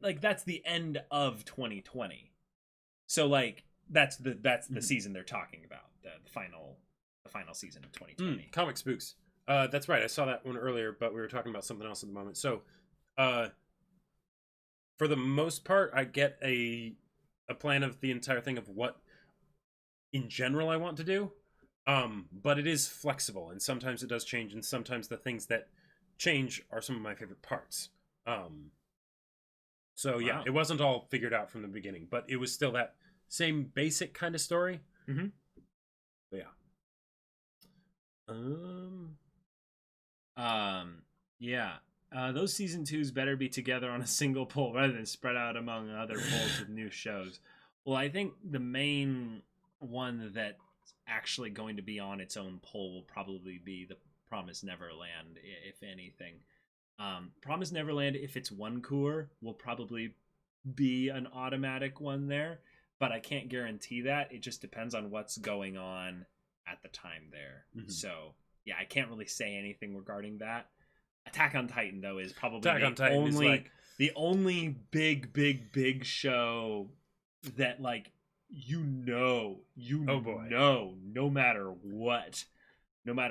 like that's the end of 2020. So like that's the season they're talking about, the final season of 2020. Comic Spooks. That's right. I saw that one earlier, but we were talking about something else at the moment. So, for the most part, I get a plan of the entire thing of what, in general, I want to do. But it is flexible, and sometimes it does change, and sometimes the things that change are some of my favorite parts. So yeah, It wasn't all figured out from the beginning, but it was still that same basic kind of story. But yeah. Those season 2s better be together on a single poll rather than spread out among other polls with new shows. Well, I think the main one that's actually going to be on its own poll will probably be the Promised Neverland, if anything. Promised Neverland, if it's one cour, will probably be an automatic one there, but I can't guarantee that. It just depends on what's going on at the time there. So yeah, I can't really say anything regarding that. Attack on Titan though is probably the only big show that like no matter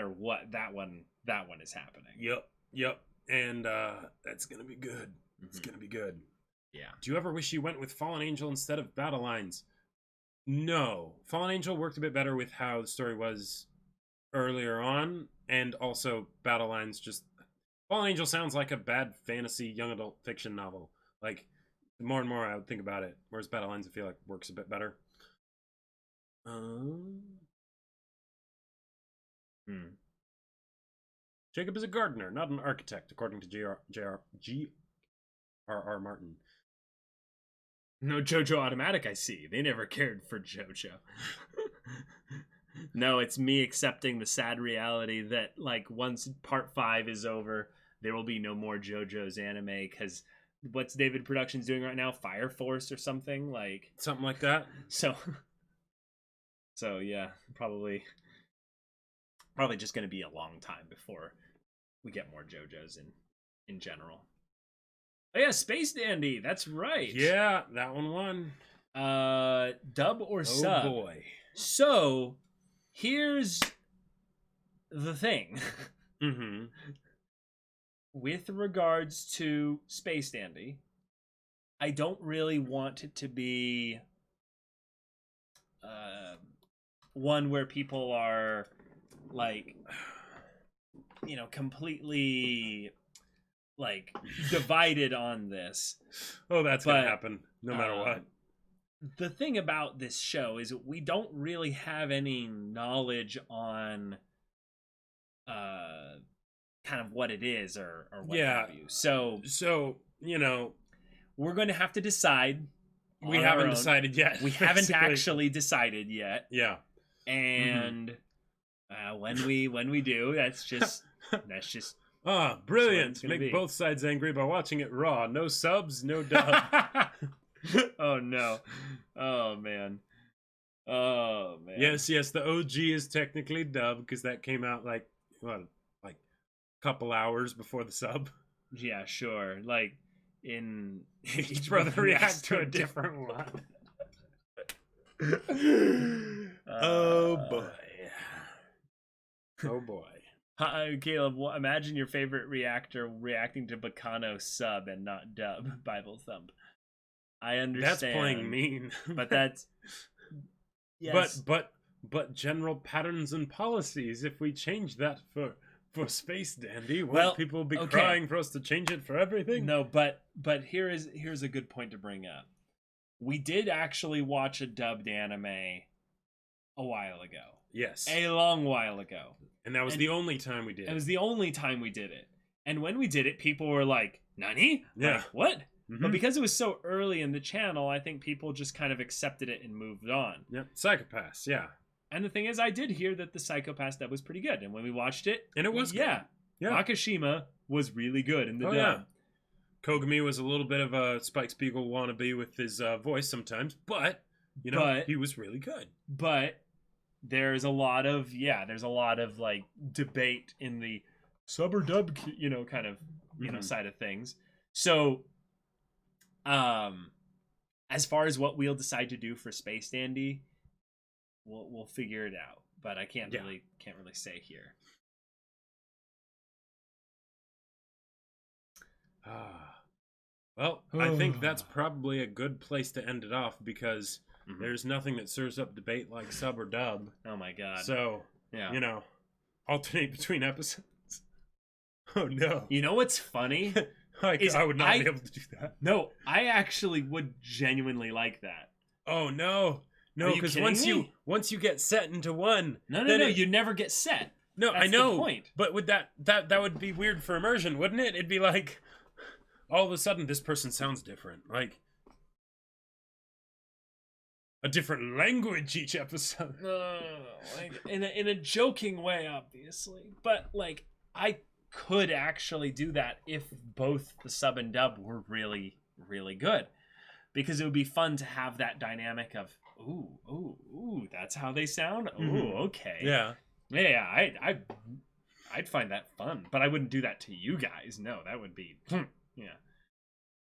what that one is happening. Yep. And that's gonna be good. It's gonna be good. Yeah. Do you ever wish you went with Fallen Angel instead of Battle Lines? No. Fallen Angel worked a bit better with how the story was earlier on, and also Battle Lines just... Fallen Angel sounds like a bad fantasy young adult fiction novel. Like, the more and more I would think about it, whereas Battle Lines I feel like works a bit better. Jacob is a gardener, not an architect, according to G.R.R. Martin. No JoJo Automatic, I see. They never cared for JoJo. No, it's me accepting the sad reality that, like, once Part 5 is over, there will be no more JoJo's anime, because what's David Productions doing right now? Fire Force or something? Like... Something like that. So yeah, probably just going to be a long time before we get more JoJo's in general. Oh yeah, Space Dandy, that's right. Yeah, that one won. Dub or sub? Oh boy. So, here's the thing. With regards to Space Dandy, I don't really want it to be one where people are like, completely like divided on this. Oh, that's gonna happen no matter what. The thing about this show is we don't really have any knowledge on kind of what it is or what have you. So we're going to have to decide. We haven't decided yet. We haven't actually decided yet. Yeah. And When we do, that's just Ah, it's brilliant! gonna Make be. both sides angry by watching it raw. No subs, no dub. Oh no. Oh man. Oh man. Yes, the OG is technically dub because that came out like a couple hours before the sub. Yeah, sure. Like in Each brother reacts to a different one. Oh boy. Oh boy. Caleb, imagine your favorite reactor reacting to Bacano sub and not dub Bible Thump. I understand. That's playing mean. But that's yes. But general patterns and policies. If we change that for Space Dandy, Well, people will be okay. crying for us to change it for everything. No, but here's a good point to bring up. We did actually watch a dubbed anime a while ago. Yes. A long while ago. And that was the only time we did it. It was the only time we did it. And when we did it, people were like, "Nani?" Yeah. Like, what? Mm-hmm. But because it was so early in the channel, I think people just kind of accepted it and moved on. Yep. Psychopaths, yeah. And the thing is, I did hear that the Psychopath dub was pretty good. And when we watched it... And it was good. Yeah. Yeah. Makishima was really good in the dub. Yeah. Kogami was a little bit of a Spike Spiegel wannabe with his voice sometimes, but, he was really good. But there's a lot of, like, debate in the sub or dub, kind of, side of things. So, as far as what we'll decide to do for Space Dandy, we'll figure it out. But I can't really say here. Well, I think that's probably a good place to end it off because there's nothing that stirs up debate like sub or dub. Oh my god. So, alternate between episodes. Oh no. You know what's funny? I would not be able to do that. No, I actually would genuinely like that. Oh no. No, because once you get set into one, no, you never get set. No, That's I know. the point. But would that would be weird for immersion, wouldn't it? It'd be like all of a sudden this person sounds different, like a different language each episode. Like in a joking way, obviously, but like I could actually do that if both the sub and dub were really, really good, because it would be fun to have that dynamic of ooh, that's how they sound. Ooh, okay, yeah. I'd find that fun, but I wouldn't do that to you guys. No, that would be yeah.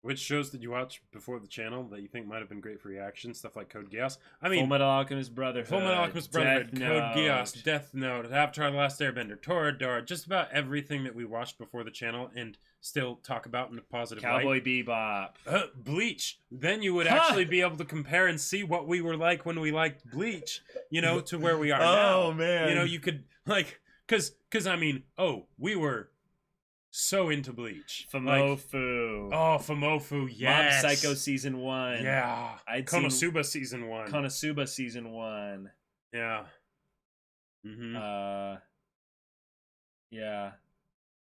Which shows did you watch before the channel that you think might have been great for reaction? Stuff like Code Geass. I mean, Full Metal Alchemist Brotherhood, Code Geass, Death Note, Avatar: The Last Airbender, Toradora, just about everything that we watched before the channel and still talk about in a positive Cowboy light. Bebop, Bleach. Then you would actually be able to compare and see what we were like when we liked Bleach, to where we are now. Oh man, you could because I mean, we were so into Bleach. Famofu. Famofu, yes. Mob Psycho Season 1. Yeah. Konosuba Season 1. Konosuba Season 1. Yeah. Mm-hmm. Yeah.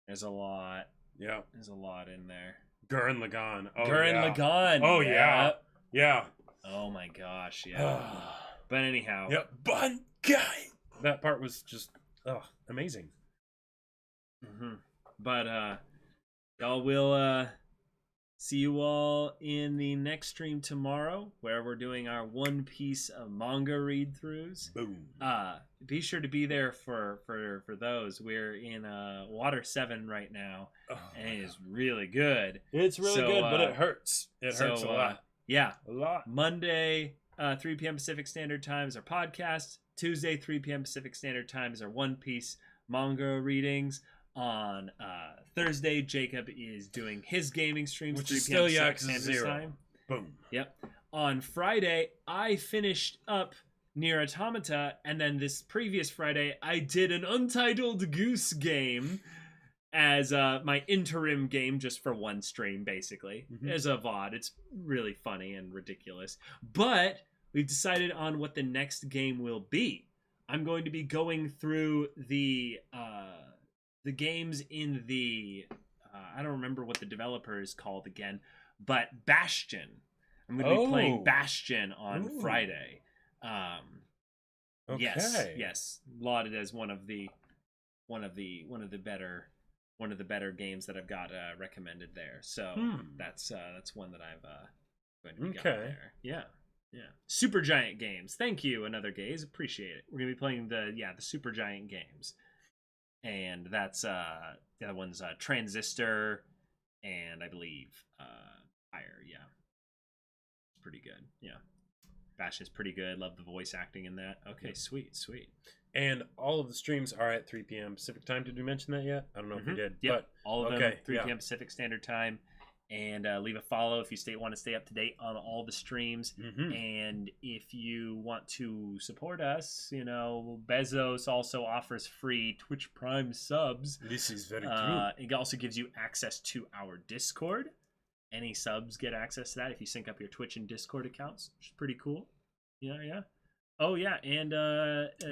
There's a lot. Yeah. There's a lot in there. Gurren Lagann. Lagann. Oh, yeah. Yeah. Oh, my gosh, yeah. But anyhow. Yep. Bankai. That part was just, amazing. Mm-hmm. But y'all will see you all in the next stream tomorrow, where we're doing our One Piece manga read-throughs. Boom. Be sure to be there for those. We're in Water 7 right now, and it is really good. It's really good, but it hurts. It hurts a lot. Yeah, a lot. Monday, 3 p.m. Pacific Standard Time is our podcast. Tuesday, 3 p.m. Pacific Standard Time is our One Piece manga readings. On Thursday, Jacob is doing his gaming streams, which is still Pacific Zero. Time. Boom. Yep. On Friday, I finished up Nier Automata, and then this previous Friday, I did an Untitled Goose Game as my interim game, just for one stream, basically, as a VOD. It's really funny and ridiculous. But we've decided on what the next game will be. I'm going to be going through the games in the I don't remember what the developer is called again, but Bastion. I'm going to be playing Bastion on Friday. Okay. Yes. Lauded as one of the better games that I've got recommended there. So that's one that I've going to be got there. Yeah. Super Giant Games. Thank you, Another Gaze. Appreciate it. We're gonna be playing the Super Giant Games, and that's the other one's Transistor, and I believe Fire. Yeah, it's pretty good. Yeah, Bash is pretty good. Love the voice acting in that. Okay, sweet. And all of the streams are at 3 p.m. Pacific time. Did we mention that yet? I don't know if we did. Yep. But all of them 3 p.m. Pacific Standard Time. And leave a follow if you want to stay up to date on all the streams. And if you want to support us, Bezos also offers free Twitch Prime subs. This is very true. It also gives you access to our Discord. Any subs get access to that if you sync up your Twitch and Discord accounts, which is pretty cool. Yeah. Oh yeah, and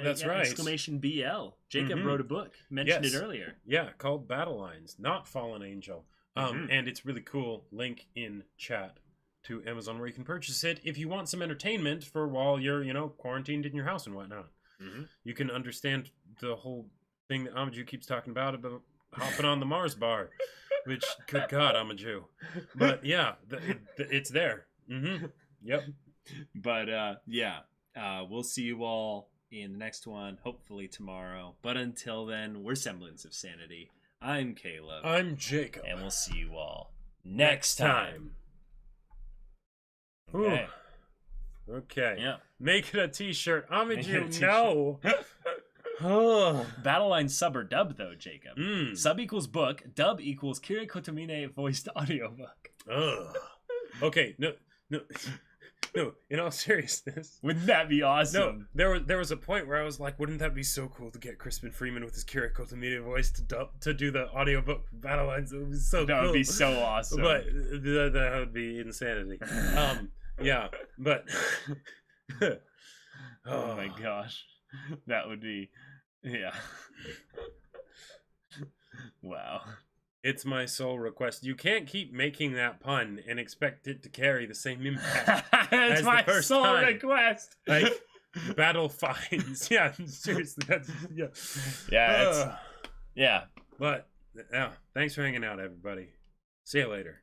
that's right. Exclamation BL. Jacob wrote a book. Mentioned it earlier. Yeah, called Battle Lines, not Fallen Angel. And it's really cool. Link in chat to Amazon where you can purchase it if you want some entertainment for while you're, quarantined in your house and whatnot. You can understand the whole thing that Amaju keeps talking about hopping on the Mars bar, which, good God, I'm a Jew. But yeah, it's there. Yep. But we'll see you all in the next one, hopefully tomorrow. But until then, we're Semblance of Sanity. I'm Caleb. I'm Jacob. And we'll see you all next time. Okay. Okay. Yeah. Make it a t-shirt. Amaju, no. Battle line sub or dub, though, Jacob. Sub equals book. Dub equals Kira Kotomine voiced audiobook. Okay. No, in all seriousness. Wouldn't that be awesome? No, there was a point where I was like, wouldn't that be so cool to get Crispin Freeman with his Kira Kotomine voice to do the audiobook Battle Lines? It would be so cool. That would be so awesome. But that would be insanity. Yeah, but... Oh my gosh. That would be... Yeah. Wow. It's my sole request. You can't keep making that pun and expect it to carry the same impact. It's my sole request. Like battle finds. Yeah, seriously. That's yeah. Yeah. But thanks for hanging out, everybody. See you later.